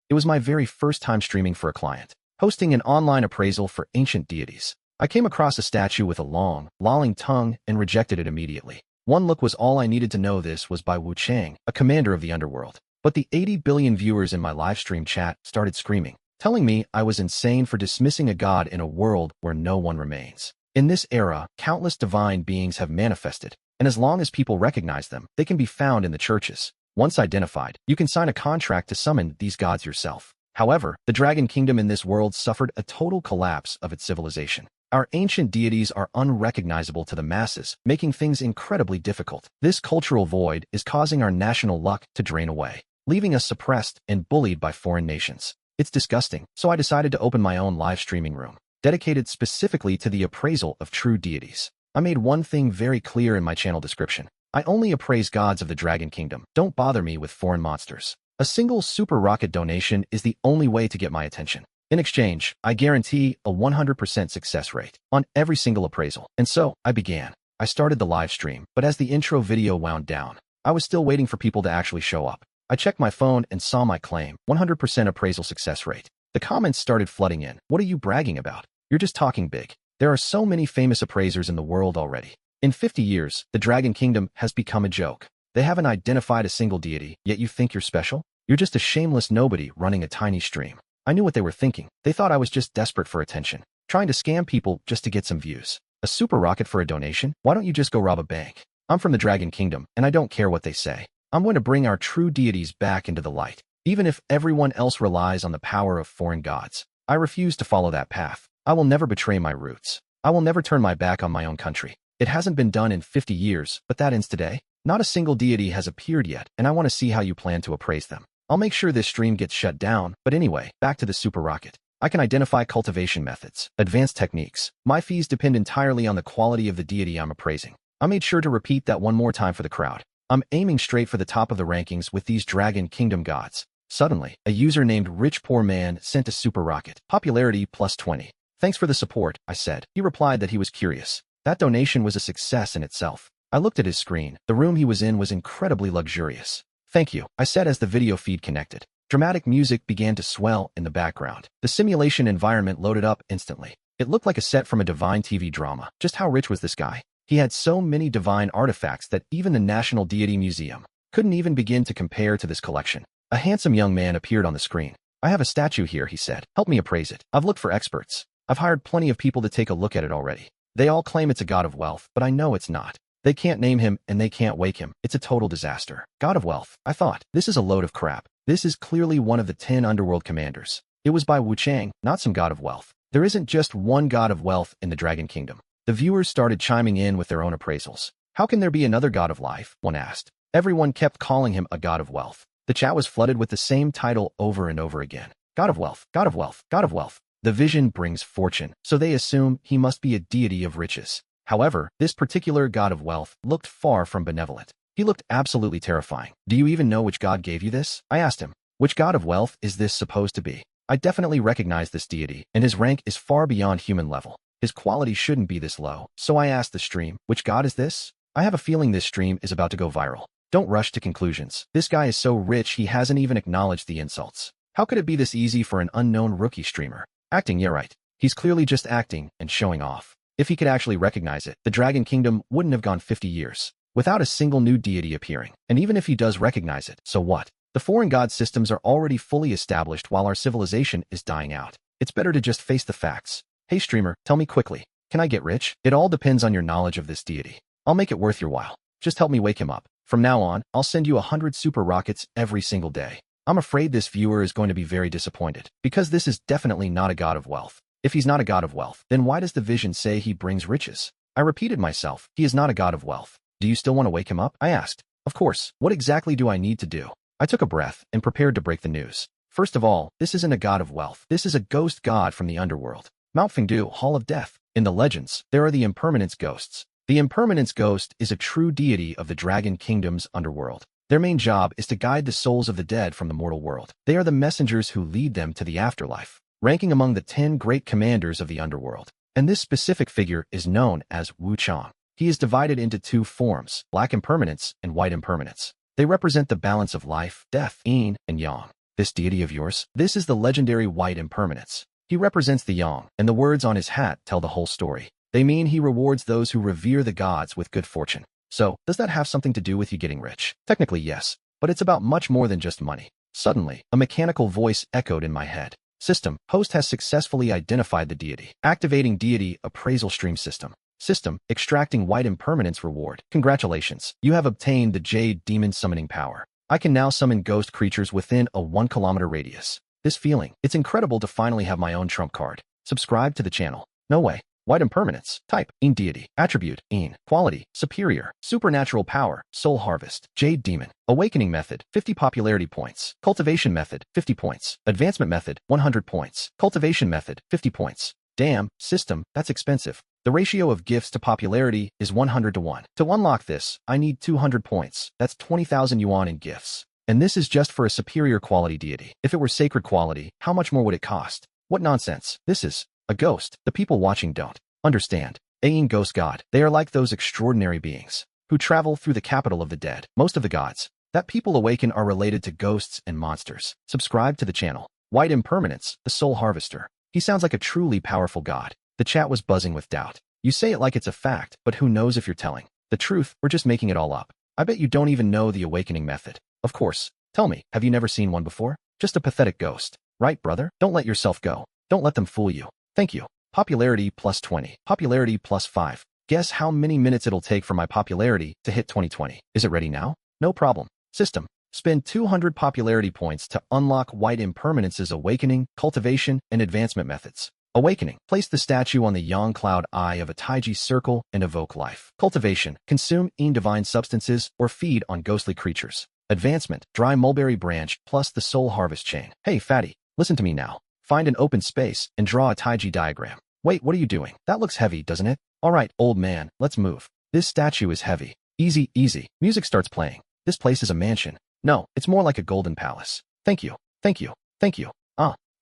It was my very first time streaming for a client, hosting an online appraisal for ancient deities. I came across a statue with a long, lolling tongue and rejected it immediately. One look was all I needed to know this was by Wu Chang, a commander of the underworld. But the 80 billion viewers in my livestream chat started screaming, telling me I was insane for dismissing a god in a world where no one remains. In this era, countless divine beings have manifested, and as long as people recognize them, they can be found in the churches. Once identified, you can sign a contract to summon these gods yourself. However, the Dragon Kingdom in this world suffered a total collapse of its civilization. Our ancient deities are unrecognizable to the masses, making things incredibly difficult. This cultural void is causing our national luck to drain away, leaving us suppressed and bullied by foreign nations. It's disgusting, so I decided to open my own live streaming room, dedicated specifically to the appraisal of true deities. I made one thing very clear in my channel description. I only appraise gods of the Dragon Kingdom. Don't bother me with foreign monsters. A single super rocket donation is the only way to get my attention. In exchange, I guarantee a 100% success rate on every single appraisal. And so, I began. I started the live stream, but as the intro video wound down, I was still waiting for people to actually show up. I checked my phone and saw my claim, 100% appraisal success rate. The comments started flooding in. What are you bragging about? You're just talking big. There are so many famous appraisers in the world already. In 50 years, the Dragon Kingdom has become a joke. They haven't identified a single deity, yet you think you're special? You're just a shameless nobody running a tiny stream. I knew what they were thinking. They thought I was just desperate for attention, trying to scam people just to get some views. A super rocket for a donation? Why don't you just go rob a bank? I'm from the Dragon Kingdom, and I don't care what they say. I'm going to bring our true deities back into the light, even if everyone else relies on the power of foreign gods. I refuse to follow that path. I will never betray my roots. I will never turn my back on my own country. It hasn't been done in 50 years, but that ends today. Not a single deity has appeared yet, and I want to see how you plan to appraise them. I'll make sure this stream gets shut down, but anyway, back to the super rocket. I can identify cultivation methods, advanced techniques. My fees depend entirely on the quality of the deity I'm appraising. I made sure to repeat that one more time for the crowd. I'm aiming straight for the top of the rankings with these Dragon Kingdom gods. Suddenly, a user named Rich Poor Man sent a super rocket. Popularity plus 20. Thanks for the support, I said. He replied that he was curious. That donation was a success in itself. I looked at his screen. The room he was in was incredibly luxurious. Thank you, I said as the video feed connected. Dramatic music began to swell in the background. The simulation environment loaded up instantly. It looked like a set from a divine TV drama. Just how rich was this guy? He had so many divine artifacts that even the National Deity Museum couldn't even begin to compare to this collection. A handsome young man appeared on the screen. I have a statue here, he said. Help me appraise it. I've looked for experts. I've hired plenty of people to take a look at it already. They all claim it's a god of wealth, but I know it's not. They can't name him, and they can't wake him. It's a total disaster. God of wealth. I thought, this is a load of crap. This is clearly one of the 10 underworld commanders. It was by Wu Chang, not some god of wealth. There isn't just one god of wealth in the Dragon Kingdom. The viewers started chiming in with their own appraisals. How can there be another god of life? One asked. Everyone kept calling him a god of wealth. The chat was flooded with the same title over and over again. God of wealth, god of wealth, god of wealth. The vision brings fortune, so they assume he must be a deity of riches. However, this particular god of wealth looked far from benevolent. He looked absolutely terrifying. Do you even know which god gave you this? I asked him. Which god of wealth is this supposed to be? I definitely recognize this deity, and his rank is far beyond human level. His quality shouldn't be this low. So I asked the stream, which god is this? I have a feeling this stream is about to go viral. Don't rush to conclusions. This guy is so rich he hasn't even acknowledged the insults. How could it be this easy for an unknown rookie streamer? Acting, yeah right. He's clearly just acting and showing off. If he could actually recognize it, the Dragon Kingdom wouldn't have gone 50 years without a single new deity appearing. And even if he does recognize it, so what? The foreign god systems are already fully established while our civilization is dying out. It's better to just face the facts. Hey streamer, tell me quickly, can I get rich? It all depends on your knowledge of this deity. I'll make it worth your while. Just help me wake him up. From now on, I'll send you 100 super rockets every single day. I'm afraid this viewer is going to be very disappointed, because this is definitely not a god of wealth. If he's not a god of wealth, then why does the vision say he brings riches? I repeated myself, he is not a god of wealth. Do you still want to wake him up? I asked. Of course. What exactly do I need to do? I took a breath and prepared to break the news. First of all, this isn't a god of wealth. This is a ghost god from the underworld. Mount Fengdu, Hall of Death. In the legends, there are the Impermanence Ghosts. The Impermanence Ghost is a true deity of the Dragon Kingdom's underworld. Their main job is to guide the souls of the dead from the mortal world. They are the messengers who lead them to the afterlife, ranking among the 10 great commanders of the underworld. And this specific figure is known as Wu Chang. He is divided into 2 forms, black impermanence and white impermanence. They represent the balance of life, death, yin, and yang. This deity of yours? This is the legendary White Impermanence. He represents the Yang, and the words on his hat tell the whole story. They mean he rewards those who revere the gods with good fortune. So, does that have something to do with you getting rich? Technically, yes, but it's about much more than just money. Suddenly, a mechanical voice echoed in my head. System, host has successfully identified the deity. Activating deity appraisal stream system. System, extracting White Impermanence reward. Congratulations, you have obtained the Jade Demon summoning power. I can now summon ghost creatures within a 1-kilometer radius. This feeling, it's incredible to finally have my own trump card. Subscribe to the channel. No way. White Impermanence. Type, Een Deity. Attribute, Een. Quality, Superior. Supernatural power, Soul Harvest. Jade Demon. Awakening method, 50 popularity points. Cultivation method, 50 points. Advancement method, 100 points. Cultivation method, 50 points. Damn, system, that's expensive. The ratio of gifts to popularity is 100 to 1. To unlock this, I need 200 points. That's 20,000 yuan in gifts. And this is just for a superior quality deity. If it were sacred quality, how much more would it cost? What nonsense. This is a ghost. The people watching don't understand. Ain Ghost God. They are like those extraordinary beings who travel through the capital of the dead. Most of the gods that people awaken are related to ghosts and monsters. Subscribe to the channel. White Impermanence, the Soul Harvester. He sounds like a truly powerful god. The chat was buzzing with doubt. You say it like it's a fact, but who knows if you're telling the truth or just making it all up. I bet you don't even know the awakening method. Of course. Tell me, have you never seen one before? Just a pathetic ghost. Right, brother? Don't let yourself go. Don't let them fool you. Thank you. Popularity plus 20. Popularity plus 5. Guess how many minutes it'll take for my popularity to hit 2020. Is it ready now? No problem. System. Spend 200 popularity points to unlock White Impermanence's awakening, cultivation, and advancement methods. Awakening. Place the statue on the Yang Cloud Eye of a Taiji circle and evoke life. Cultivation. Consume divine substances or feed on ghostly creatures. Advancement. Dry mulberry branch plus the soul harvest chain. Hey, fatty. Listen to me now. Find an open space and draw a Taiji diagram. Wait, what are you doing? That looks heavy, doesn't it? Alright, old man, let's move. This statue is heavy. Easy, easy. Music starts playing. This place is a mansion. No, it's more like a golden palace. Thank you. Thank you. Thank you.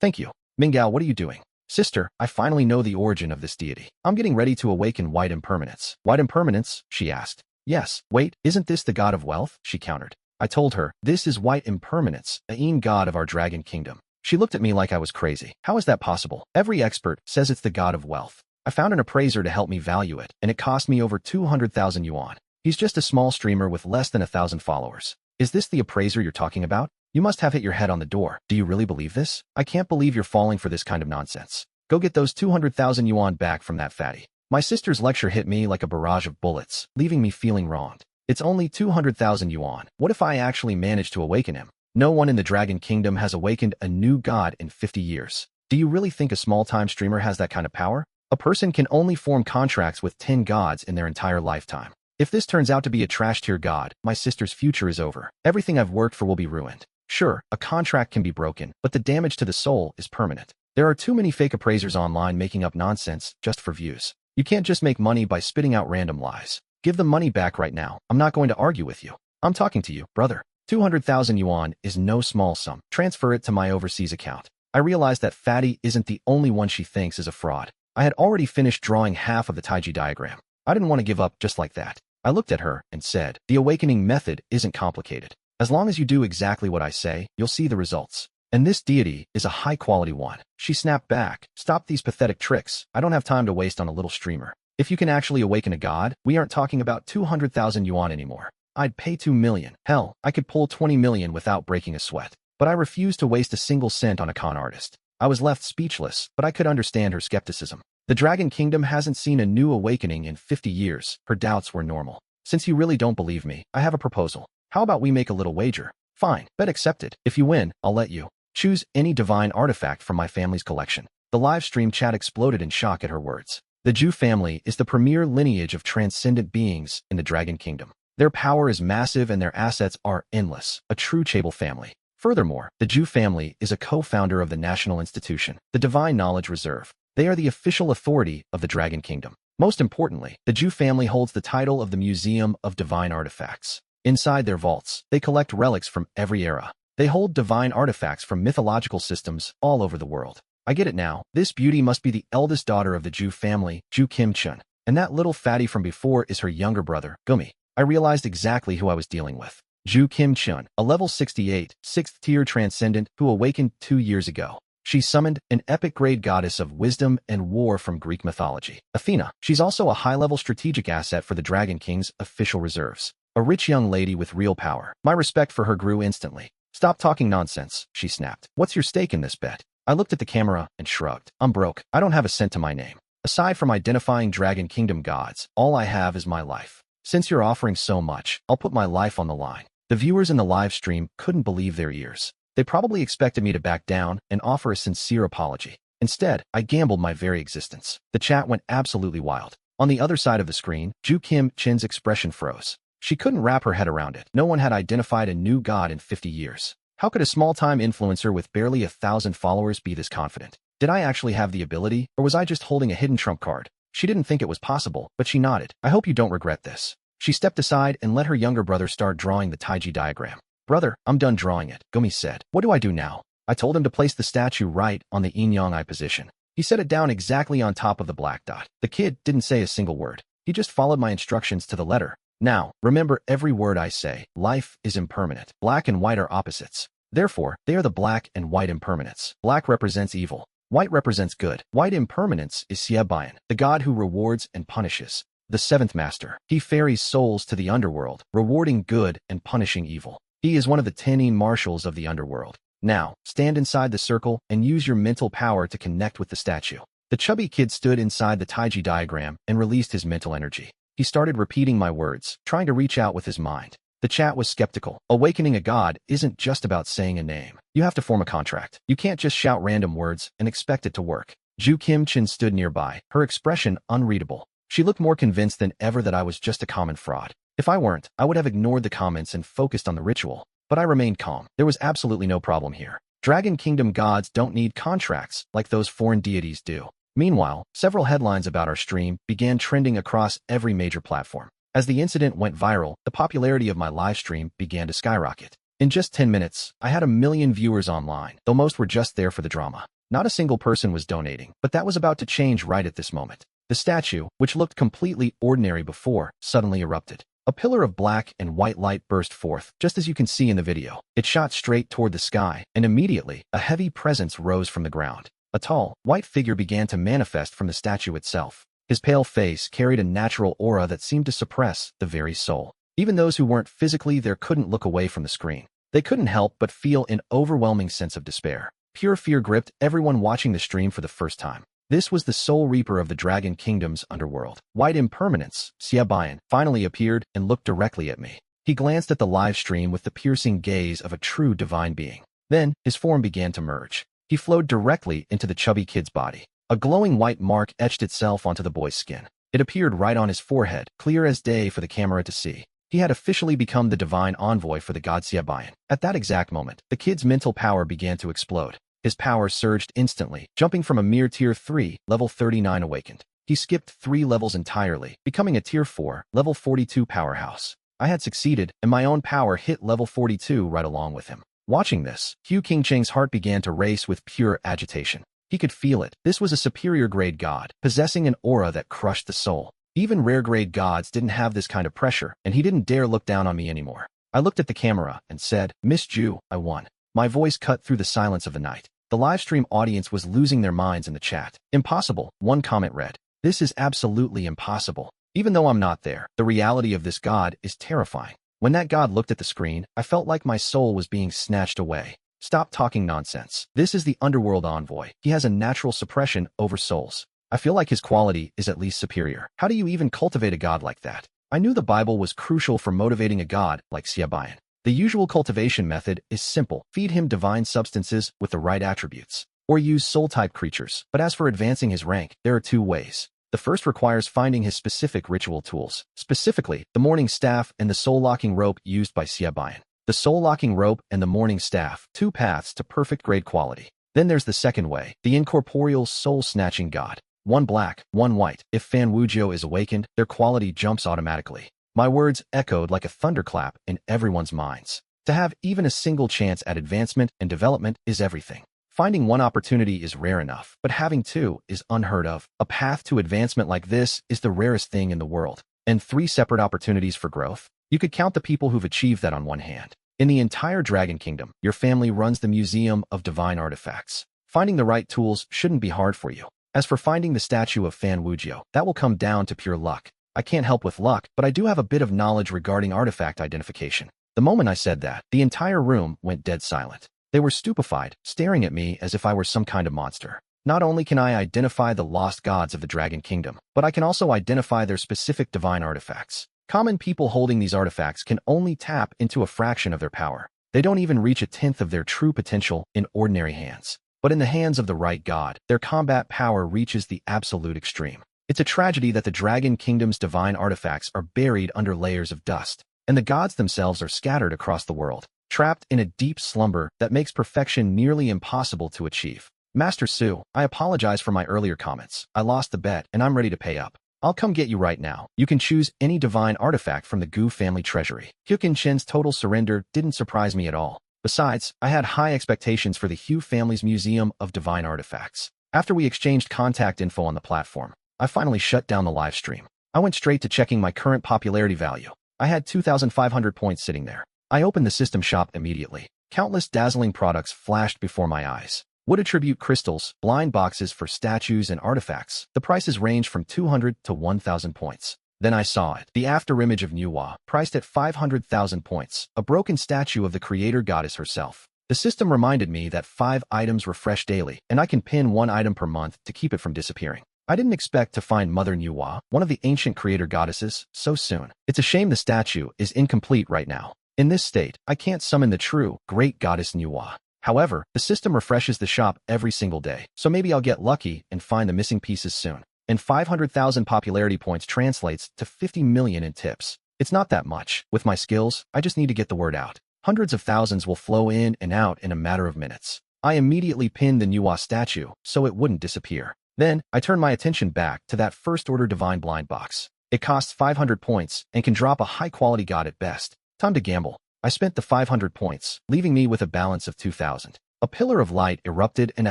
Thank you. Mingao, what are you doing? Sister, I finally know the origin of this deity. I'm getting ready to awaken White Impermanence. White Impermanence? She asked. Yes. Wait, isn't this the god of wealth? She countered. I told her, this is White Impermanence, Ain god of our dragon kingdom. She looked at me like I was crazy. How is that possible? Every expert says it's the god of wealth. I found an appraiser to help me value it, and it cost me over 200,000 yuan. He's just a small streamer with less than 1,000 followers. Is this the appraiser you're talking about? You must have hit your head on the door. Do you really believe this? I can't believe you're falling for this kind of nonsense. Go get those 200,000 yuan back from that fatty. My sister's lecture hit me like a barrage of bullets, leaving me feeling wronged. It's only 200,000 yuan. What if I actually manage to awaken him? No one in the Dragon Kingdom has awakened a new god in 50 years. Do you really think a small-time streamer has that kind of power? A person can only form contracts with 10 gods in their entire lifetime. If this turns out to be a trash-tier god, my sister's future is over. Everything I've worked for will be ruined. Sure, a contract can be broken, but the damage to the soul is permanent. There are too many fake appraisers online making up nonsense just for views. You can't just make money by spitting out random lies. Give the money back right now. I'm not going to argue with you. I'm talking to you, brother. 200,000 yuan is no small sum. Transfer it to my overseas account. I realized that Fatty isn't the only one she thinks is a fraud. I had already finished drawing half of the Taiji diagram. I didn't want to give up just like that. I looked at her and said, the awakening method isn't complicated. As long as you do exactly what I say, you'll see the results. And this deity is a high-quality one. She snapped back. Stop these pathetic tricks. I don't have time to waste on a little streamer. If you can actually awaken a god, we aren't talking about 200,000 yuan anymore. I'd pay 2 million. Hell, I could pull 20 million without breaking a sweat. But I refused to waste a single cent on a con artist. I was left speechless, but I could understand her skepticism. The Dragon Kingdom hasn't seen a new awakening in 50 years. Her doubts were normal. Since you really don't believe me, I have a proposal. How about we make a little wager? Fine, bet accepted. If you win, I'll let you choose any divine artifact from my family's collection. The live stream chat exploded in shock at her words. The Zhu family is the premier lineage of transcendent beings in the Dragon Kingdom. Their power is massive and their assets are endless, a true Chable family. Furthermore, the Zhu family is a co-founder of the National Institution, the Divine Knowledge Reserve. They are the official authority of the Dragon Kingdom. Most importantly, the Zhu family holds the title of the Museum of Divine Artifacts. Inside their vaults, they collect relics from every era. They hold divine artifacts from mythological systems all over the world. I get it now. This beauty must be the eldest daughter of the Zhu family, Zhu Kim-chun. And that little fatty from before is her younger brother, Gumi. I realized exactly who I was dealing with. Ju Kim Chun, a level 68, 6th tier transcendent who awakened 2 years ago. She summoned an epic-grade goddess of wisdom and war from Greek mythology, Athena. She's also a high-level strategic asset for the Dragon King's official reserves. A rich young lady with real power. My respect for her grew instantly. Stop talking nonsense, she snapped. What's your stake in this bet? I looked at the camera and shrugged. I'm broke. I don't have a cent to my name. Aside from identifying Dragon Kingdom gods, all I have is my life. Since you're offering so much, I'll put my life on the line. The viewers in the live stream couldn't believe their ears. They probably expected me to back down and offer a sincere apology. Instead, I gambled my very existence. The chat went absolutely wild. On the other side of the screen, Ju Kim Chin's expression froze. She couldn't wrap her head around it. No one had identified a new god in 50 years. How could a small-time influencer with barely 1,000 followers be this confident? Did I actually have the ability, or was I just holding a hidden trump card? She didn't think it was possible, but she nodded. I hope you don't regret this. She stepped aside and let her younger brother start drawing the Taiji diagram. Brother, I'm done drawing it, Gumi said. What do I do now? I told him to place the statue right on the yin-yang eye position. He set it down exactly on top of the black dot. The kid didn't say a single word. He just followed my instructions to the letter. Now, remember every word I say. Life is impermanent. Black and white are opposites. Therefore, they are the black and white impermanence. Black represents evil. White represents good. White impermanence is Xiebayan, the god who rewards and punishes. The seventh master. He ferries souls to the underworld, rewarding good and punishing evil. He is one of the 10 marshals of the underworld. Now, stand inside the circle and use your mental power to connect with the statue. The chubby kid stood inside the Taiji diagram and released his mental energy. He started repeating my words, trying to reach out with his mind. The chat was skeptical. Awakening a god isn't just about saying a name. You have to form a contract. You can't just shout random words and expect it to work. Ju Kim Chin stood nearby, her expression unreadable. She looked more convinced than ever that I was just a common fraud. If I weren't, I would have ignored the comments and focused on the ritual. But I remained calm. There was absolutely no problem here. Dragon Kingdom gods don't need contracts like those foreign deities do. Meanwhile, several headlines about our stream began trending across every major platform. As the incident went viral, the popularity of my live stream began to skyrocket. In just 10 minutes, I had 1 million viewers online, though most were just there for the drama. Not a single person was donating, but that was about to change right at this moment. The statue, which looked completely ordinary before, suddenly erupted. A pillar of black and white light burst forth, just as you can see in the video. It shot straight toward the sky, and immediately, a heavy presence rose from the ground. A tall, white figure began to manifest from the statue itself. His pale face carried a natural aura that seemed to suppress the very soul. Even those who weren't physically there couldn't look away from the screen. They couldn't help but feel an overwhelming sense of despair. Pure fear gripped everyone watching the stream for the first time. This was the Soul Reaper of the Dragon Kingdom's underworld. White impermanence, Xiebayan, finally appeared and looked directly at me. He glanced at the live stream with the piercing gaze of a true divine being. Then, his form began to merge. He flowed directly into the chubby kid's body. A glowing white mark etched itself onto the boy's skin. It appeared right on his forehead, clear as day for the camera to see. He had officially become the divine envoy for the god Xiebayan. At that exact moment, the kid's mental power began to explode. His power surged instantly, jumping from a mere Tier 3, level 39 awakened. He skipped 3 levels entirely, becoming a Tier 4, level 42 powerhouse. I had succeeded, and my own power hit level 42 right along with him. Watching this, Hu Qingcheng's heart began to race with pure agitation. He could feel it. This was a superior grade god, possessing an aura that crushed the soul. Even rare grade gods didn't have this kind of pressure, and he didn't dare look down on me anymore. I looked at the camera and said, "Miss Ju, I won." My voice cut through the silence of the night. The livestream audience was losing their minds in the chat. Impossible, one comment read. This is absolutely impossible. Even though I'm not there, the reality of this god is terrifying. When that god looked at the screen, I felt like my soul was being snatched away. Stop talking nonsense. This is the Underworld Envoy. He has a natural suppression over souls. I feel like his quality is at least superior. How do you even cultivate a god like that? I knew the Bible was crucial for motivating a god like Xiebayan. The usual cultivation method is simple. Feed him divine substances with the right attributes, or use soul-type creatures. But as for advancing his rank, there are 2 ways. The first requires finding his specific ritual tools, specifically the Morning Staff and the soul-locking rope used by Xiebayan. The soul-locking rope and the Morning Staff, 2 paths to perfect grade quality. Then there's the second way, the incorporeal soul-snatching god. 1 black, 1 white. If Fan Wujiu is awakened, their quality jumps automatically. My words echoed like a thunderclap in everyone's minds. To have even a single chance at advancement and development is everything. Finding 1 opportunity is rare enough, but having 2 is unheard of. A path to advancement like this is the rarest thing in the world. And 3 separate opportunities for growth? You could count the people who've achieved that on one hand. In the entire Dragon Kingdom, your family runs the Museum of Divine Artifacts. Finding the right tools shouldn't be hard for you. As for finding the statue of Fan Wujiu, that will come down to pure luck. I can't help with luck, but I do have a bit of knowledge regarding artifact identification. The moment I said that, the entire room went dead silent. They were stupefied, staring at me as if I were some kind of monster. Not only can I identify the lost gods of the Dragon Kingdom, but I can also identify their specific divine artifacts. Common people holding these artifacts can only tap into a fraction of their power. They don't even reach a tenth of their true potential in ordinary hands. But in the hands of the right god, their combat power reaches the absolute extreme. It's a tragedy that the Dragon Kingdom's divine artifacts are buried under layers of dust, and the gods themselves are scattered across the world, trapped in a deep slumber that makes perfection nearly impossible to achieve. Master Su, I apologize for my earlier comments. I lost the bet, and I'm ready to pay up. I'll come get you right now. You can choose any divine artifact from the Gu family treasury. Hyukin Chen's total surrender didn't surprise me at all. Besides, I had high expectations for the Hu family's Museum of Divine Artifacts. After we exchanged contact info on the platform, I finally shut down the live stream. I went straight to checking my current popularity value. I had 2,500 points sitting there. I opened the system shop immediately. Countless dazzling products flashed before my eyes. Wood attribute crystals, blind boxes for statues and artifacts. The prices range from 200 to 1,000 points. Then I saw it. The afterimage of Nuwa, priced at 500,000 points, a broken statue of the creator goddess herself. The system reminded me that 5 items refresh daily, and I can pin 1 item per month to keep it from disappearing. I didn't expect to find Mother Nuwa, one of the ancient creator goddesses, so soon. It's a shame the statue is incomplete right now. In this state, I can't summon the true, great goddess Nuwa. However, the system refreshes the shop every single day, so maybe I'll get lucky and find the missing pieces soon. And 500,000 popularity points translates to 50 million in tips. It's not that much. With my skills, I just need to get the word out. Hundreds of thousands will flow in and out in a matter of minutes. I immediately pinned the Nuwa statue so it wouldn't disappear. Then, I turned my attention back to that first-order divine blind box. It costs 500 points and can drop a high-quality god at best. Time to gamble. I spent the 500 points, leaving me with a balance of 2,000. A pillar of light erupted and a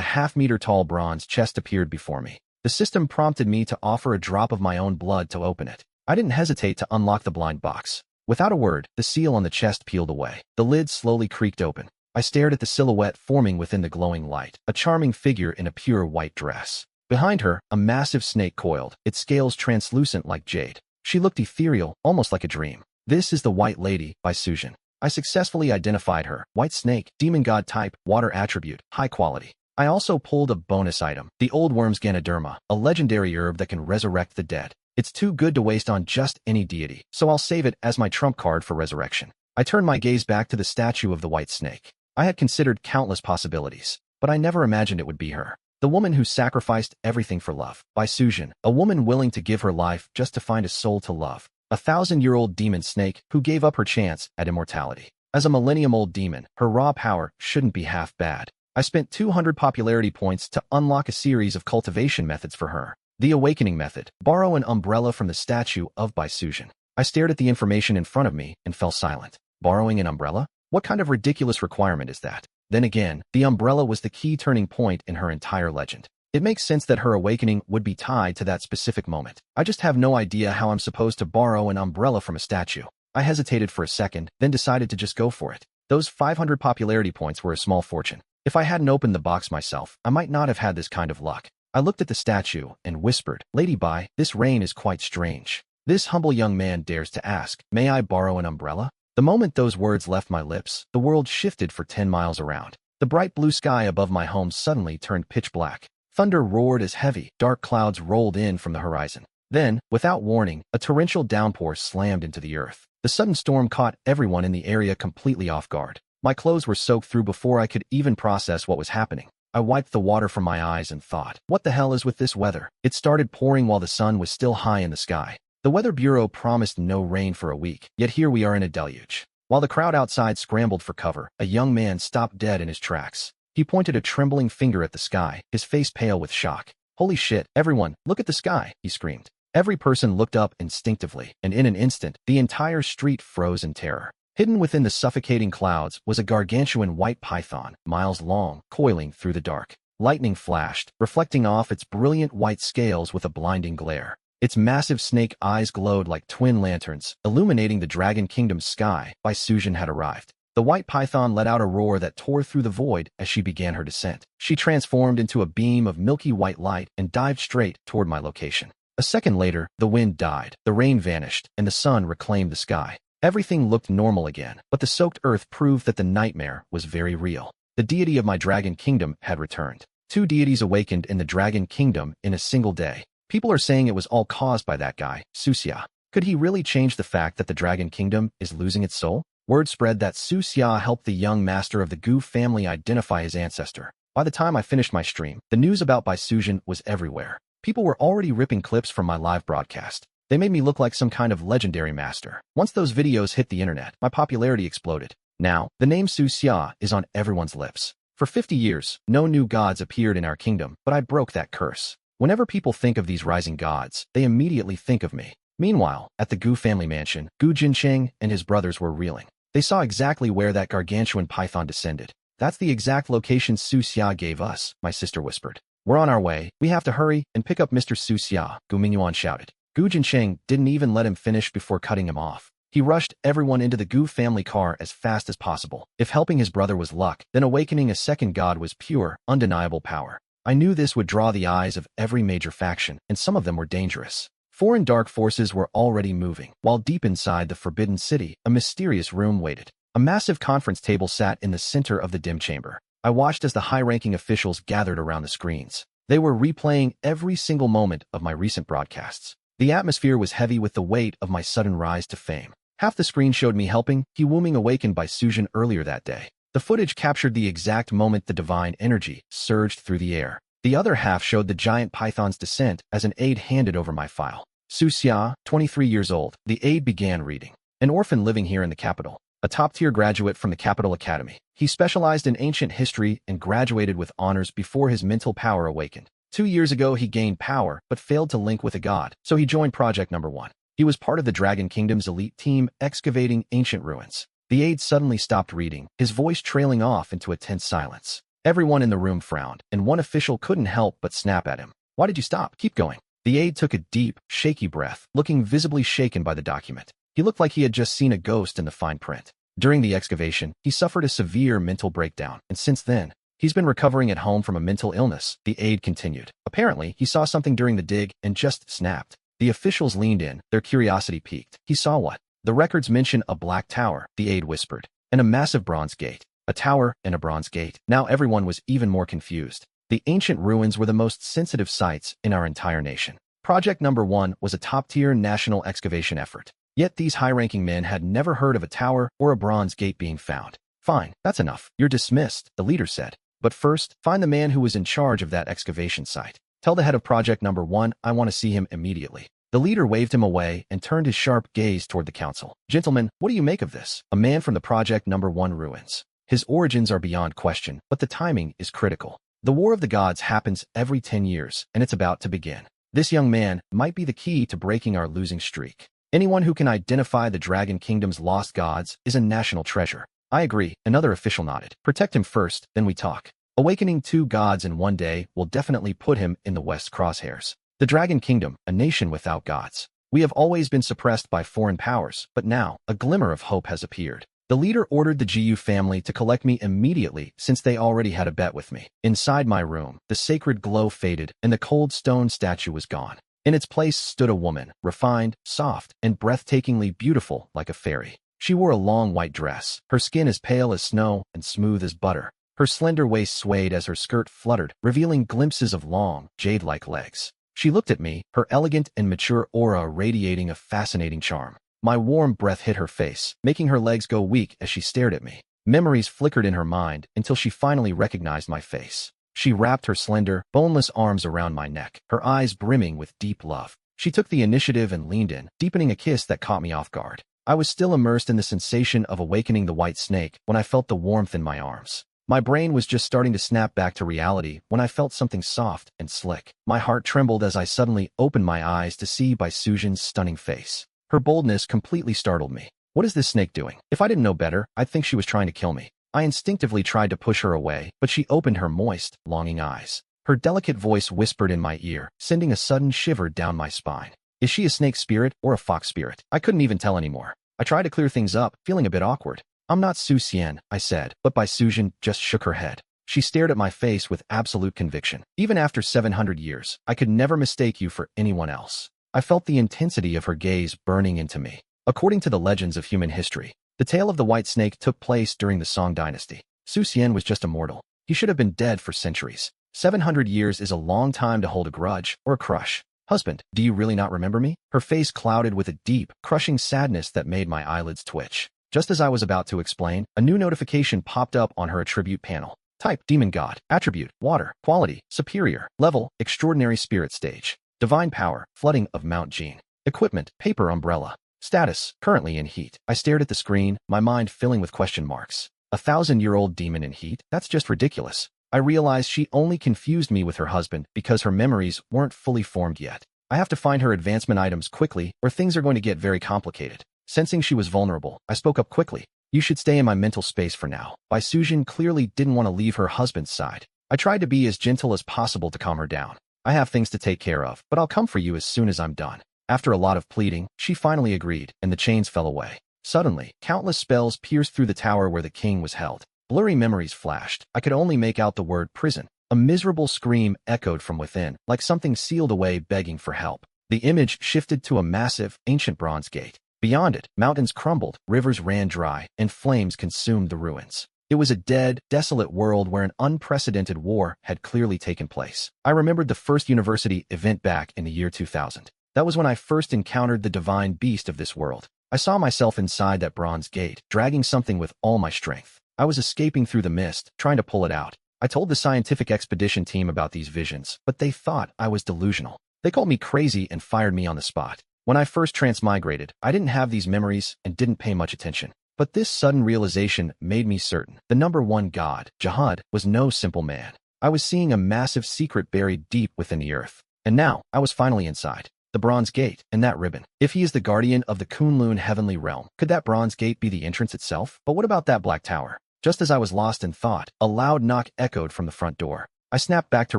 half-meter-tall bronze chest appeared before me. The system prompted me to offer a drop of my own blood to open it. I didn't hesitate to unlock the blind box. Without a word, the seal on the chest peeled away. The lid slowly creaked open. I stared at the silhouette forming within the glowing light, a charming figure in a pure white dress. Behind her, a massive snake coiled, its scales translucent like jade. She looked ethereal, almost like a dream. This is the White Lady, by Sujin. I successfully identified her. White snake, demon god type, water attribute, high quality. I also pulled a bonus item, the Old Worm's Ganoderma, a legendary herb that can resurrect the dead. It's too good to waste on just any deity, so I'll save it as my trump card for resurrection. I turned my gaze back to the statue of the white snake. I had considered countless possibilities, but I never imagined it would be her. The woman who sacrificed everything for love, by Sujin, a woman willing to give her life just to find a soul to love. A 1,000-year-old demon snake who gave up her chance at immortality. As a millennium-old demon, her raw power shouldn't be half bad. I spent 200 popularity points to unlock a series of cultivation methods for her. The Awakening Method. Borrow an umbrella from the statue of Bai Sujin. I stared at the information in front of me and fell silent. Borrowing an umbrella? What kind of ridiculous requirement is that? Then again, the umbrella was the key turning point in her entire legend. It makes sense that her awakening would be tied to that specific moment. I just have no idea how I'm supposed to borrow an umbrella from a statue. I hesitated for a second, then decided to just go for it. Those 500 popularity points were a small fortune. If I hadn't opened the box myself, I might not have had this kind of luck. I looked at the statue and whispered, "Lady Bai, this rain is quite strange. This humble young man dares to ask, may I borrow an umbrella?" The moment those words left my lips, the world shifted for 10 miles around. The bright blue sky above my home suddenly turned pitch black. Thunder roared as heavy, dark clouds rolled in from the horizon. Then, without warning, a torrential downpour slammed into the earth. The sudden storm caught everyone in the area completely off guard. My clothes were soaked through before I could even process what was happening. I wiped the water from my eyes and thought, what the hell is with this weather? It started pouring while the sun was still high in the sky. The Weather Bureau promised no rain for a week, yet here we are in a deluge. While the crowd outside scrambled for cover, a young man stopped dead in his tracks. He pointed a trembling finger at the sky, his face pale with shock. "Holy shit, everyone, look at the sky," he screamed. Every person looked up instinctively, and in an instant, the entire street froze in terror. Hidden within the suffocating clouds was a gargantuan white python, miles long, coiling through the dark. Lightning flashed, reflecting off its brilliant white scales with a blinding glare. Its massive snake eyes glowed like twin lanterns, illuminating the Dragon Kingdom's sky. Bai Sujin had arrived. The white python let out a roar that tore through the void as she began her descent. She transformed into a beam of milky white light and dived straight toward my location. A second later, the wind died, the rain vanished, and the sun reclaimed the sky. Everything looked normal again, but the soaked earth proved that the nightmare was very real. The deity of my Dragon Kingdom had returned. 2 deities awakened in the Dragon Kingdom in a single day. People are saying it was all caused by that guy, Su Xia. Could he really change the fact that the Dragon Kingdom is losing its soul? Word spread that Su Xia helped the young master of the Gu family identify his ancestor. By the time I finished my stream, the news about Bai Sujin was everywhere. People were already ripping clips from my live broadcast. They made me look like some kind of legendary master. Once those videos hit the internet, my popularity exploded. Now, the name Su Xia is on everyone's lips. For 50 years, no new gods appeared in our kingdom, but I broke that curse. Whenever people think of these rising gods, they immediately think of me. Meanwhile, at the Gu family mansion, Gu Jincheng and his brothers were reeling. They saw exactly where that gargantuan python descended. That's the exact location Su Xia gave us, my sister whispered. We're on our way. We have to hurry and pick up Mr. Su Xia, Gu Mingyuan shouted. Gu Jincheng didn't even let him finish before cutting him off. He rushed everyone into the Gu family car as fast as possible. If helping his brother was luck, then awakening a second god was pure, undeniable power. I knew this would draw the eyes of every major faction, and some of them were dangerous. Foreign dark forces were already moving, while deep inside the Forbidden City, a mysterious room waited. A massive conference table sat in the center of the dim chamber. I watched as the high-ranking officials gathered around the screens. They were replaying every single moment of my recent broadcasts. The atmosphere was heavy with the weight of my sudden rise to fame. Half the screen showed me helping He Wuming awakened Bai Sujin earlier that day. The footage captured the exact moment the divine energy surged through the air. The other half showed the giant python's descent as an aide handed over my file. Su Xia, 23 years old, the aide began reading. An orphan living here in the capital. A top-tier graduate from the Capital Academy. He specialized in ancient history and graduated with honors before his mental power awakened. 2 years ago he gained power but failed to link with a god, so he joined Project Number 1. He was part of the Dragon Kingdom's elite team excavating ancient ruins. The aide suddenly stopped reading, his voice trailing off into a tense silence. Everyone in the room frowned, and one official couldn't help but snap at him. Why did you stop? Keep going. The aide took a deep, shaky breath, looking visibly shaken by the document. He looked like he had just seen a ghost in the fine print. During the excavation, he suffered a severe mental breakdown, and since then, he's been recovering at home from a mental illness, the aide continued. Apparently, he saw something during the dig and just snapped. The officials leaned in, their curiosity piqued. He saw what? The records mention a black tower, the aide whispered, and a massive bronze gate. A tower and a bronze gate. Now everyone was even more confused. The ancient ruins were the most sensitive sites in our entire nation. Project Number 1 was a top-tier national excavation effort. Yet these high-ranking men had never heard of a tower or a bronze gate being found. Fine, that's enough. You're dismissed, the leader said. But first, find the man who was in charge of that excavation site. Tell the head of Project Number 1 I want to see him immediately. The leader waved him away and turned his sharp gaze toward the council. Gentlemen, what do you make of this? A man from the Project Number 1 ruins. His origins are beyond question, but the timing is critical. The War of the Gods happens every 10 years, and it's about to begin. This young man might be the key to breaking our losing streak. Anyone who can identify the Dragon Kingdom's lost gods is a national treasure. I agree, another official nodded. Protect him first, then we talk. Awakening 2 gods in one day will definitely put him in the West's crosshairs. The Dragon Kingdom, a nation without gods. We have always been suppressed by foreign powers, but now, a glimmer of hope has appeared. The leader ordered the Jiyu family to collect me immediately since they already had a bet with me. Inside my room, the sacred glow faded and the cold stone statue was gone. In its place stood a woman, refined, soft, and breathtakingly beautiful like a fairy. She wore a long white dress, her skin as pale as snow and smooth as butter. Her slender waist swayed as her skirt fluttered, revealing glimpses of long, jade-like legs. She looked at me, her elegant and mature aura radiating a fascinating charm. My warm breath hit her face, making her legs go weak as she stared at me. Memories flickered in her mind until she finally recognized my face. She wrapped her slender, boneless arms around my neck, her eyes brimming with deep love. She took the initiative and leaned in, deepening a kiss that caught me off guard. I was still immersed in the sensation of awakening the white snake when I felt the warmth in my arms. My brain was just starting to snap back to reality when I felt something soft and slick. My heart trembled as I suddenly opened my eyes to see Bai Sujin's stunning face. Her boldness completely startled me. What is this snake doing? If I didn't know better, I'd think she was trying to kill me. I instinctively tried to push her away, but she opened her moist, longing eyes. Her delicate voice whispered in my ear, sending a sudden shiver down my spine. Is she a snake spirit or a fox spirit? I couldn't even tell anymore. I tried to clear things up, feeling a bit awkward. I'm not Su Xian, I said, but Bai Sujin just shook her head. She stared at my face with absolute conviction. Even after 700 years, I could never mistake you for anyone else. I felt the intensity of her gaze burning into me. According to the legends of human history, the tale of the white snake took place during the Song dynasty. Su Xian was just a mortal. He should have been dead for centuries. 700 years is a long time to hold a grudge or a crush. Husband, do you really not remember me? Her face clouded with a deep, crushing sadness that made my eyelids twitch. Just as I was about to explain, a new notification popped up on her attribute panel. Type, demon god. Attribute, water. Quality, superior. Level, extraordinary spirit stage. Divine power, flooding of Mount Jean. Equipment, paper umbrella. Status, currently in heat. I stared at the screen, my mind filling with question marks. 1,000-year-old demon in heat? That's just ridiculous. I realized she only confused me with her husband because her memories weren't fully formed yet. I have to find her advancement items quickly or things are going to get very complicated. Sensing she was vulnerable, I spoke up quickly. You should stay in my mental space for now. Bai Sujin clearly didn't want to leave her husband's side. I tried to be as gentle as possible to calm her down. I have things to take care of, but I'll come for you as soon as I'm done. After a lot of pleading, she finally agreed, and the chains fell away. Suddenly, countless spells pierced through the tower where the king was held. Blurry memories flashed. I could only make out the word prison. A miserable scream echoed from within, like something sealed away begging for help. The image shifted to a massive, ancient bronze gate. Beyond it, mountains crumbled, rivers ran dry, and flames consumed the ruins. It was a dead, desolate world where an unprecedented war had clearly taken place. I remembered the first university event back in the year 2000. That was when I first encountered the divine beast of this world. I saw myself inside that bronze gate, dragging something with all my strength. I was escaping through the mist, trying to pull it out. I told the scientific expedition team about these visions, but they thought I was delusional. They called me crazy and fired me on the spot. When I first transmigrated, I didn't have these memories and didn't pay much attention. But this sudden realization made me certain the number one god, Jihad, was no simple man. I was seeing a massive secret buried deep within the earth. And now, I was finally inside. The bronze gate, and that ribbon. If he is the guardian of the Kunlun heavenly realm, could that bronze gate be the entrance itself? But what about that black tower? Just as I was lost in thought, a loud knock echoed from the front door. I snapped back to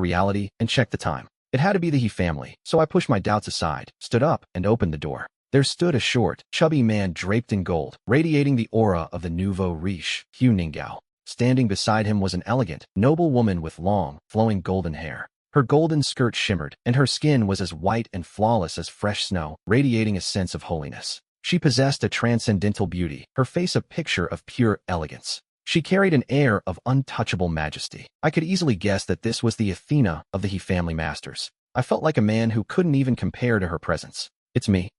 reality and checked the time. It had to be the He family, so I pushed my doubts aside, stood up, and opened the door. There stood a short, chubby man draped in gold, radiating the aura of the nouveau riche, Hu Ningao. Standing beside him was an elegant, noble woman with long, flowing golden hair. Her golden skirt shimmered, and her skin was as white and flawless as fresh snow, radiating a sense of holiness. She possessed a transcendental beauty, her face a picture of pure elegance. She carried an air of untouchable majesty. I could easily guess that this was the Athena of the He family masters. I felt like a man who couldn't even compare to her presence. It's me,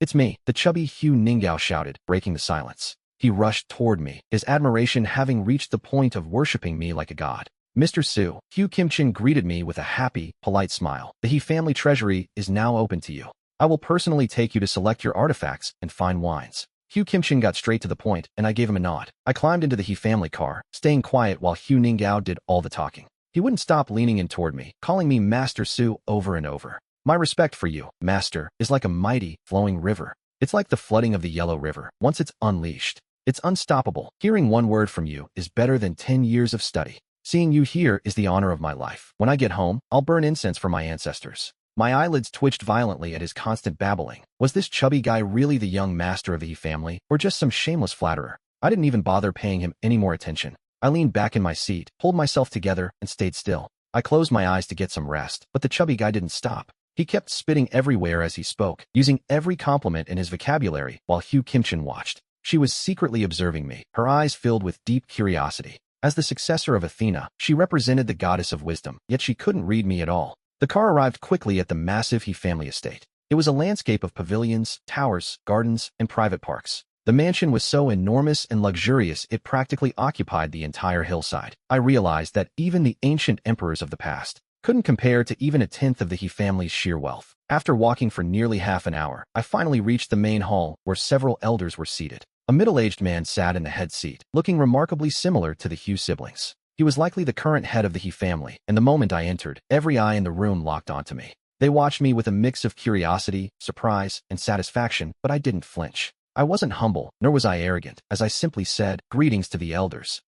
the chubby Hu Ningao shouted, breaking the silence. He rushed toward me, his admiration having reached the point of worshipping me like a god. Mr. Su, Hu Kimchin greeted me with a happy, polite smile. The He family treasury is now open to you. I will personally take you to select your artifacts and fine wines. Hu Kimchin got straight to the point, and I gave him a nod. I climbed into the He family car, staying quiet while Hu Ningao did all the talking. He wouldn't stop leaning in toward me, calling me Master Su over and over. My respect for you, Master, is like a mighty, flowing river. It's like the flooding of the Yellow River. Once it's unleashed, it's unstoppable. Hearing one word from you is better than 10 years of study. Seeing you here is the honor of my life. When I get home, I'll burn incense for my ancestors. My eyelids twitched violently at his constant babbling. Was this chubby guy really the young master of the He family, or just some shameless flatterer? I didn't even bother paying him any more attention. I leaned back in my seat, pulled myself together, and stayed still. I closed my eyes to get some rest, but the chubby guy didn't stop. He kept spitting everywhere as he spoke, using every compliment in his vocabulary while Hu Kimchin watched. She was secretly observing me, her eyes filled with deep curiosity. As the successor of Athena, she represented the goddess of wisdom, yet she couldn't read me at all. The car arrived quickly at the massive He family estate. It was a landscape of pavilions, towers, gardens, and private parks. The mansion was so enormous and luxurious it practically occupied the entire hillside. I realized that even the ancient emperors of the past couldn't compare to even a tenth of the He family's sheer wealth. After walking for nearly half an hour, I finally reached the main hall where several elders were seated. A middle-aged man sat in the head seat, looking remarkably similar to the Hu siblings. He was likely the current head of the He family, and the moment I entered, every eye in the room locked onto me. They watched me with a mix of curiosity, surprise, and satisfaction, but I didn't flinch. I wasn't humble, nor was I arrogant, as I simply said, "Greetings to the elders."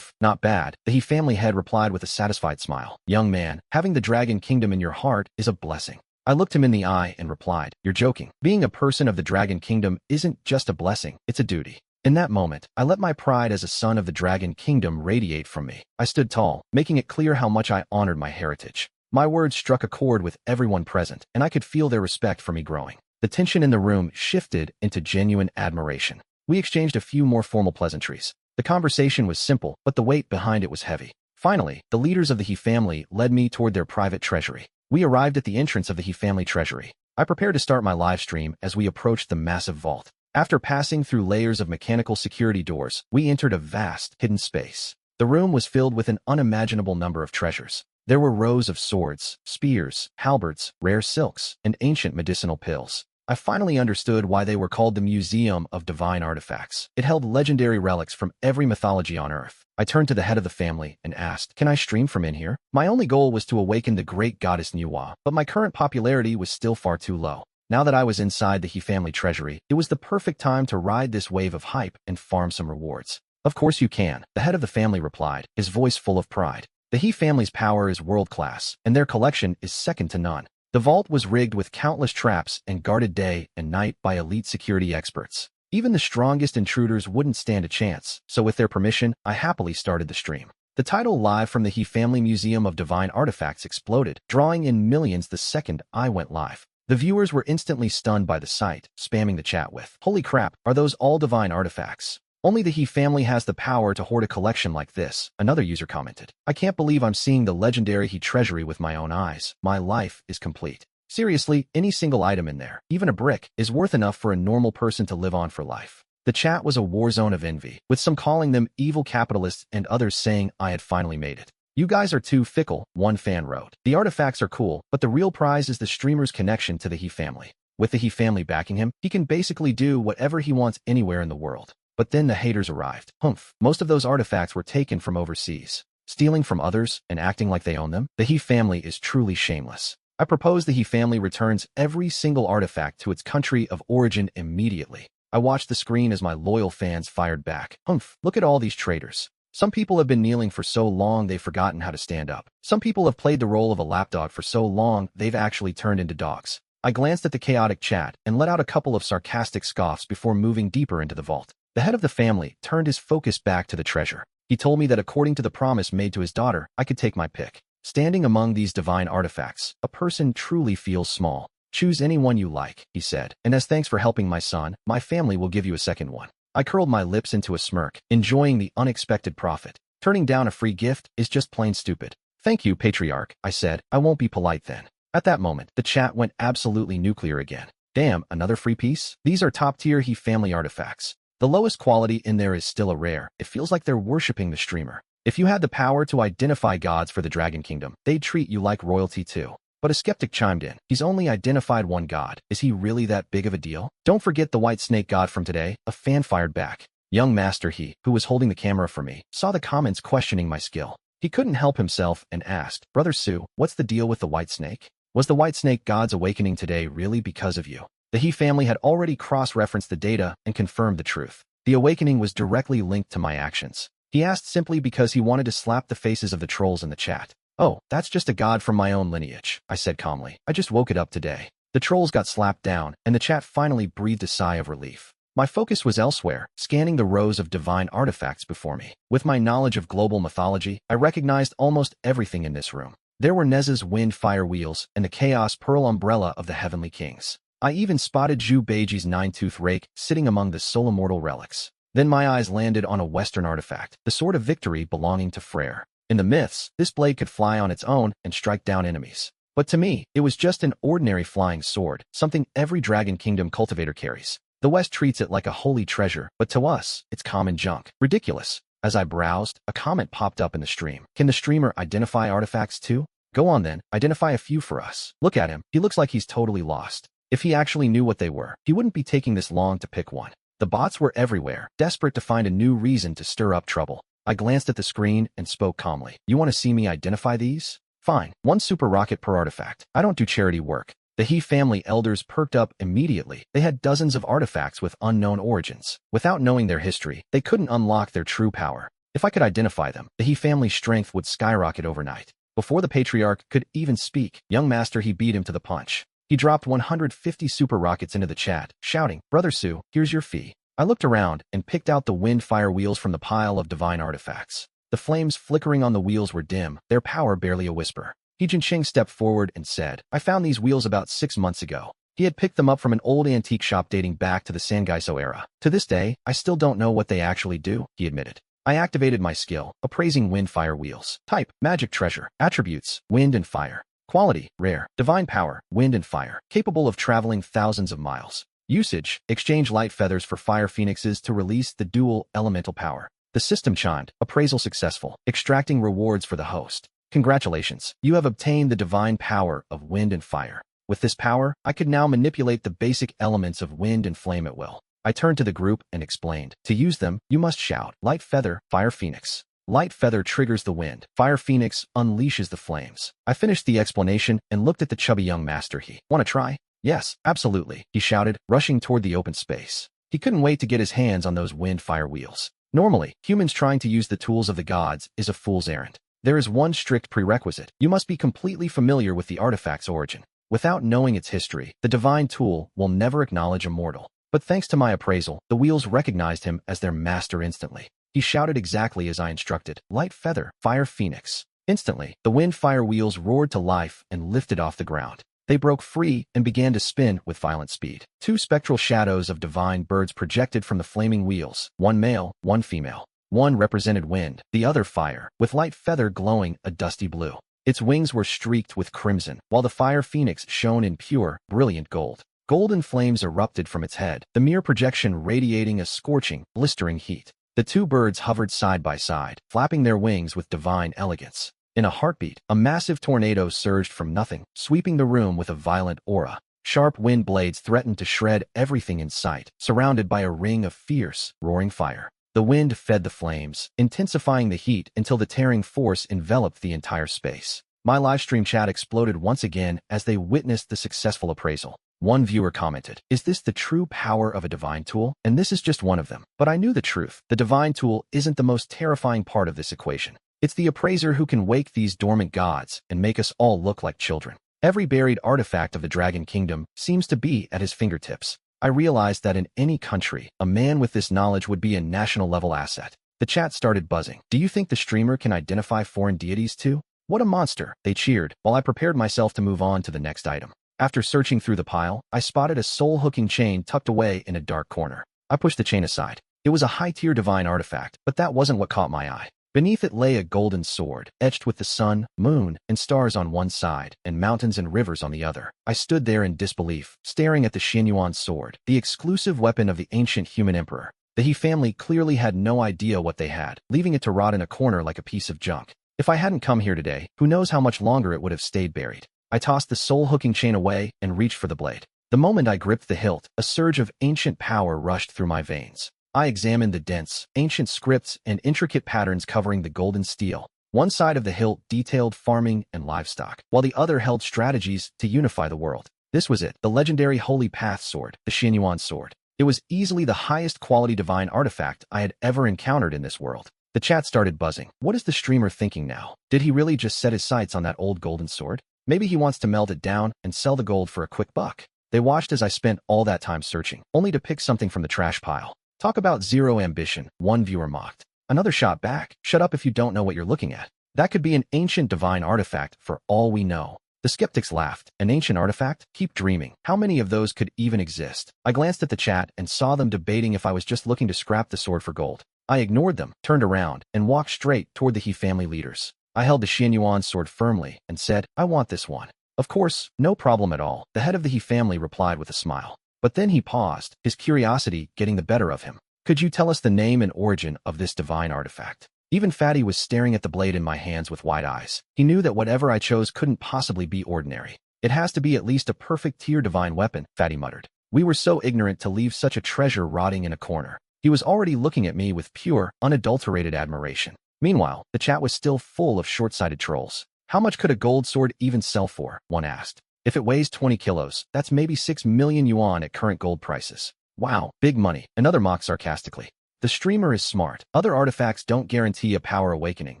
Not bad, the He family head replied with a satisfied smile. "Young man, having the Dragon Kingdom in your heart is a blessing. I looked him in the eye and replied, "You're joking. Being a person of the Dragon Kingdom isn't just a blessing, it's a duty." In that moment, I let my pride as a son of the Dragon Kingdom radiate from me. I stood tall, making it clear how much I honored my heritage. My words struck a chord with everyone present, and I could feel their respect for me growing. The tension in the room shifted into genuine admiration. We exchanged a few more formal pleasantries. The conversation was simple, but the weight behind it was heavy. Finally, the leaders of the He family led me toward their private treasury. We arrived at the entrance of the He family treasury. I prepared to start my live stream as we approached the massive vault. After passing through layers of mechanical security doors, we entered a vast, hidden space. The room was filled with an unimaginable number of treasures. There were rows of swords, spears, halberds, rare silks, and ancient medicinal pills. I finally understood why they were called the Museum of Divine Artifacts. It held legendary relics from every mythology on Earth. I turned to the head of the family and asked, "Can I stream from in here?" My only goal was to awaken the great goddess Nuwa, but my current popularity was still far too low. Now that I was inside the He family treasury, it was the perfect time to ride this wave of hype and farm some rewards. "Of course you can," the head of the family replied, his voice full of pride. The He family's power is world-class, and their collection is second to none. The vault was rigged with countless traps and guarded day and night by elite security experts. Even the strongest intruders wouldn't stand a chance, so with their permission, I happily started the stream. The title live from the He family Museum of Divine Artifacts exploded, drawing in millions the second I went live. The viewers were instantly stunned by the sight, spamming the chat with, "Holy crap, are those all divine artifacts? Only the He family has the power to hoard a collection like this," another user commented. "I can't believe I'm seeing the legendary He treasury with my own eyes. My life is complete." Seriously, any single item in there, even a brick, is worth enough for a normal person to live on for life. The chat was a war zone of envy, with some calling them evil capitalists and others saying I had finally made it. "You guys are too fickle," one fan wrote. "The artifacts are cool, but the real prize is the streamer's connection to the He family. With the He family backing him, he can basically do whatever he wants anywhere in the world." But then the haters arrived. Humph. Most of those artifacts were taken from overseas. Stealing from others and acting like they own them? The He family is truly shameless. I propose the He family returns every single artifact to its country of origin immediately. I watched the screen as my loyal fans fired back. Humph. Look at all these traitors. Some people have been kneeling for so long they've forgotten how to stand up. Some people have played the role of a lapdog for so long they've actually turned into dogs. I glanced at the chaotic chat and let out a couple of sarcastic scoffs before moving deeper into the vault. The head of the family turned his focus back to the treasure. He told me that according to the promise made to his daughter, I could take my pick. Standing among these divine artifacts, a person truly feels small. "Choose any one you like," he said, "and as thanks for helping my son, my family will give you a second one." I curled my lips into a smirk, enjoying the unexpected profit. Turning down a free gift is just plain stupid. "Thank you, Patriarch," I said. "I won't be polite then." At that moment, the chat went absolutely nuclear again. "Damn, another free piece? These are top-tier He family artifacts. The lowest quality in there is still a rare. It feels like they're worshipping the streamer. If you had the power to identify gods for the Dragon Kingdom, they'd treat you like royalty too." But a skeptic chimed in. "He's only identified one god. Is he really that big of a deal?" "Don't forget the white snake god from today," a fan fired back. Young Master He, who was holding the camera for me, saw the comments questioning my skill. He couldn't help himself and asked, "Brother Sue, what's the deal with the white snake? Was the white snake god's awakening today really because of you?" The He family had already cross-referenced the data and confirmed the truth. The awakening was directly linked to my actions. He asked simply because he wanted to slap the faces of the trolls in the chat. "Oh, that's just a god from my own lineage," I said calmly. "I just woke it up today." The trolls got slapped down, and the chat finally breathed a sigh of relief. My focus was elsewhere, scanning the rows of divine artifacts before me. With my knowledge of global mythology, I recognized almost everything in this room. There were Nez's wind fire wheels and the chaos pearl umbrella of the heavenly kings. I even spotted Zhu Beiji's nine-tooth rake sitting among the soul-immortal relics. Then my eyes landed on a Western artifact, the Sword of Victory belonging to Freyr. In the myths, this blade could fly on its own and strike down enemies. But to me, it was just an ordinary flying sword, something every Dragon Kingdom cultivator carries. The West treats it like a holy treasure, but to us, it's common junk. Ridiculous. As I browsed, a comment popped up in the stream. "Can the streamer identify artifacts too?" "Go on then, identify a few for us." "Look at him, he looks like he's totally lost." If he actually knew what they were, he wouldn't be taking this long to pick one. The bots were everywhere, desperate to find a new reason to stir up trouble. I glanced at the screen and spoke calmly. "You want to see me identify these? Fine, 1 super rocket per artifact. I don't do charity work." The He family elders perked up immediately. They had dozens of artifacts with unknown origins. Without knowing their history, they couldn't unlock their true power. If I could identify them, the He family's strength would skyrocket overnight. Before the Patriarch could even speak, young Master He beat him to the punch. He dropped 150 super rockets into the chat, shouting, "Brother Su, here's your fee." I looked around and picked out the wind fire wheels from the pile of divine artifacts. The flames flickering on the wheels were dim, their power barely a whisper. He Jinqing stepped forward and said, "I found these wheels about 6 months ago." He had picked them up from an old antique shop dating back to the Sangaiso era. "To this day, I still don't know what they actually do," he admitted. I activated my skill, appraising wind fire wheels. Type, magic treasure. Attributes, wind and fire. Quality, rare. Divine power, wind and fire. Capable of traveling thousands of miles. Usage, exchange light feathers for fire phoenixes to release the dual elemental power. The system chimed, appraisal successful, extracting rewards for the host. Congratulations, you have obtained the divine power of wind and fire. With this power, I could now manipulate the basic elements of wind and flame at will. I turned to the group and explained, to use them, you must shout, light feather, fire phoenix. Light feather triggers the wind. Fire phoenix unleashes the flames. I finished the explanation and looked at the chubby young master. He, "Want to try?" "Yes, absolutely," he shouted, rushing toward the open space. He couldn't wait to get his hands on those wind fire wheels. Normally, humans trying to use the tools of the gods is a fool's errand. There is one strict prerequisite. You must be completely familiar with the artifact's origin. Without knowing its history, the divine tool will never acknowledge a mortal. But thanks to my appraisal, the wheels recognized him as their master instantly. He shouted exactly as I instructed, "Light feather, fire phoenix." Instantly, the wind fire wheels roared to life and lifted off the ground. They broke free and began to spin with violent speed. 2 spectral shadows of divine birds projected from the flaming wheels, one male, one female. One represented wind, the other fire, with light feather glowing a dusty blue. Its wings were streaked with crimson, while the fire phoenix shone in pure, brilliant gold. Golden flames erupted from its head, the mere projection radiating a scorching, blistering heat. The 2 birds hovered side by side, flapping their wings with divine elegance. In a heartbeat, a massive tornado surged from nothing, sweeping the room with a violent aura. Sharp wind blades threatened to shred everything in sight, surrounded by a ring of fierce, roaring fire. The wind fed the flames, intensifying the heat until the tearing force enveloped the entire space. My livestream chat exploded once again as they witnessed the successful appraisal. One viewer commented, "Is this the true power of a divine tool? And this is just one of them." But I knew the truth. The divine tool isn't the most terrifying part of this equation. It's the appraiser who can wake these dormant gods and make us all look like children. Every buried artifact of the Dragon Kingdom seems to be at his fingertips. I realized that in any country, a man with this knowledge would be a national-level asset. The chat started buzzing. "Do you think the streamer can identify foreign deities too? What a monster!" They cheered, while I prepared myself to move on to the next item. After searching through the pile, I spotted a soul-hooking chain tucked away in a dark corner. I pushed the chain aside. It was a high-tier divine artifact, but that wasn't what caught my eye. Beneath it lay a golden sword, etched with the sun, moon, and stars on one side, and mountains and rivers on the other. I stood there in disbelief, staring at the Xianyuan sword, the exclusive weapon of the ancient human emperor. The He family clearly had no idea what they had, leaving it to rot in a corner like a piece of junk. If I hadn't come here today, who knows how much longer it would have stayed buried. I tossed the soul-hooking chain away and reached for the blade. The moment I gripped the hilt, a surge of ancient power rushed through my veins. I examined the dense, ancient scripts and intricate patterns covering the golden steel. One side of the hilt detailed farming and livestock, while the other held strategies to unify the world. This was it, the legendary Holy Path Sword, the Xianyuan sword. It was easily the highest quality divine artifact I had ever encountered in this world. The chat started buzzing. What is the streamer thinking now? Did he really just set his sights on that old golden sword? Maybe he wants to melt it down and sell the gold for a quick buck. They watched as I spent all that time searching, only to pick something from the trash pile. Talk about zero ambition, one viewer mocked. Another shot back. Shut up if you don't know what you're looking at. That could be an ancient divine artifact for all we know. The skeptics laughed. An ancient artifact? Keep dreaming. How many of those could even exist? I glanced at the chat and saw them debating if I was just looking to scrap the sword for gold. I ignored them, turned around, and walked straight toward the He family leaders. I held the Xianyuan sword firmly and said, "I want this one." Of course, no problem at all, the head of the He family replied with a smile. But then he paused, his curiosity getting the better of him. "Could you tell us the name and origin of this divine artifact?" Even Fatty was staring at the blade in my hands with wide eyes. He knew that whatever I chose couldn't possibly be ordinary. "It has to be at least a perfect tier divine weapon," Fatty muttered. We were so ignorant to leave such a treasure rotting in a corner. He was already looking at me with pure, unadulterated admiration. Meanwhile, the chat was still full of short-sighted trolls. "How much could a gold sword even sell for?" one asked. "If it weighs 20 kilos, that's maybe 6 million yuan at current gold prices." "Wow, big money," another mocked sarcastically. The streamer is smart. Other artifacts don't guarantee a power awakening,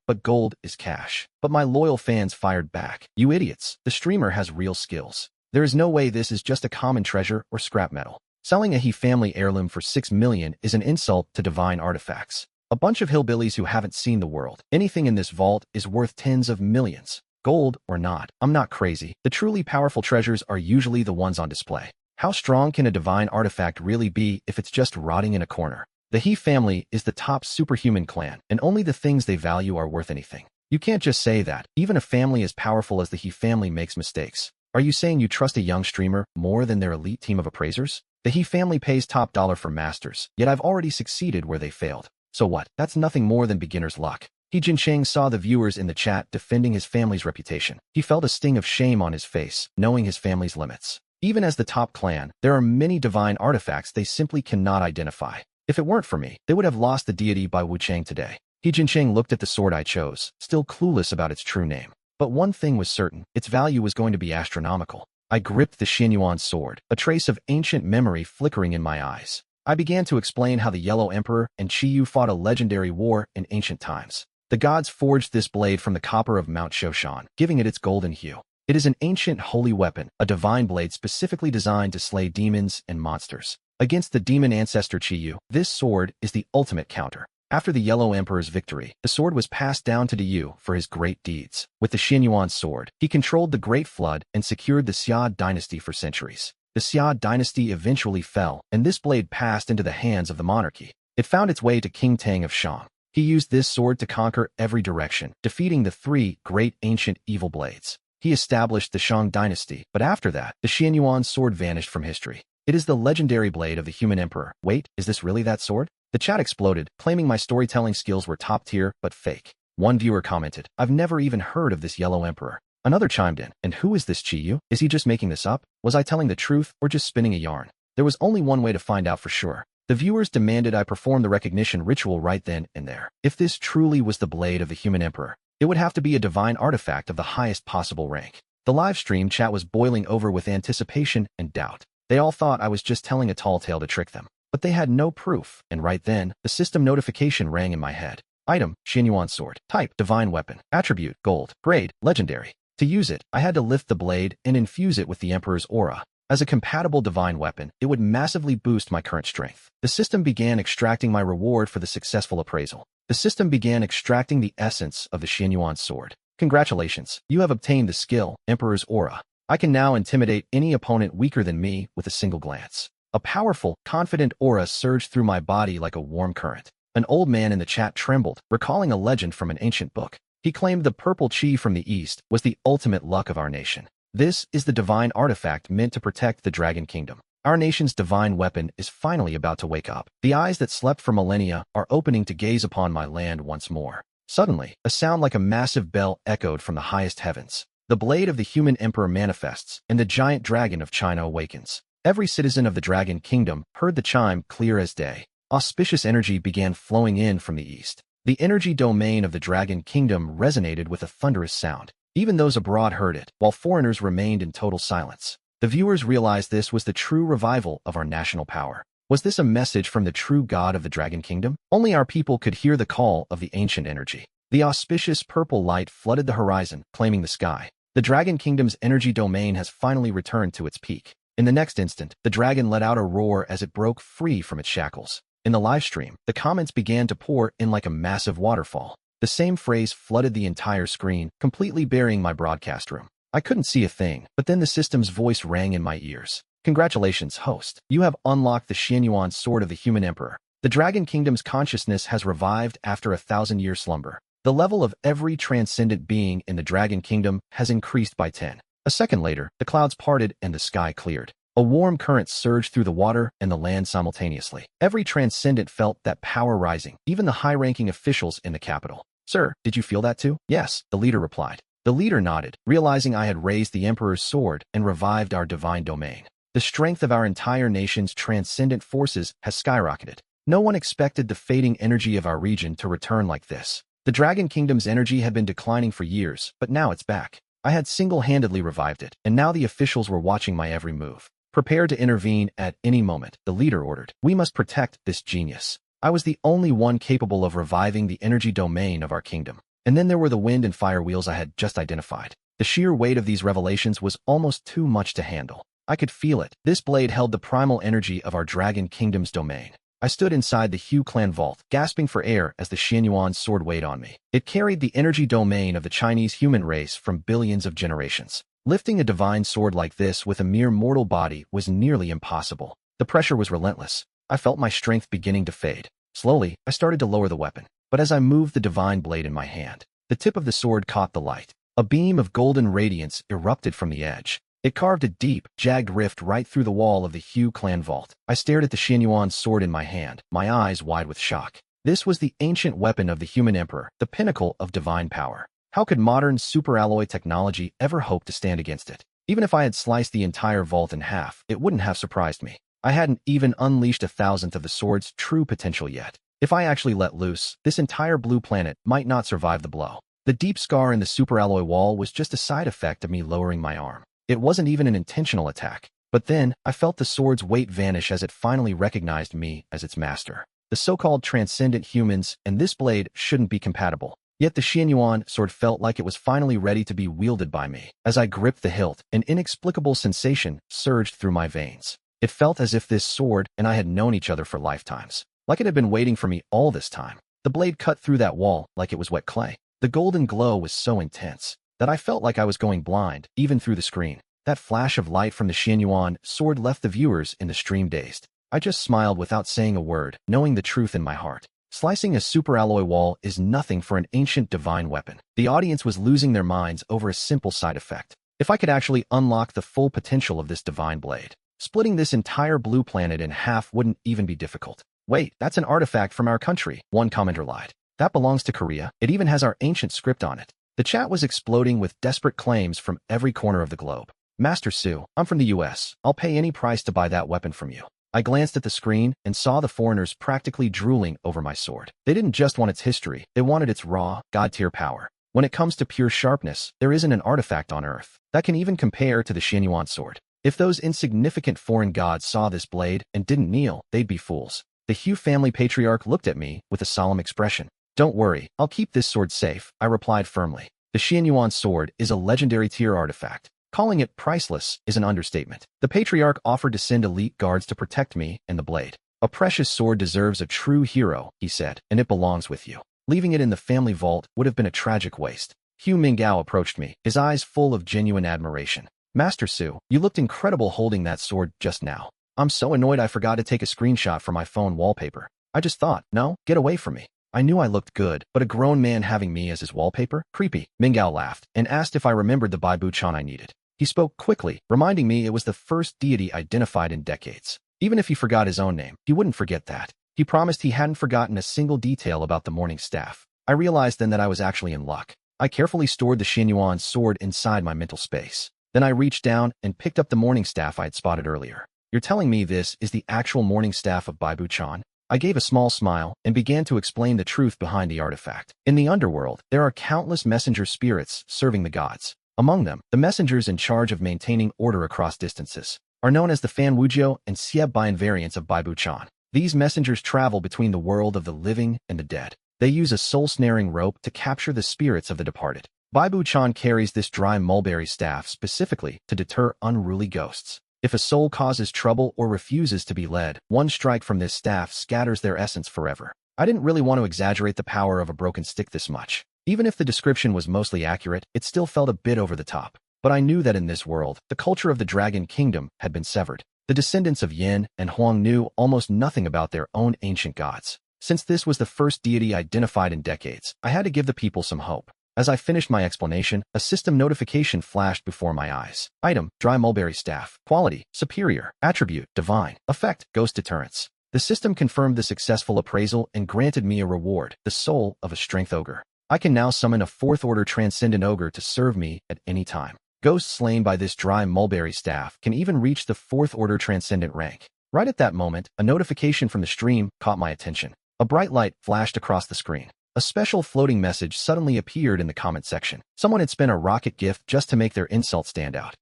but gold is cash. But my loyal fans fired back. "You idiots, the streamer has real skills. There is no way this is just a common treasure or scrap metal. Selling a He family heirloom for 6 million is an insult to divine artifacts. A bunch of hillbillies who haven't seen the world. Anything in this vault is worth tens of millions. Gold or not, I'm not crazy. The truly powerful treasures are usually the ones on display. How strong can a divine artifact really be if it's just rotting in a corner? The He family is the top superhuman clan, and only the things they value are worth anything. You can't just say that. Even a family as powerful as the He family makes mistakes. Are you saying you trust a young streamer more than their elite team of appraisers? The He family pays top dollar for masters, yet I've already succeeded where they failed. So what? That's nothing more than beginner's luck. He Jincheng saw the viewers in the chat defending his family's reputation. He felt a sting of shame on his face, knowing his family's limits. Even as the top clan, there are many divine artifacts they simply cannot identify. If it weren't for me, they would have lost the deity by Wu Chang today. He Jincheng looked at the sword I chose, still clueless about its true name. But one thing was certain, its value was going to be astronomical. I gripped the Xianyuan sword, a trace of ancient memory flickering in my eyes. I began to explain how the Yellow Emperor and Qiyu fought a legendary war in ancient times. The gods forged this blade from the copper of Mount Shoshan, giving it its golden hue. It is an ancient holy weapon, a divine blade specifically designed to slay demons and monsters. Against the demon ancestor Qiyu, this sword is the ultimate counter. After the Yellow Emperor's victory, the sword was passed down to Diyu for his great deeds. With the Xianyuan sword, he controlled the Great Flood and secured the Xia dynasty for centuries. The Xia dynasty eventually fell, and this blade passed into the hands of the monarchy. It found its way to King Tang of Shang. He used this sword to conquer every direction, defeating the 3 great ancient evil blades. He established the Shang dynasty, but after that, the Xianyuan sword vanished from history. It is the legendary blade of the human emperor. Wait, is this really that sword? The chat exploded, claiming my storytelling skills were top tier, but fake. One viewer commented, I've never even heard of this Yellow Emperor. Another chimed in, and who is this Qiyu? Is he just making this up? Was I telling the truth or just spinning a yarn? There was only one way to find out for sure. The viewers demanded I perform the recognition ritual right then and there. If this truly was the blade of the human emperor, it would have to be a divine artifact of the highest possible rank. The live stream chat was boiling over with anticipation and doubt. They all thought I was just telling a tall tale to trick them. But they had no proof, and right then, the system notification rang in my head. Item, Xianyuan sword. Type, divine weapon. Attribute, gold. Grade, legendary. To use it, I had to lift the blade and infuse it with the Emperor's aura. As a compatible divine weapon, it would massively boost my current strength. The system began extracting my reward for the successful appraisal. The system began extracting the essence of the Xianyuan sword. Congratulations, you have obtained the skill, Emperor's aura. I can now intimidate any opponent weaker than me with a single glance. A powerful, confident aura surged through my body like a warm current. An old man in the chat trembled, recalling a legend from an ancient book. He claimed the purple chi from the east was the ultimate luck of our nation. This is the divine artifact meant to protect the Dragon Kingdom. Our nation's divine weapon is finally about to wake up. The eyes that slept for millennia are opening to gaze upon my land once more. Suddenly, a sound like a massive bell echoed from the highest heavens. The blade of the human emperor manifests, and the giant dragon of China awakens. Every citizen of the Dragon Kingdom heard the chime clear as day. Auspicious energy began flowing in from the east. The energy domain of the Dragon Kingdom resonated with a thunderous sound. Even those abroad heard it, while foreigners remained in total silence. The viewers realized this was the true revival of our national power. Was this a message from the true god of the Dragon Kingdom? Only our people could hear the call of the ancient energy. The auspicious purple light flooded the horizon, claiming the sky. The Dragon Kingdom's energy domain has finally returned to its peak. In the next instant, the dragon let out a roar as it broke free from its shackles. In the livestream, the comments began to pour in like a massive waterfall. The same phrase flooded the entire screen, completely burying my broadcast room. I couldn't see a thing, but then the system's voice rang in my ears. Congratulations, host. You have unlocked the Xianyuan sword of the human emperor. The Dragon Kingdom's consciousness has revived after a 1,000-year slumber. The level of every transcendent being in the Dragon Kingdom has increased by 10. A second later, the clouds parted and the sky cleared. A warm current surged through the water and the land simultaneously. Every transcendent felt that power rising, even the high-ranking officials in the capital. Sir, did you feel that too? Yes, the leader replied. The leader nodded, realizing I had raised the Emperor's sword and revived our divine domain. The strength of our entire nation's transcendent forces has skyrocketed. No one expected the fading energy of our region to return like this. The Dragon Kingdom's energy had been declining for years, but now it's back. I had single-handedly revived it, and now the officials were watching my every move. Prepare to intervene at any moment, the leader ordered. We must protect this genius. I was the only one capable of reviving the energy domain of our kingdom. And then there were the wind and fire wheels I had just identified. The sheer weight of these revelations was almost too much to handle. I could feel it. This blade held the primal energy of our Dragon Kingdom's domain. I stood inside the Hu clan vault, gasping for air as the Xianyuan sword weighed on me. It carried the energy domain of the Chinese human race from billions of generations. Lifting a divine sword like this with a mere mortal body was nearly impossible. The pressure was relentless. I felt my strength beginning to fade. Slowly, I started to lower the weapon. But as I moved the divine blade in my hand, the tip of the sword caught the light. A beam of golden radiance erupted from the edge. It carved a deep, jagged rift right through the wall of the Hu clan vault. I stared at the Xianyuan sword in my hand, my eyes wide with shock. This was the ancient weapon of the human emperor, the pinnacle of divine power. How could modern superalloy technology ever hope to stand against it? Even if I had sliced the entire vault in half, it wouldn't have surprised me. I hadn't even unleashed 1,000th of the sword's true potential yet. If I actually let loose, this entire blue planet might not survive the blow. The deep scar in the superalloy wall was just a side effect of me lowering my arm. It wasn't even an intentional attack. But then, I felt the sword's weight vanish as it finally recognized me as its master. The so-called transcendent humans and this blade shouldn't be compatible. Yet the Xianyuan sword felt like it was finally ready to be wielded by me. As I gripped the hilt, an inexplicable sensation surged through my veins. It felt as if this sword and I had known each other for lifetimes. Like it had been waiting for me all this time. The blade cut through that wall like it was wet clay. The golden glow was so intense that I felt like I was going blind, even through the screen. That flash of light from the Xianyuan sword left the viewers in the stream dazed. I just smiled without saying a word, knowing the truth in my heart. Slicing a superalloy wall is nothing for an ancient divine weapon. The audience was losing their minds over a simple side effect. If I could actually unlock the full potential of this divine blade, splitting this entire blue planet in half wouldn't even be difficult. Wait, that's an artifact from our country, one commenter lied. That belongs to Korea. It even has our ancient script on it. The chat was exploding with desperate claims from every corner of the globe. Master Su, I'm from the US. I'll pay any price to buy that weapon from you. I glanced at the screen and saw the foreigners practically drooling over my sword. They didn't just want its history, they wanted its raw, god-tier power. When it comes to pure sharpness, there isn't an artifact on Earth that can even compare to the Xianyuan sword. If those insignificant foreign gods saw this blade and didn't kneel, they'd be fools. The Hu family patriarch looked at me with a solemn expression. Don't worry, I'll keep this sword safe, I replied firmly. The Xianyuan sword is a legendary tier artifact. Calling it priceless is an understatement. The patriarch offered to send elite guards to protect me and the blade. A precious sword deserves a true hero, he said, and it belongs with you. Leaving it in the family vault would have been a tragic waste. Hu Minggao approached me, his eyes full of genuine admiration. Master Su, you looked incredible holding that sword just now. I'm so annoyed I forgot to take a screenshot for my phone wallpaper. I just thought, no, get away from me. I knew I looked good, but a grown man having me as his wallpaper? Creepy. Minggao laughed and asked if I remembered the Baibu Chan I needed. He spoke quickly, reminding me it was the first deity identified in decades. Even if he forgot his own name, he wouldn't forget that. He promised he hadn't forgotten a single detail about the morning staff. I realized then that I was actually in luck. I carefully stored the Xianyuan sword inside my mental space. Then I reached down and picked up the morning staff I had spotted earlier. You're telling me this is the actual morning staff of Baibu Chan? I gave a small smile and began to explain the truth behind the artifact. In the underworld, there are countless messenger spirits serving the gods. Among them, the messengers in charge of maintaining order across distances are known as the Fan Wuzhou and Xiaobian variants of Baibu Chan. These messengers travel between the world of the living and the dead. They use a soul-snaring rope to capture the spirits of the departed. Baibu Chan carries this dry mulberry staff specifically to deter unruly ghosts. If a soul causes trouble or refuses to be led, one strike from this staff scatters their essence forever. I didn't really want to exaggerate the power of a broken stick this much. Even if the description was mostly accurate, it still felt a bit over the top. But I knew that in this world, the culture of the Dragon Kingdom had been severed. The descendants of Yin and Huang knew almost nothing about their own ancient gods. Since this was the first deity identified in decades, I had to give the people some hope. As I finished my explanation, a system notification flashed before my eyes. Item, dry mulberry staff. Quality, superior. Attribute, divine. Effect, ghost deterrence. The system confirmed the successful appraisal and granted me a reward, the soul of a strength ogre. I can now summon a fourth-order transcendent ogre to serve me at any time. Ghosts slain by this dry mulberry staff can even reach the fourth-order transcendent rank. Right at that moment, a notification from the stream caught my attention. A bright light flashed across the screen. A special floating message suddenly appeared in the comment section. Someone had spent a rocket gift just to make their insult stand out.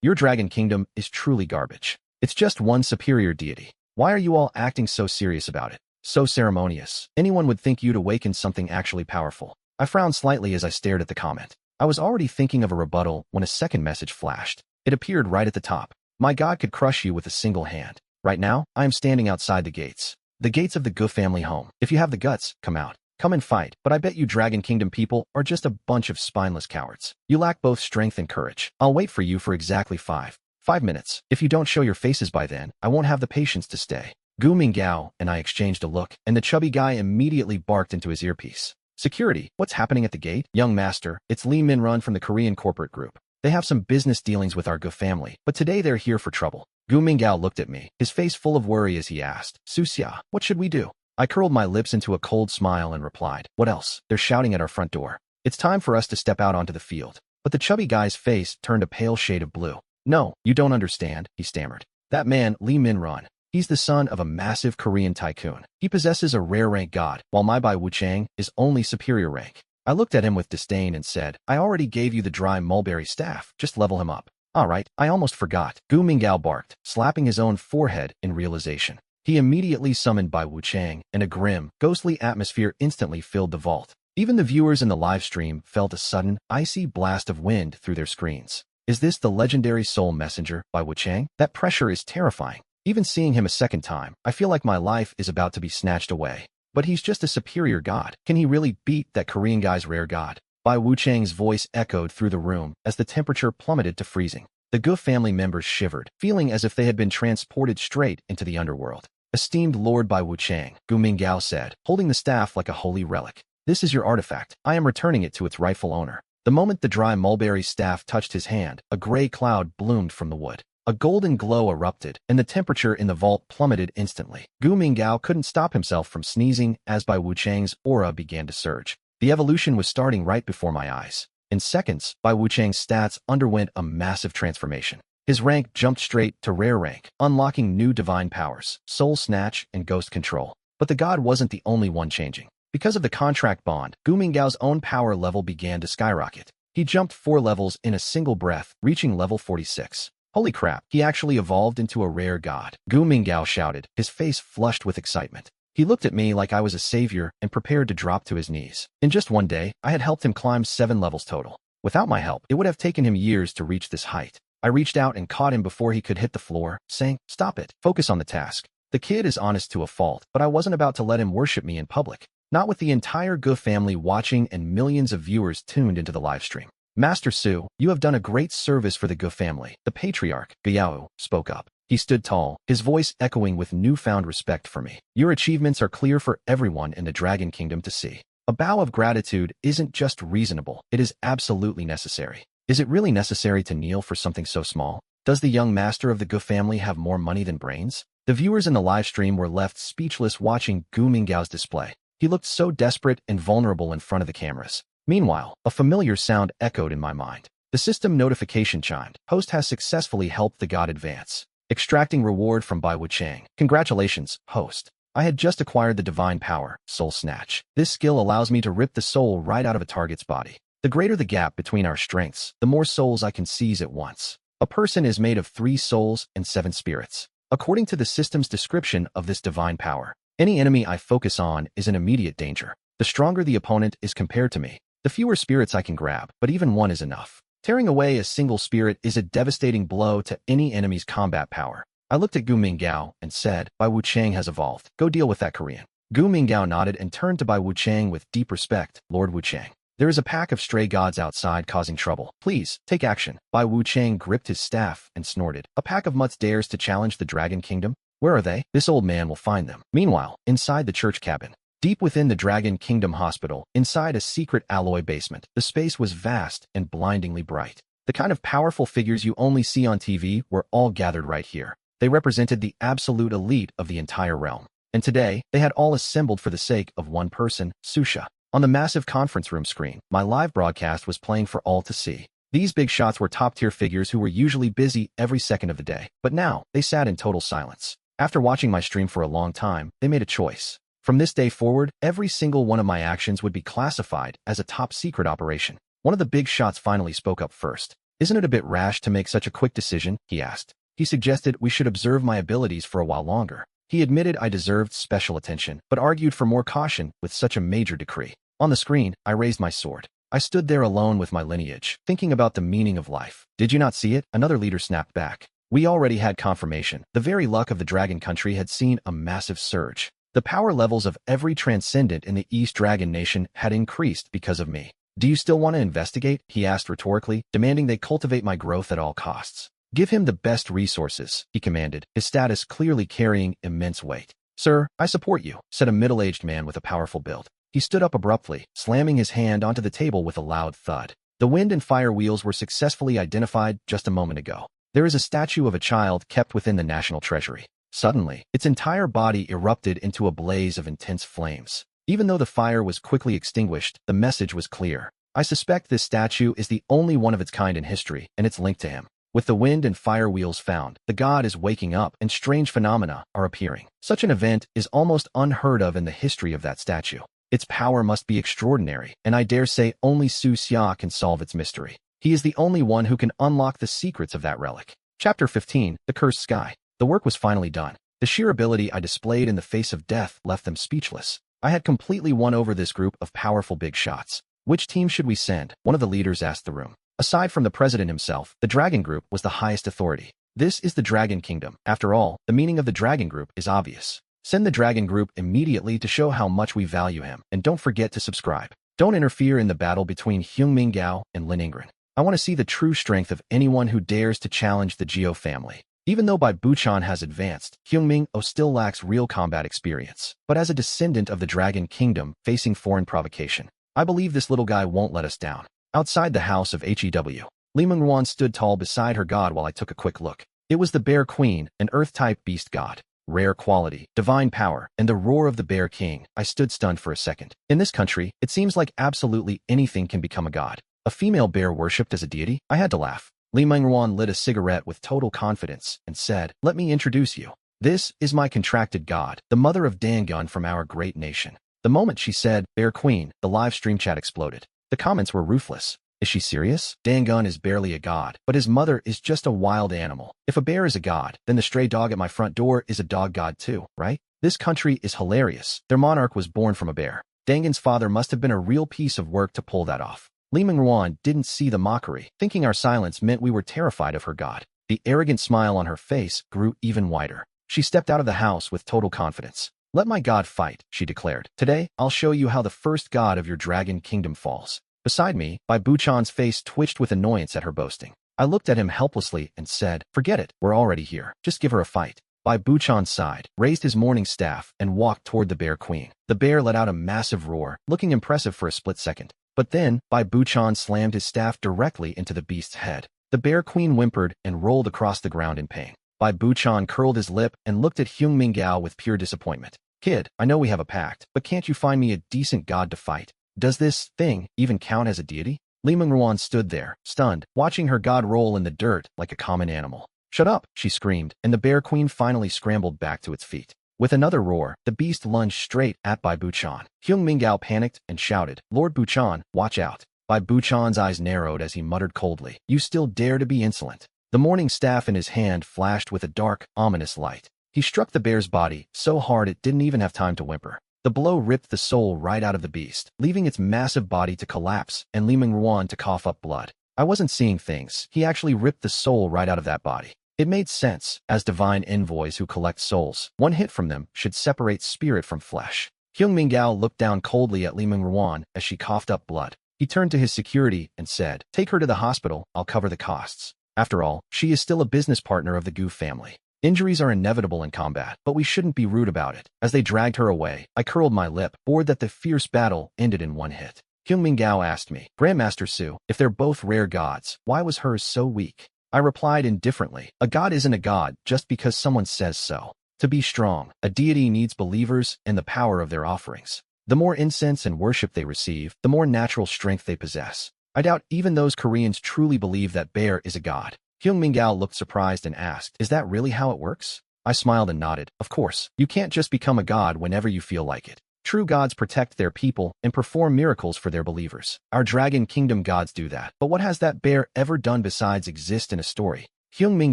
Your Dragon Kingdom is truly garbage. It's just one superior deity. Why are you all acting so serious about it? So ceremonious. Anyone would think you'd awakened something actually powerful. I frowned slightly as I stared at the comment. I was already thinking of a rebuttal when a second message flashed. It appeared right at the top. My God could crush you with a single hand. Right now, I am standing outside the gates. The gates of the Gu family home. If you have the guts, come out. Come and fight, but I bet you Dragon Kingdom people are just a bunch of spineless cowards. You lack both strength and courage. I'll wait for you for exactly 5 minutes. If you don't show your faces by then, I won't have the patience to stay. Gu Minggao and I exchanged a look, and the chubby guy immediately barked into his earpiece. Security, what's happening at the gate? Young master, it's Lee Min-run from the Korean corporate group. They have some business dealings with our Gu family, but today they're here for trouble. Gu Minggao looked at me, his face full of worry as he asked, Susia, what should we do? I curled my lips into a cold smile and replied, what else? They're shouting at our front door. It's time for us to step out onto the field. But the chubby guy's face turned a pale shade of blue. No, you don't understand, he stammered. That man, Lee Min-run, he's the son of a massive Korean tycoon. He possesses a rare rank god, while my Bai Wuchang is only superior rank. I looked at him with disdain and said, I already gave you the dry mulberry staff, just level him up. All right, I almost forgot. Gu Minggao barked, slapping his own forehead in realization. He immediately summoned Bai Wuchang, and a grim, ghostly atmosphere instantly filled the vault. Even the viewers in the live stream felt a sudden, icy blast of wind through their screens. Is this the legendary soul messenger, Bai Wuchang? That pressure is terrifying. Even seeing him a second time, I feel like my life is about to be snatched away. But he's just a superior god. Can he really beat that Korean guy's rare god? Bai Wuchang's voice echoed through the room as the temperature plummeted to freezing. The Gu family members shivered, feeling as if they had been transported straight into the underworld. Esteemed Lord Bai Wuchang, Gu Minggao said, holding the staff like a holy relic. This is your artifact. I am returning it to its rightful owner. The moment the dry mulberry staff touched his hand, a gray cloud bloomed from the wood. A golden glow erupted, and the temperature in the vault plummeted instantly. Gu Minggao couldn't stop himself from sneezing as Bai Wuchang's aura began to surge. The evolution was starting right before my eyes. In seconds, Bai Wuchang's stats underwent a massive transformation. His rank jumped straight to rare rank, unlocking new divine powers, soul snatch, and ghost control. But the god wasn't the only one changing. Because of the contract bond, Gu Minggao's own power level began to skyrocket. He jumped 4 levels in a single breath, reaching level 46. Holy crap, he actually evolved into a rare god. Gu Minggao shouted, his face flushed with excitement. He looked at me like I was a savior and prepared to drop to his knees. In just one day, I had helped him climb 7 levels total. Without my help, it would have taken him years to reach this height. I reached out and caught him before he could hit the floor, saying, stop it, focus on the task. The kid is honest to a fault, but I wasn't about to let him worship me in public. Not with the entire Gu family watching and millions of viewers tuned into the livestream. Master Su, you have done a great service for the Gu family. The patriarch, Guyao, spoke up. He stood tall, his voice echoing with newfound respect for me. Your achievements are clear for everyone in the Dragon Kingdom to see. A bow of gratitude isn't just reasonable, it is absolutely necessary. Is it really necessary to kneel for something so small? Does the young master of the Gu family have more money than brains? The viewers in the live stream were left speechless watching Gu Minggao's display. He looked so desperate and vulnerable in front of the cameras. Meanwhile, a familiar sound echoed in my mind. The system notification chimed. Host has successfully helped the god advance. Extracting reward from Bai Wuchang. Congratulations, host. I had just acquired the divine power, Soul Snatch. This skill allows me to rip the soul right out of a target's body. The greater the gap between our strengths, the more souls I can seize at once. A person is made of 3 souls and 7 spirits. According to the system's description of this divine power, any enemy I focus on is in immediate danger. The stronger the opponent is compared to me, the fewer spirits I can grab, but even one is enough. Tearing away a single spirit is a devastating blow to any enemy's combat power. I looked at Gu Minggao and said, Bai Wuchang has evolved. Go deal with that Korean. Gu Minggao nodded and turned to Bai Wuchang with deep respect. Lord Wuchang, there is a pack of stray gods outside causing trouble. Please, take action. Bai Wuchang gripped his staff and snorted. A pack of mutts dares to challenge the Dragon Kingdom? Where are they? This old man will find them. Meanwhile, inside the church cabin, deep within the Dragon Kingdom Hospital, inside a secret alloy basement, the space was vast and blindingly bright. The kind of powerful figures you only see on TV were all gathered right here. They represented the absolute elite of the entire realm. And today, they had all assembled for the sake of one person, Susha. On the massive conference room screen, my live broadcast was playing for all to see. These big shots were top-tier figures who were usually busy every second of the day. But now, they sat in total silence. After watching my stream for a long time, they made a choice. From this day forward, every single one of my actions would be classified as a top-secret operation. One of the big shots finally spoke up first. Isn't it a bit rash to make such a quick decision? He asked. He suggested we should observe my abilities for a while longer. He admitted I deserved special attention, but argued for more caution with such a major decree. On the screen, I raised my sword. I stood there alone with my lineage, thinking about the meaning of life. Did you not see it? Another leader snapped back. We already had confirmation. The very luck of the Dragon Country had seen a massive surge. The power levels of every transcendent in the East Dragon Nation had increased because of me. Do you still want to investigate? He asked rhetorically, demanding they cultivate my growth at all costs. Give him the best resources, he commanded, his status clearly carrying immense weight. Sir, I support you, said a middle-aged man with a powerful build. He stood up abruptly, slamming his hand onto the table with a loud thud. The wind and fire wheels were successfully identified just a moment ago. There is a statue of a child kept within the national treasury. Suddenly, its entire body erupted into a blaze of intense flames. Even though the fire was quickly extinguished, the message was clear. I suspect this statue is the only one of its kind in history, and it's linked to him. With the wind and fire wheels found, the god is waking up and strange phenomena are appearing. Such an event is almost unheard of in the history of that statue. Its power must be extraordinary, and I dare say only Su Xia can solve its mystery. He is the only one who can unlock the secrets of that relic. Chapter 15, The Cursed Sky. The work was finally done. The sheer ability I displayed in the face of death left them speechless. I had completely won over this group of powerful big shots. Which team should we send? One of the leaders asked the room. Aside from the president himself, the Dragon Group was the highest authority. This is the Dragon Kingdom. After all, the meaning of the Dragon Group is obvious. Send the Dragon Group immediately to show how much we value him, and don't forget to subscribe. Don't interfere in the battle between Hyung-Min Gao and Lin Ingren. I want to see the true strength of anyone who dares to challenge the Geo family. Even though Bai Buchan has advanced, Hyung-Min O still lacks real combat experience. But as a descendant of the Dragon Kingdom facing foreign provocation, I believe this little guy won't let us down. Outside the house of HEW, Li Mengruan stood tall beside her god while I took a quick look. It was the Bear Queen, an Earth-type beast god. Rare quality, divine power, and the roar of the Bear King. I stood stunned for a second. In this country, it seems like absolutely anything can become a god. A female bear worshipped as a deity? I had to laugh. Li Mengruan lit a cigarette with total confidence and said, "Let me introduce you. This is my contracted god, the mother of Dangun from our great nation." The moment she said, Bear Queen, the live stream chat exploded. The comments were ruthless. Is she serious? Dangun is barely a god, but his mother is just a wild animal. If a bear is a god, then the stray dog at my front door is a dog god too, right? This country is hilarious. Their monarch was born from a bear. Dangun's father must have been a real piece of work to pull that off. Li Mengruan didn't see the mockery, thinking our silence meant we were terrified of her god. The arrogant smile on her face grew even wider. She stepped out of the house with total confidence. "Let my god fight," she declared. "Today, I'll show you how the first god of your Dragon Kingdom falls." Beside me, Bai Buchan's face twitched with annoyance at her boasting. I looked at him helplessly and said, "Forget it, we're already here. Just give her a fight." Bai Buchan sighed, raised his morning staff, and walked toward the Bear Queen. The bear let out a massive roar, looking impressive for a split second. But then, Bai Buchan slammed his staff directly into the beast's head. The Bear Queen whimpered and rolled across the ground in pain. Bai Buchan curled his lip and looked at Hyung-Min Gao with pure disappointment. "Kid, I know we have a pact, but can't you find me a decent god to fight? Does this thing even count as a deity?" Li Mengruan stood there, stunned, watching her god roll in the dirt like a common animal. "Shut up," she screamed, and the Bear Queen finally scrambled back to its feet. With another roar, the beast lunged straight at Bai Buchan. Hyung-Min Gao panicked and shouted, "Lord Buchan, watch out." Bai Buchan's eyes narrowed as he muttered coldly, "You still dare to be insolent." The morning staff in his hand flashed with a dark, ominous light. He struck the bear's body so hard it didn't even have time to whimper. The blow ripped the soul right out of the beast, leaving its massive body to collapse and Li Mengruan to cough up blood. I wasn't seeing things. He actually ripped the soul right out of that body. It made sense. As divine envoys who collect souls, one hit from them should separate spirit from flesh. Hyung-Min Gao looked down coldly at Li Mengruan as she coughed up blood. He turned to his security and said, "Take her to the hospital, I'll cover the costs." After all, she is still a business partner of the Gu family. Injuries are inevitable in combat, but we shouldn't be rude about it. As they dragged her away, I curled my lip, bored that the fierce battle ended in one hit. Hyung-Min Gao asked me, "Grandmaster Su, if they're both rare gods, why was hers so weak?" I replied indifferently, "A god isn't a god just because someone says so. To be strong, a deity needs believers and the power of their offerings. The more incense and worship they receive, the more natural strength they possess. I doubt even those Koreans truly believe that bear is a god." Hyung-Min Gao looked surprised and asked, "Is that really how it works?" I smiled and nodded. "Of course, you can't just become a god whenever you feel like it. True gods protect their people and perform miracles for their believers. Our Dragon Kingdom gods do that. But what has that bear ever done besides exist in a story?" Hyung-Min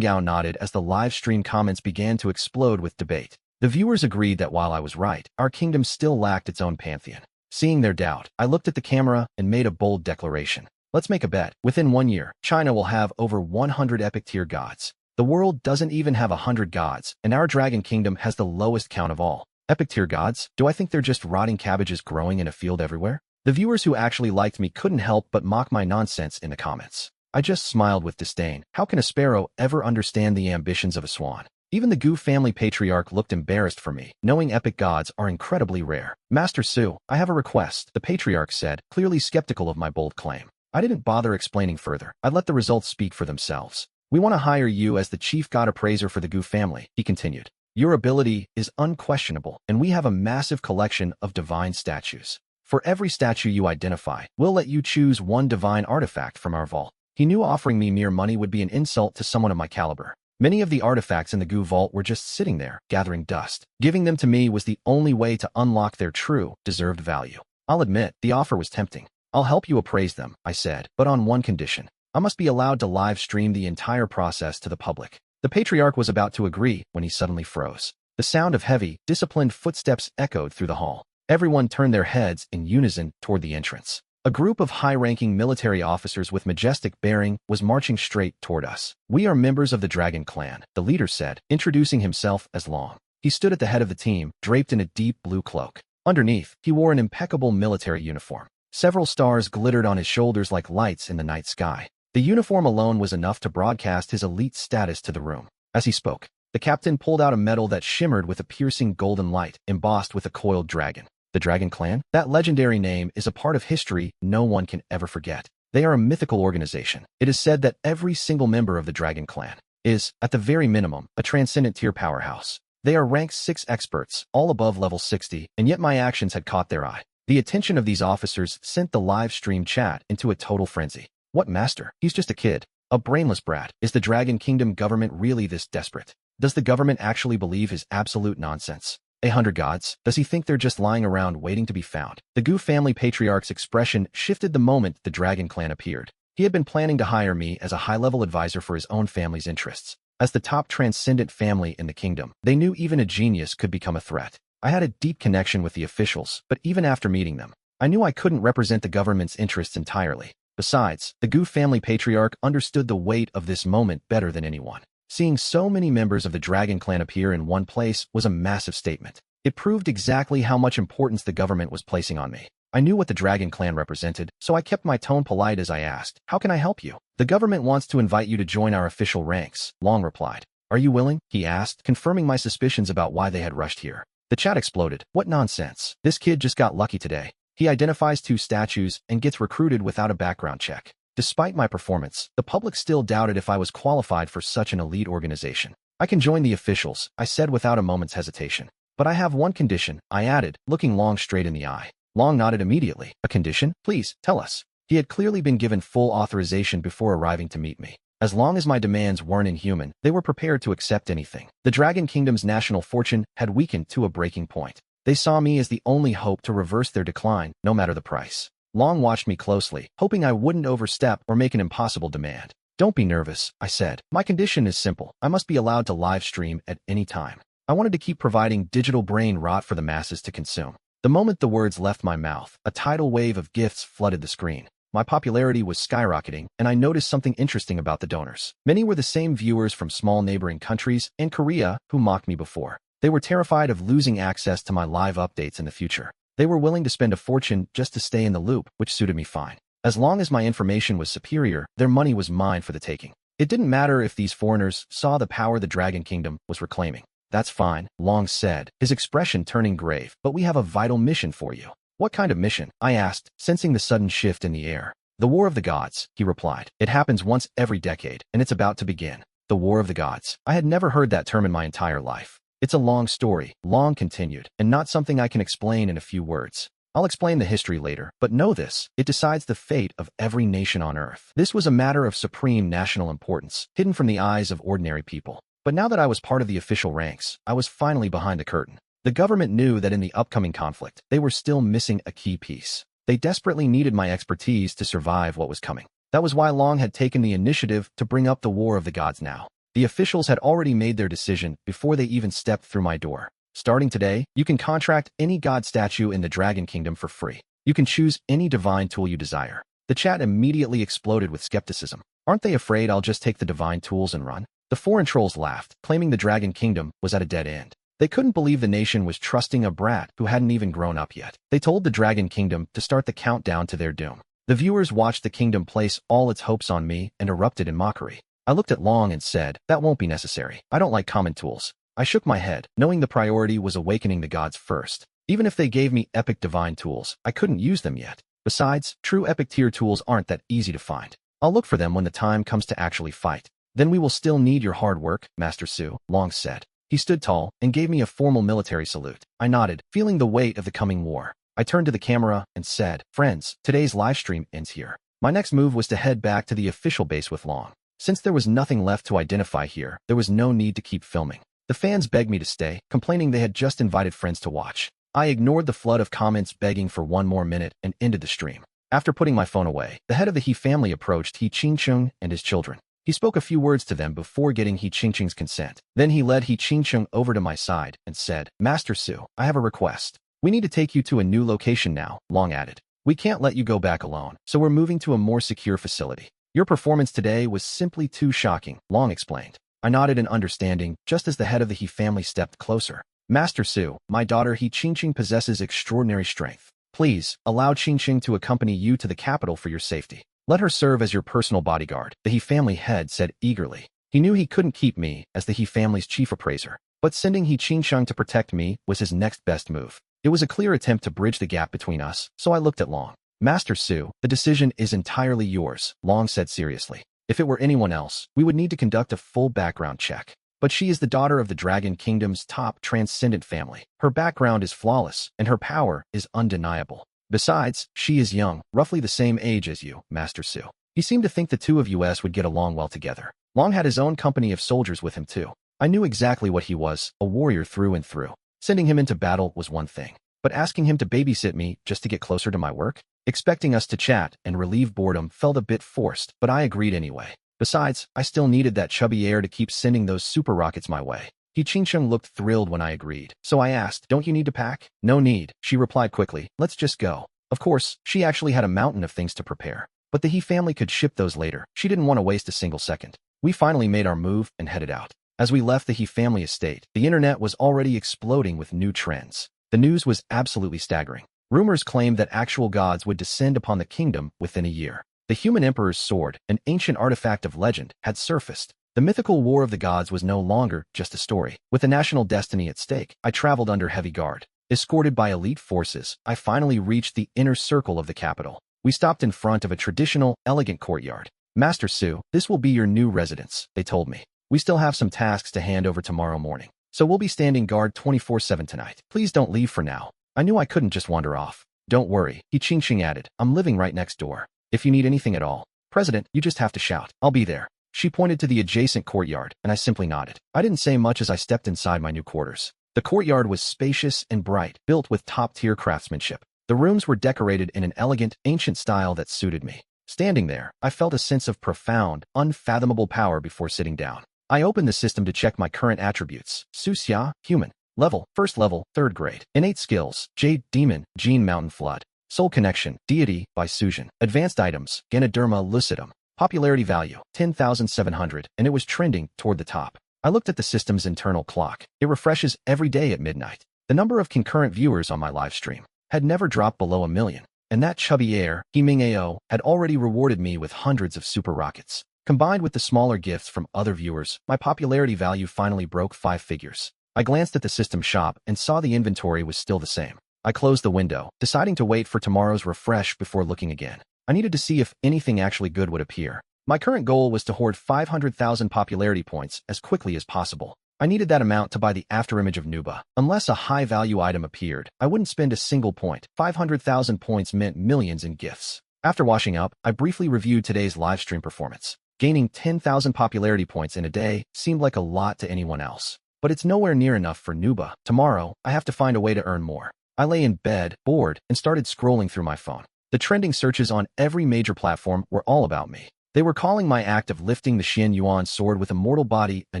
Gao nodded as the live stream comments began to explode with debate. The viewers agreed that while I was right, our kingdom still lacked its own pantheon. Seeing their doubt, I looked at the camera and made a bold declaration. Let's make a bet. Within 1 year, China will have over 100 epic tier gods. The world doesn't even have 100 gods, and our Dragon Kingdom has the lowest count of all. Epic tier gods? Do I think they're just rotting cabbages growing in a field everywhere? The viewers who actually liked me couldn't help but mock my nonsense in the comments. I just smiled with disdain. How can a sparrow ever understand the ambitions of a swan? Even the Gu family patriarch looked embarrassed for me, knowing epic gods are incredibly rare. Master Su, I have a request, the patriarch said, clearly skeptical of my bold claim. I didn't bother explaining further. I let the results speak for themselves. We want to hire you as the chief god appraiser for the Gu family, he continued. Your ability is unquestionable, and we have a massive collection of divine statues. For every statue you identify, we'll let you choose one divine artifact from our vault. He knew offering me mere money would be an insult to someone of my caliber. Many of the artifacts in the Gu vault were just sitting there, gathering dust. Giving them to me was the only way to unlock their true, deserved value. I'll admit, the offer was tempting. I'll help you appraise them, I said, but on one condition. I must be allowed to live stream the entire process to the public. The patriarch was about to agree when he suddenly froze. The sound of heavy, disciplined footsteps echoed through the hall. Everyone turned their heads in unison toward the entrance. A group of high-ranking military officers with majestic bearing was marching straight toward us. We are members of the Dragon Clan, the leader said, introducing himself as Long. He stood at the head of the team, draped in a deep blue cloak. Underneath, he wore an impeccable military uniform. Several stars glittered on his shoulders like lights in the night sky. The uniform alone was enough to broadcast his elite status to the room. As he spoke, the captain pulled out a medal that shimmered with a piercing golden light, embossed with a coiled dragon. The Dragon Clan? That legendary name is a part of history no one can ever forget. They are a mythical organization. It is said that every single member of the Dragon Clan is, at the very minimum, a transcendent tier powerhouse. They are rank 6 experts, all above level 60, and yet my actions had caught their eye. The attention of these officers sent the live stream chat into a total frenzy. What master? He's just a kid. A brainless brat. Is the Dragon Kingdom government really this desperate? Does the government actually believe his absolute nonsense? 100 gods? Does he think they're just lying around waiting to be found? The Gu family patriarch's expression shifted the moment the Dragon Clan appeared. He had been planning to hire me as a high-level advisor for his own family's interests. As the top transcendent family in the kingdom, they knew even a genius could become a threat. I had a deep connection with the officials, but even after meeting them, I knew I couldn't represent the government's interests entirely. Besides, the Gu family patriarch understood the weight of this moment better than anyone. Seeing so many members of the Dragon Clan appear in one place was a massive statement. It proved exactly how much importance the government was placing on me. I knew what the Dragon Clan represented, so I kept my tone polite as I asked, "How can I help you?" "The government wants to invite you to join our official ranks," Long replied. "Are you willing?" he asked, confirming my suspicions about why they had rushed here. The chat exploded. What nonsense. This kid just got lucky today. He identifies 2 statues and gets recruited without a background check. Despite my performance, the public still doubted if I was qualified for such an elite organization. "I can join the officials," I said without a moment's hesitation. "But I have one condition," I added, looking Long straight in the eye. Long nodded immediately. "A condition? Please, tell us." He had clearly been given full authorization before arriving to meet me. As long as my demands weren't inhuman, they were prepared to accept anything. The Dragon Kingdom's national fortune had weakened to a breaking point. They saw me as the only hope to reverse their decline, no matter the price. Long watched me closely, hoping I wouldn't overstep or make an impossible demand. "Don't be nervous," I said. "My condition is simple. I must be allowed to live stream at any time." I wanted to keep providing digital brain rot for the masses to consume. The moment the words left my mouth, a tidal wave of gifts flooded the screen. My popularity was skyrocketing, and I noticed something interesting about the donors. Many were the same viewers from small neighboring countries and Korea who mocked me before. They were terrified of losing access to my live updates in the future. They were willing to spend a fortune just to stay in the loop, which suited me fine. As long as my information was superior, their money was mine for the taking. It didn't matter if these foreigners saw the power the Dragon Kingdom was reclaiming. "That's fine," Long said, his expression turning grave, "but we have a vital mission for you." "What kind of mission?" I asked, sensing the sudden shift in the air. "The War of the Gods," he replied. "It happens once every decade, and it's about to begin." The War of the Gods. I had never heard that term in my entire life. "It's a long story," Long continued, "and not something I can explain in a few words. I'll explain the history later, but know this, it decides the fate of every nation on Earth." This was a matter of supreme national importance, hidden from the eyes of ordinary people. But now that I was part of the official ranks, I was finally behind the curtain. The government knew that in the upcoming conflict, they were still missing a key piece. They desperately needed my expertise to survive what was coming. That was why Long had taken the initiative to bring up the War of the Gods now. The officials had already made their decision before they even stepped through my door. Starting today, you can contract any god statue in the Dragon Kingdom for free. You can choose any divine tool you desire. The chat immediately exploded with skepticism. Aren't they afraid I'll just take the divine tools and run? The foreign trolls laughed, claiming the Dragon Kingdom was at a dead end. They couldn't believe the nation was trusting a brat who hadn't even grown up yet. They told the Dragon Kingdom to start the countdown to their doom. The viewers watched the kingdom place all its hopes on me and erupted in mockery. I looked at Long and said, that won't be necessary. I don't like common tools. I shook my head, knowing the priority was awakening the gods first. Even if they gave me epic divine tools, I couldn't use them yet. Besides, true epic tier tools aren't that easy to find. I'll look for them when the time comes to actually fight. Then we will still need your hard work, Master Su, Long said. He stood tall and gave me a formal military salute. I nodded, feeling the weight of the coming war. I turned to the camera and said, friends, today's livestream ends here. My next move was to head back to the official base with Long. Since there was nothing left to identify here, there was no need to keep filming. The fans begged me to stay, complaining they had just invited friends to watch. I ignored the flood of comments begging for one more minute and ended the stream. After putting my phone away, the head of the He family approached He Qingcheng and his children. He spoke a few words to them before getting He Qingcheng's consent. Then he led He Qingcheng over to my side and said, Master Su, I have a request. We need to take you to a new location now, Long added. We can't let you go back alone, so we're moving to a more secure facility. Your performance today was simply too shocking, Long explained. I nodded in understanding, just as the head of the He family stepped closer. Master Su, my daughter He Qingcheng possesses extraordinary strength. Please, allow Qingcheng to accompany you to the capital for your safety. Let her serve as your personal bodyguard, the He family head said eagerly. He knew he couldn't keep me as the He family's chief appraiser, but sending He Qingcheng to protect me was his next best move. It was a clear attempt to bridge the gap between us, so I looked at Long. Master Su, the decision is entirely yours, Long said seriously. If it were anyone else, we would need to conduct a full background check. But she is the daughter of the Dragon Kingdom's top transcendent family. Her background is flawless, and her power is undeniable. Besides, she is young, roughly the same age as you, Master Su. He seemed to think the two of us would get along well together. Long had his own company of soldiers with him too. I knew exactly what he was, a warrior through and through. Sending him into battle was one thing, but asking him to babysit me just to get closer to my work? Expecting us to chat and relieve boredom felt a bit forced, but I agreed anyway. Besides, I still needed that chubby heir to keep sending those super rockets my way. He Qingcheng looked thrilled when I agreed, so I asked, don't you need to pack? No need, she replied quickly, let's just go. Of course, she actually had a mountain of things to prepare, but the He family could ship those later. She didn't want to waste a single second. We finally made our move and headed out. As we left the He family estate, the internet was already exploding with new trends. The news was absolutely staggering. Rumors claimed that actual gods would descend upon the kingdom within a year. The human emperor's sword, an ancient artifact of legend, had surfaced. The mythical war of the gods was no longer just a story. With the national destiny at stake, I traveled under heavy guard. Escorted by elite forces, I finally reached the inner circle of the capital. We stopped in front of a traditional, elegant courtyard. Master Su, this will be your new residence, they told me. We still have some tasks to hand over tomorrow morning, so we'll be standing guard 24/7 tonight. Please don't leave for now. I knew I couldn't just wander off. Don't worry, He Qingcheng added. I'm living right next door. If you need anything at all, President, you just have to shout. I'll be there. She pointed to the adjacent courtyard, and I simply nodded. I didn't say much as I stepped inside my new quarters. The courtyard was spacious and bright, built with top-tier craftsmanship. The rooms were decorated in an elegant, ancient style that suited me. Standing there, I felt a sense of profound, unfathomable power before sitting down. I opened the system to check my current attributes. Su Xia, human. Level, first level, 3rd grade. Innate skills, Jade, Demon, Gene Mountain Flood. Soul Connection, Deity, by Sujin. Advanced items, Ganoderma lucidum. Popularity value, 10,700, and it was trending toward the top. I looked at the system's internal clock. It refreshes every day at midnight. The number of concurrent viewers on my live stream had never dropped below 1 million, and that chubby heir, Heming Ao, had already rewarded me with hundreds of super rockets. Combined with the smaller gifts from other viewers, my popularity value finally broke 5 figures. I glanced at the system shop and saw the inventory was still the same. I closed the window, deciding to wait for tomorrow's refresh before looking again. I needed to see if anything actually good would appear. My current goal was to hoard 500,000 popularity points as quickly as possible. I needed that amount to buy the afterimage of Nuba. Unless a high-value item appeared, I wouldn't spend a single point. 500,000 points meant millions in gifts. After washing up, I briefly reviewed today's livestream performance. Gaining 10,000 popularity points in a day seemed like a lot to anyone else. But it's nowhere near enough for Nuba. Tomorrow, I have to find a way to earn more. I lay in bed, bored, and started scrolling through my phone. The trending searches on every major platform were all about me. They were calling my act of lifting the Xian Yuan sword with a mortal body a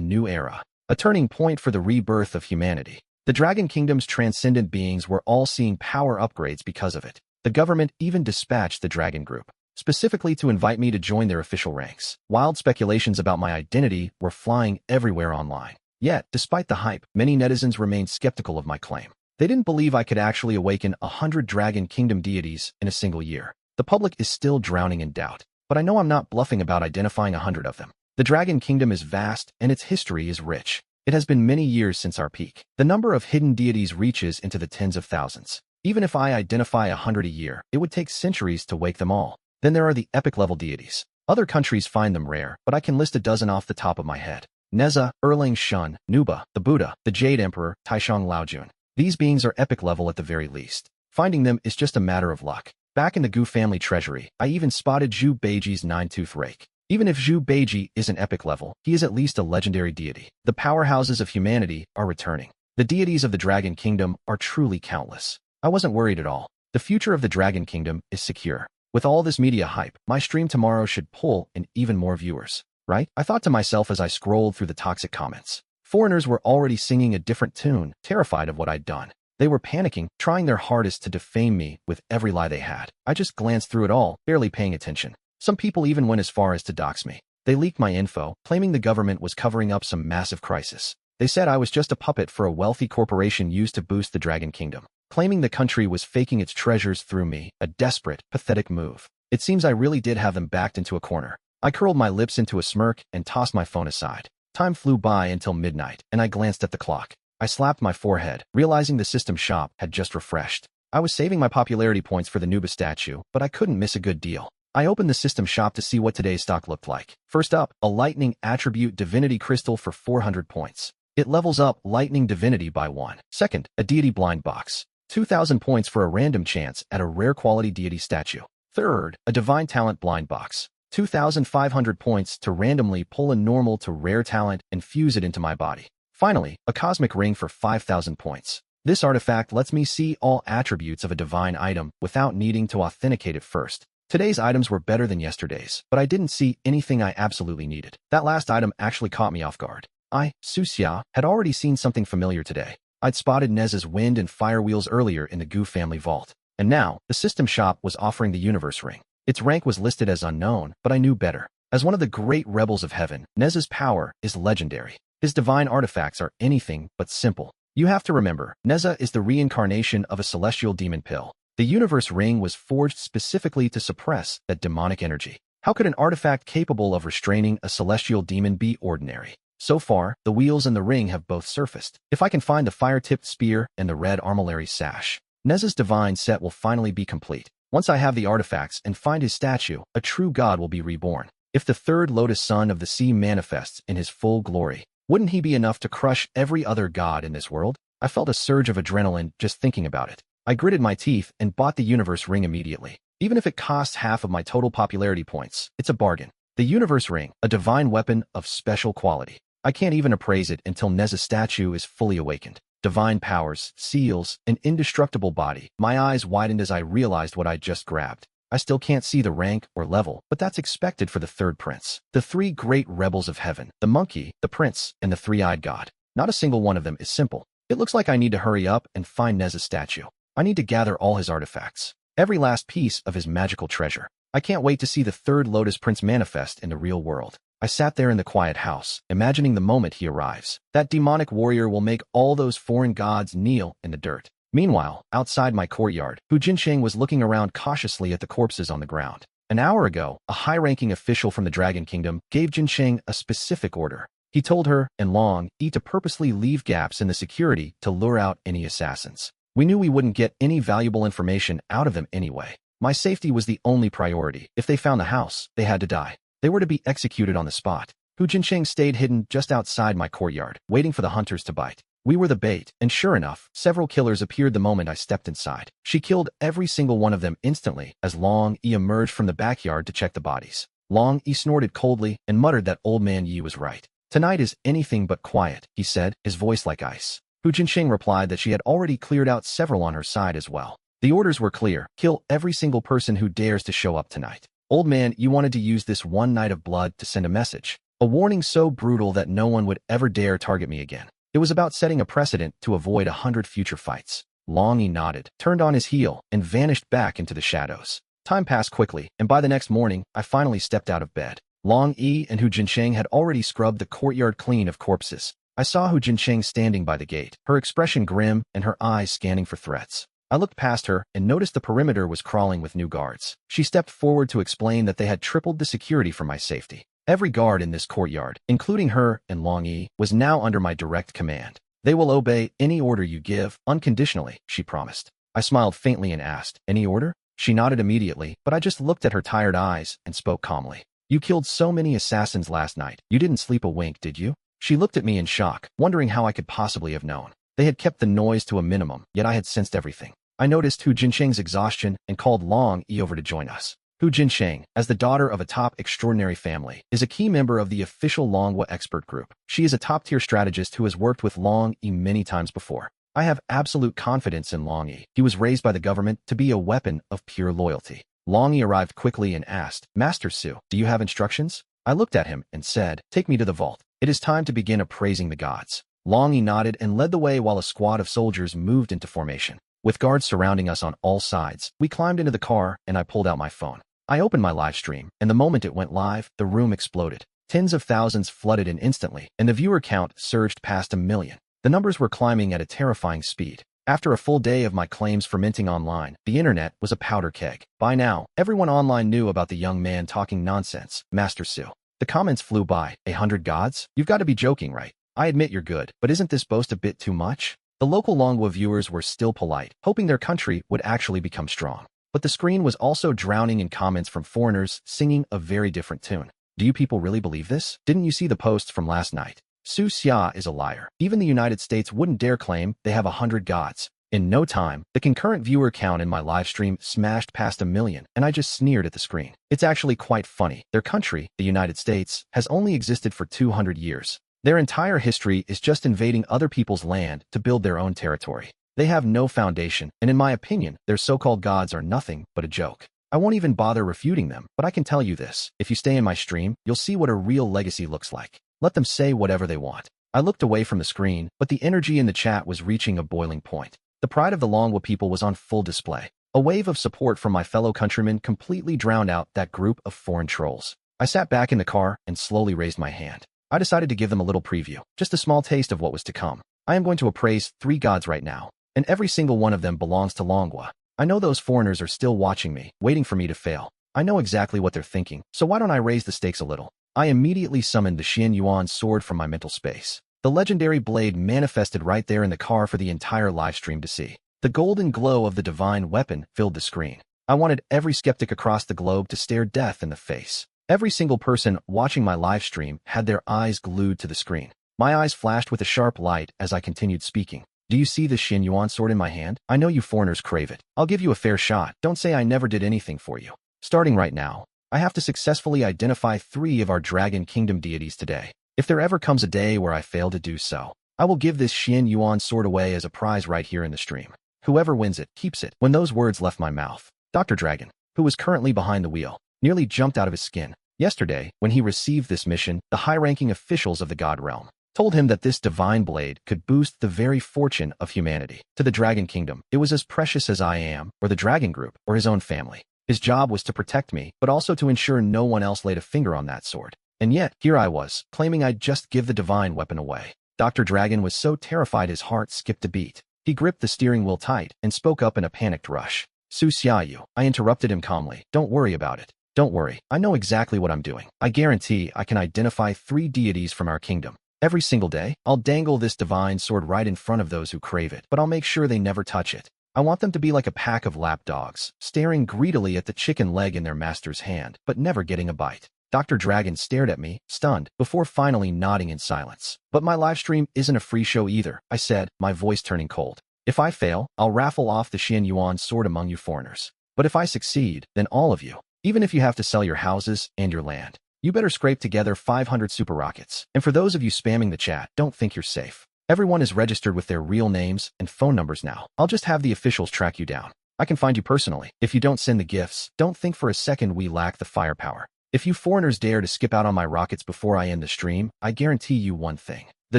new era, a turning point for the rebirth of humanity. The Dragon Kingdom's transcendent beings were all seeing power upgrades because of it. The government even dispatched the Dragon Group, specifically to invite me to join their official ranks. Wild speculations about my identity were flying everywhere online. Yet, despite the hype, many netizens remained skeptical of my claim. They didn't believe I could actually awaken 100 Dragon Kingdom deities in a single year. The public is still drowning in doubt, but I know I'm not bluffing about identifying 100 of them. The Dragon Kingdom is vast, and its history is rich. It has been many years since our peak. The number of hidden deities reaches into the tens of thousands. Even if I identify 100 a year, it would take centuries to wake them all. Then there are the epic-level deities. Other countries find them rare, but I can list a dozen off the top of my head. Neza, Erlang Shun, Nuba, the Buddha, the Jade Emperor, Taishang Laojun. These beings are epic level at the very least. Finding them is just a matter of luck. Back in the Gu family treasury, I even spotted Zhu Beiji's nine-tooth rake. Even if Zhu Beiji isn't epic level, he is at least a legendary deity. The powerhouses of humanity are returning. The deities of the Dragon Kingdom are truly countless. I wasn't worried at all. The future of the Dragon Kingdom is secure. With all this media hype, my stream tomorrow should pull in even more viewers, right? I thought to myself as I scrolled through the toxic comments. Foreigners were already singing a different tune, terrified of what I'd done. They were panicking, trying their hardest to defame me with every lie they had. I just glanced through it all, barely paying attention. Some people even went as far as to dox me. They leaked my info, claiming the government was covering up some massive crisis. They said I was just a puppet for a wealthy corporation used to boost the Dragon Kingdom, claiming the country was faking its treasures through me, a desperate, pathetic move. It seems I really did have them backed into a corner. I curled my lips into a smirk and tossed my phone aside. Time flew by until midnight, and I glanced at the clock. I slapped my forehead, realizing the system shop had just refreshed. I was saving my popularity points for the Nuba statue, but I couldn't miss a good deal. I opened the system shop to see what today's stock looked like. First up, a Lightning Attribute Divinity Crystal for 400 points. It levels up Lightning Divinity by 1. Second, a Deity Blind Box. 2,000 points for a random chance at a rare quality deity statue. Third, a Divine Talent Blind Box. 2,500 points to randomly pull a normal to rare talent and fuse it into my body. Finally, a Cosmic Ring for 5,000 points. This artifact lets me see all attributes of a divine item without needing to authenticate it first. Today's items were better than yesterday's, but I didn't see anything I absolutely needed. That last item actually caught me off guard. I, Suxia, had already seen something familiar today. I'd spotted Neza's wind and fire wheels earlier in the Gu family vault. And now, the system shop was offering the Universe Ring. Its rank was listed as unknown, but I knew better. As one of the great rebels of heaven, Neza's power is legendary. His divine artifacts are anything but simple. You have to remember, Neza is the reincarnation of a celestial demon pill. The Universe Ring was forged specifically to suppress that demonic energy. How could an artifact capable of restraining a celestial demon be ordinary? So far, the wheels and the ring have both surfaced. If I can find the fire-tipped spear and the red armillary sash, Neza's divine set will finally be complete. Once I have the artifacts and find his statue, a true god will be reborn. If the third Lotus Son of the Sea manifests in his full glory, wouldn't he be enough to crush every other god in this world? I felt a surge of adrenaline just thinking about it. I gritted my teeth and bought the Universe Ring immediately. Even if it costs half of my total popularity points, it's a bargain. The Universe Ring, a divine weapon of special quality. I can't even appraise it until Neza's statue is fully awakened. Divine powers, seals, an indestructible body. My eyes widened as I realized what I'd just grabbed. I still can't see the rank or level, but that's expected for the third prince. The three great rebels of heaven, the monkey, the prince, and the three-eyed god. Not a single one of them is simple. It looks like I need to hurry up and find Neza's statue. I need to gather all his artifacts. Every last piece of his magical treasure. I can't wait to see the third Lotus Prince manifest in the real world. I sat there in the quiet house, imagining the moment he arrives. That demonic warrior will make all those foreign gods kneel in the dirt. Meanwhile, outside my courtyard, Hu Jinsheng was looking around cautiously at the corpses on the ground. An hour ago, a high-ranking official from the Dragon Kingdom gave Jinsheng a specific order. He told her and Long Yi to purposely leave gaps in the security to lure out any assassins. We knew we wouldn't get any valuable information out of them anyway. My safety was the only priority. If they found the house, they had to die. They were to be executed on the spot. Hu Jinsheng stayed hidden just outside my courtyard, waiting for the hunters to bite. We were the bait, and sure enough, several killers appeared the moment I stepped inside. She killed every single one of them instantly as Long Yi emerged from the backyard to check the bodies. Long Yi snorted coldly and muttered that old man Yi was right. Tonight is anything but quiet, he said, his voice like ice. Hu Jinsheng replied that she had already cleared out several on her side as well. The orders were clear: kill every single person who dares to show up tonight. Old man, you wanted to use this one night of blood to send a message. A warning so brutal that no one would ever dare target me again. It was about setting a precedent to avoid 100 future fights. Long Yi nodded, turned on his heel, and vanished back into the shadows. Time passed quickly, and by the next morning, I finally stepped out of bed. Long Yi and Hu Jinsheng had already scrubbed the courtyard clean of corpses. I saw Hu Jinsheng standing by the gate, her expression grim and her eyes scanning for threats. I looked past her and noticed the perimeter was crawling with new guards. She stepped forward to explain that they had tripled the security for my safety. Every guard in this courtyard, including her and Long Yi, was now under my direct command. They will obey any order you give, unconditionally, she promised. I smiled faintly and asked, any order? She nodded immediately, but I just looked at her tired eyes and spoke calmly. You killed so many assassins last night. You didn't sleep a wink, did you? She looked at me in shock, wondering how I could possibly have known. They had kept the noise to a minimum, yet I had sensed everything. I noticed Hu Jinsheng's exhaustion and called Long Yi over to join us. Hu Jinsheng, as the daughter of a top extraordinary family, is a key member of the official Longhua expert group. She is a top-tier strategist who has worked with Long Yi many times before. I have absolute confidence in Long Yi. He was raised by the government to be a weapon of pure loyalty. Long Yi arrived quickly and asked, Master Su, do you have instructions? I looked at him and said, take me to the vault. It is time to begin appraising the gods. Long Yi nodded and led the way while a squad of soldiers moved into formation. With guards surrounding us on all sides, we climbed into the car and I pulled out my phone. I opened my live stream, and the moment it went live, the room exploded. Tens of thousands flooded in instantly, and the viewer count surged past 1 million. The numbers were climbing at a terrifying speed. After a full day of my claims fermenting online, the internet was a powder keg. By now, everyone online knew about the young man talking nonsense, Master Su. The comments flew by. 100 gods? You've got to be joking, right? I admit you're good, but isn't this boast a bit too much? The local Longhua viewers were still polite, hoping their country would actually become strong. But the screen was also drowning in comments from foreigners singing a very different tune. Do you people really believe this? Didn't you see the posts from last night? Su Xia is a liar. Even the United States wouldn't dare claim they have 100 gods. In no time, the concurrent viewer count in my live stream smashed past 1 million, and I just sneered at the screen. It's actually quite funny. Their country, the United States, has only existed for 200 years. Their entire history is just invading other people's land to build their own territory. They have no foundation, and in my opinion, their so-called gods are nothing but a joke. I won't even bother refuting them, but I can tell you this. If you stay in my stream, you'll see what a real legacy looks like. Let them say whatever they want. I looked away from the screen, but the energy in the chat was reaching a boiling point. The pride of the Longhua people was on full display. A wave of support from my fellow countrymen completely drowned out that group of foreign trolls. I sat back in the car and slowly raised my hand. I decided to give them a little preview, just a small taste of what was to come. I am going to appraise 3 gods right now, and every single one of them belongs to Longhua. I know those foreigners are still watching me, waiting for me to fail. I know exactly what they're thinking, so why don't I raise the stakes a little? I immediately summoned the Xian Yuan sword from my mental space. The legendary blade manifested right there in the car for the entire livestream to see. The golden glow of the divine weapon filled the screen. I wanted every skeptic across the globe to stare death in the face. Every single person watching my live stream had their eyes glued to the screen. My eyes flashed with a sharp light as I continued speaking. Do you see the Xian Yuan sword in my hand? I know you foreigners crave it. I'll give you a fair shot. Don't say I never did anything for you. Starting right now, I have to successfully identify 3 of our Dragon Kingdom deities today. If there ever comes a day where I fail to do so, I will give this Xian Yuan sword away as a prize right here in the stream. Whoever wins it, keeps it. When those words left my mouth, Dr. Dragon, who was currently behind the wheel, nearly jumped out of his skin. Yesterday, when he received this mission, the high-ranking officials of the God Realm told him that this divine blade could boost the very fortune of humanity. To the Dragon Kingdom, it was as precious as I am, or the Dragon Group, or his own family. His job was to protect me, but also to ensure no one else laid a finger on that sword. And yet, here I was, claiming I'd just give the divine weapon away. Dr. Dragon was so terrified his heart skipped a beat. He gripped the steering wheel tight and spoke up in a panicked rush. Su Xiaoyu, I interrupted him calmly. Don't worry about it. Don't worry, I know exactly what I'm doing. I guarantee I can identify 3 deities from our kingdom. Every single day, I'll dangle this divine sword right in front of those who crave it, but I'll make sure they never touch it. I want them to be like a pack of lapdogs, staring greedily at the chicken leg in their master's hand, but never getting a bite. Dr. Dragon stared at me, stunned, before finally nodding in silence. But my livestream isn't a free show either, I said, my voice turning cold. If I fail, I'll raffle off the Xian Yuan sword among you foreigners. But if I succeed, then all of you, even if you have to sell your houses and your land, you better scrape together 500 super rockets. And for those of you spamming the chat, don't think you're safe. Everyone is registered with their real names and phone numbers now. I'll just have the officials track you down. I can find you personally. If you don't send the gifts, don't think for a second we lack the firepower. If you foreigners dare to skip out on my rockets before I end the stream, I guarantee you one thing. The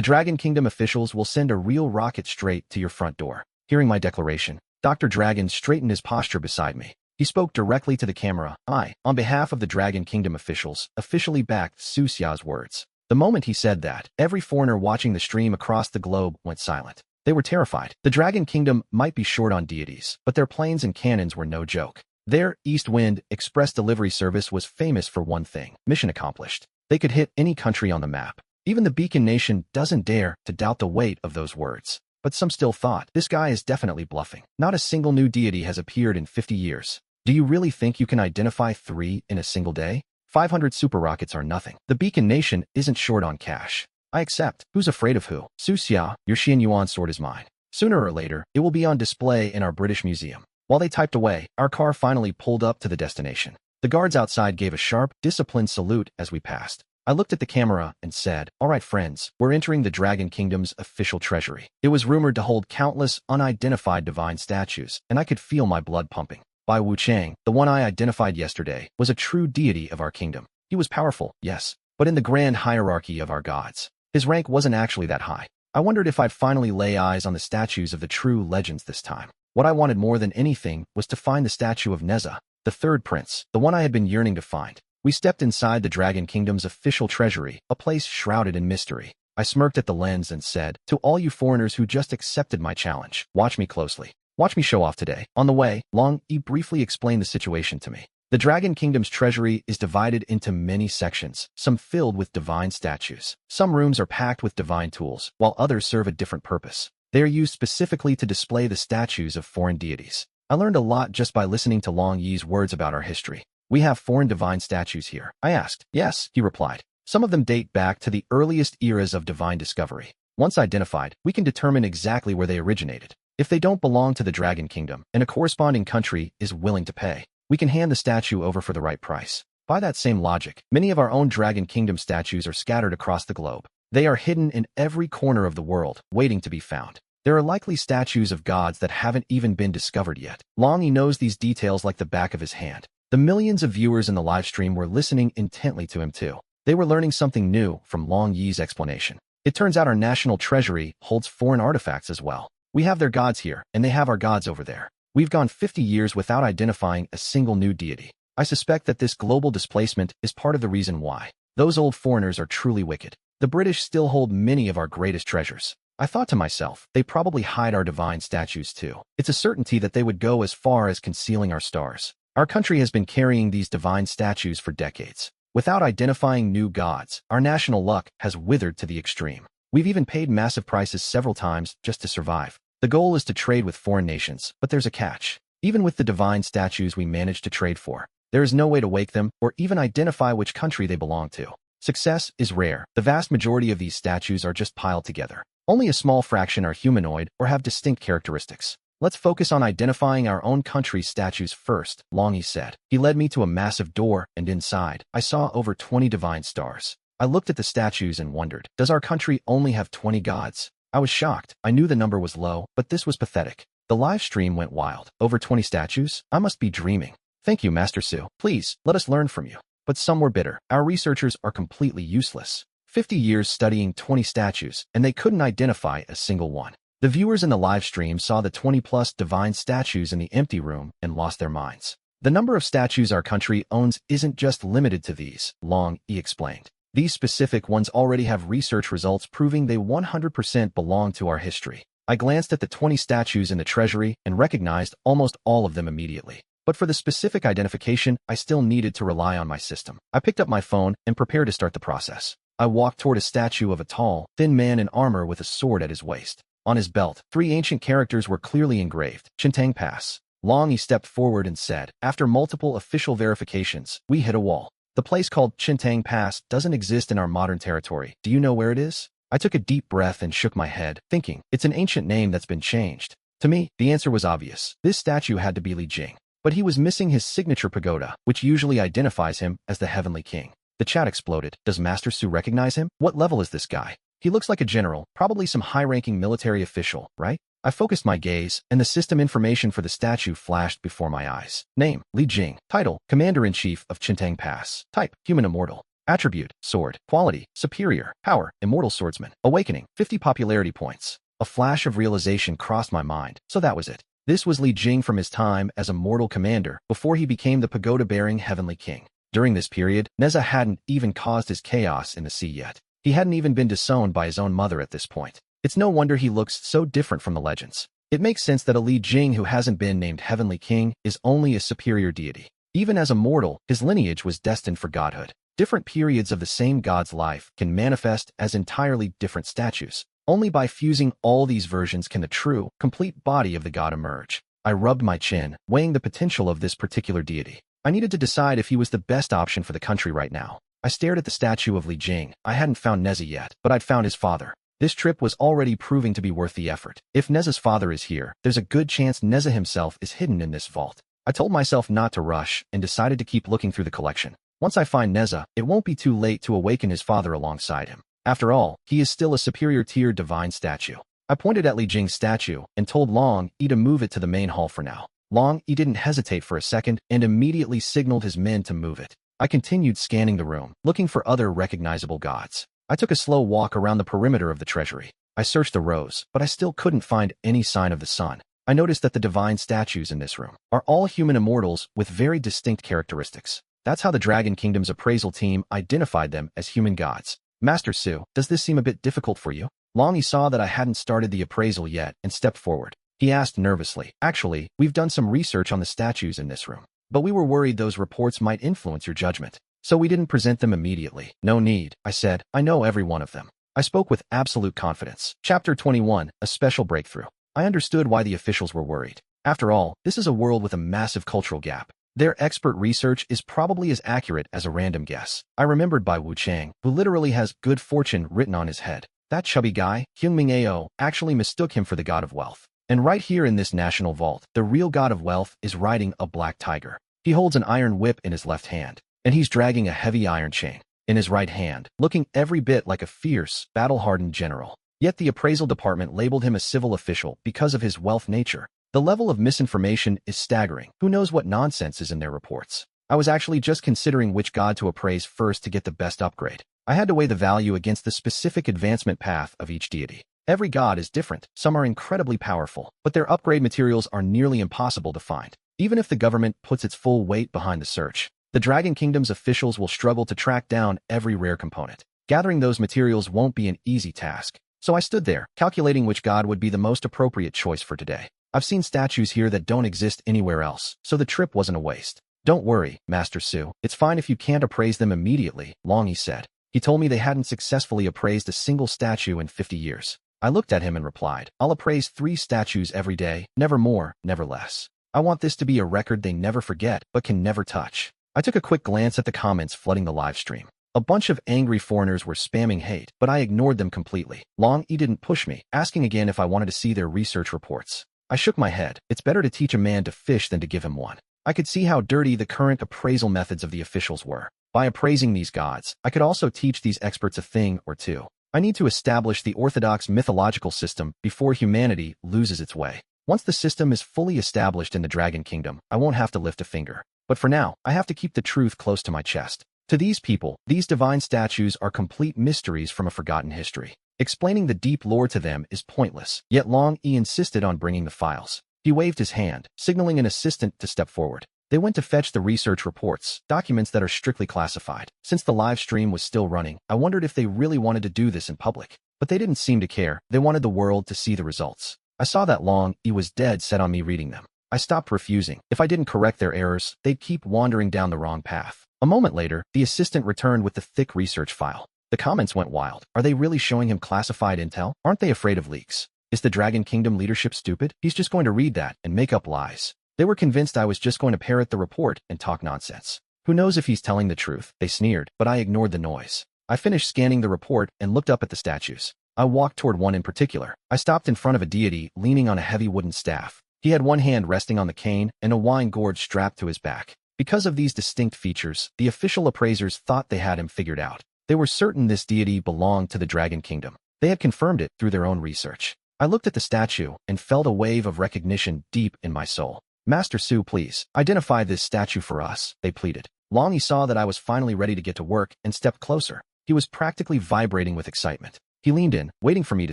Dragon Kingdom officials will send a real rocket straight to your front door. Hearing my declaration, Dr. Dragon straightened his posture beside me. He spoke directly to the camera. I, on behalf of the Dragon Kingdom officials, officially backed Su Xia's words. The moment he said that, every foreigner watching the stream across the globe went silent. They were terrified. The Dragon Kingdom might be short on deities, but their planes and cannons were no joke. Their East Wind Express delivery service was famous for one thing: mission accomplished. They could hit any country on the map. Even the Beacon Nation doesn't dare to doubt the weight of those words. But some still thought, this guy is definitely bluffing. Not a single new deity has appeared in 50 years. Do you really think you can identify 3 in a single day? 500 super rockets are nothing. The Beacon Nation isn't short on cash. I accept. Who's afraid of who? Su Xia, your Xian Yuan sword is mine. Sooner or later, it will be on display in our British Museum. While they typed away, our car finally pulled up to the destination. The guards outside gave a sharp, disciplined salute as we passed. I looked at the camera and said, "All right, friends, we're entering the Dragon Kingdom's official treasury." It was rumored to hold countless unidentified divine statues, and I could feel my blood pumping. Bai Wuchang, the one I identified yesterday, was a true deity of our kingdom. He was powerful, yes, but in the grand hierarchy of our gods, his rank wasn't actually that high. I wondered if I'd finally lay eyes on the statues of the true legends this time. What I wanted more than anything was to find the statue of Neza, the third prince, the one I had been yearning to find. We stepped inside the Dragon Kingdom's official treasury, a place shrouded in mystery. I smirked at the lens and said, "To all you foreigners who just accepted my challenge, watch me closely. Watch me show off today." On the way, Long Yi briefly explained the situation to me. The Dragon Kingdom's treasury is divided into many sections, some filled with divine statues. Some rooms are packed with divine tools, while others serve a different purpose. They are used specifically to display the statues of foreign deities. I learned a lot just by listening to Long Yi's words about our history. "We have foreign divine statues here?" I asked. "Yes," he replied. "Some of them date back to the earliest eras of divine discovery. Once identified, we can determine exactly where they originated. If they don't belong to the Dragon Kingdom, and a corresponding country is willing to pay, we can hand the statue over for the right price." By that same logic, many of our own Dragon Kingdom statues are scattered across the globe. They are hidden in every corner of the world, waiting to be found. There are likely statues of gods that haven't even been discovered yet. Long Yi knows these details like the back of his hand. The millions of viewers in the live stream were listening intently to him too. They were learning something new from Long Yi's explanation. It turns out our national treasury holds foreign artifacts as well. We have their gods here, and they have our gods over there. We've gone 50 years without identifying a single new deity. I suspect that this global displacement is part of the reason why. Those old foreigners are truly wicked. The British still hold many of our greatest treasures. I thought to myself, they probably hide our divine statues too. It's a certainty that they would go as far as concealing our stars. Our country has been carrying these divine statues for decades. Without identifying new gods, our national luck has withered to the extreme. We've even paid massive prices several times just to survive. The goal is to trade with foreign nations, but there's a catch. Even with the divine statues we manage to trade for, there is no way to wake them or even identify which country they belong to. Success is rare. The vast majority of these statues are just piled together. Only a small fraction are humanoid or have distinct characteristics. "Let's focus on identifying our own country's statues first," Long Yi said. He led me to a massive door, and inside, I saw over 20 divine stars. I looked at the statues and wondered, does our country only have 20 gods? I was shocked. I knew the number was low, but this was pathetic. The live stream went wild. Over 20 statues? I must be dreaming. "Thank you, Master Su. Please, let us learn from you." But some were bitter. "Our researchers are completely useless. 50 years studying 20 statues, and they couldn't identify a single one." The viewers in the live stream saw the 20-plus divine statues in the empty room and lost their minds. "The number of statues our country owns isn't just limited to these," Long Yi explained. "These specific ones already have research results proving they 100% belong to our history." I glanced at the 20 statues in the treasury and recognized almost all of them immediately. But for the specific identification, I still needed to rely on my system. I picked up my phone and prepared to start the process. I walked toward a statue of a tall, thin man in armor with a sword at his waist. On his belt, 3 ancient characters were clearly engraved: Chintang Pass. Long Yi stepped forward and said, "After multiple official verifications, we hit a wall. The place called Chintang Pass doesn't exist in our modern territory. Do you know where it is?" I took a deep breath and shook my head, thinking, it's an ancient name that's been changed. To me, the answer was obvious. This statue had to be Li Jing. But he was missing his signature pagoda, which usually identifies him as the Heavenly King. The chat exploded. Does Master Su recognize him? What level is this guy? He looks like a general, probably some high-ranking military official, right? I focused my gaze, and the system information for the statue flashed before my eyes. Name, Li Jing. Title, Commander-in-Chief of Qintang Pass. Type, Human Immortal. Attribute, Sword. Quality, Superior. Power, Immortal Swordsman. Awakening, 50 popularity points. A flash of realization crossed my mind, so that was it. This was Li Jing from his time as a mortal commander before he became the pagoda-bearing Heavenly King. During this period, Neza hadn't even caused his chaos in the sea yet. He hadn't even been disowned by his own mother at this point. It's no wonder he looks so different from the legends. It makes sense that a Li Jing who hasn't been named Heavenly King is only a superior deity. Even as a mortal, his lineage was destined for godhood. Different periods of the same god's life can manifest as entirely different statues. Only by fusing all these versions can the true, complete body of the god emerge. I rubbed my chin, weighing the potential of this particular deity. I needed to decide if he was the best option for the country right now. I stared at the statue of Li Jing. I hadn't found Neza yet, but I'd found his father. This trip was already proving to be worth the effort. If Neza's father is here, there's a good chance Neza himself is hidden in this vault. I told myself not to rush and decided to keep looking through the collection. Once I find Neza, it won't be too late to awaken his father alongside him. After all, he is still a superior tier divine statue. I pointed at Li Jing's statue and told Long Yi to move it to the main hall for now. Long Yi didn't hesitate for a second and immediately signaled his men to move it. I continued scanning the room, looking for other recognizable gods. I took a slow walk around the perimeter of the treasury. I searched the rows, but I still couldn't find any sign of the sun. I noticed that the divine statues in this room are all human immortals with very distinct characteristics. That's how the Dragon Kingdom's appraisal team identified them as human gods. Master Su, does this seem a bit difficult for you? Long Yi saw that I hadn't started the appraisal yet and stepped forward. He asked nervously, actually, we've done some research on the statues in this room, but we were worried those reports might influence your judgment, so we didn't present them immediately. No need, I said, I know every one of them. I spoke with absolute confidence. Chapter 21, A Special Breakthrough. I understood why the officials were worried. After all, this is a world with a massive cultural gap. Their expert research is probably as accurate as a random guess. I remembered Bai Wuchang, who literally has good fortune written on his head. That chubby guy, Hyungming Ao, actually mistook him for the god of wealth. And right here in this national vault, the real god of wealth is riding a black tiger. He holds an iron whip in his left hand, and he's dragging a heavy iron chain in his right hand, looking every bit like a fierce, battle-hardened general. Yet the appraisal department labeled him a civil official because of his wealth nature. The level of misinformation is staggering. Who knows what nonsense is in their reports? I was actually just considering which god to appraise first to get the best upgrade. I had to weigh the value against the specific advancement path of each deity. Every god is different. Some are incredibly powerful, but their upgrade materials are nearly impossible to find. Even if the government puts its full weight behind the search, the Dragon Kingdom's officials will struggle to track down every rare component. Gathering those materials won't be an easy task. So I stood there, calculating which god would be the most appropriate choice for today. I've seen statues here that don't exist anywhere else, so the trip wasn't a waste. Don't worry, Master Su. It's fine if you can't appraise them immediately, Long Yi said. He told me they hadn't successfully appraised a single statue in 50 years. I looked at him and replied, I'll appraise 3 statues every day, never more, never less. I want this to be a record they never forget, but can never touch. I took a quick glance at the comments flooding the live stream. A bunch of angry foreigners were spamming hate, but I ignored them completely. Long Yi didn't push me, asking again if I wanted to see their research reports. I shook my head. It's better to teach a man to fish than to give him one. I could see how dirty the current appraisal methods of the officials were. By appraising these gods, I could also teach these experts a thing or two. I need to establish the orthodox mythological system before humanity loses its way. Once the system is fully established in the Dragon Kingdom, I won't have to lift a finger. But for now, I have to keep the truth close to my chest. To these people, these divine statues are complete mysteries from a forgotten history. Explaining the deep lore to them is pointless, yet Long Yi insisted on bringing the files. He waved his hand, signaling an assistant to step forward. They went to fetch the research reports, documents that are strictly classified. Since the live stream was still running, I wondered if they really wanted to do this in public. But they didn't seem to care. They wanted the world to see the results. I saw that Long Yi was dead set on me reading them. I stopped refusing. If I didn't correct their errors, they'd keep wandering down the wrong path. A moment later, the assistant returned with the thick research file. The comments went wild. Are they really showing him classified intel? Aren't they afraid of leaks? Is the Dragon Kingdom leadership stupid? He's just going to read that and make up lies. They were convinced I was just going to parrot the report and talk nonsense. Who knows if he's telling the truth? They sneered, but I ignored the noise. I finished scanning the report and looked up at the statues. I walked toward one in particular. I stopped in front of a deity leaning on a heavy wooden staff. He had one hand resting on the cane and a wine gourd strapped to his back. Because of these distinct features, the official appraisers thought they had him figured out. They were certain this deity belonged to the Dragon Kingdom. They had confirmed it through their own research. I looked at the statue and felt a wave of recognition deep in my soul. Master Su, please, identify this statue for us, they pleaded. Long Yi saw that I was finally ready to get to work and stepped closer. He was practically vibrating with excitement. He leaned in, waiting for me to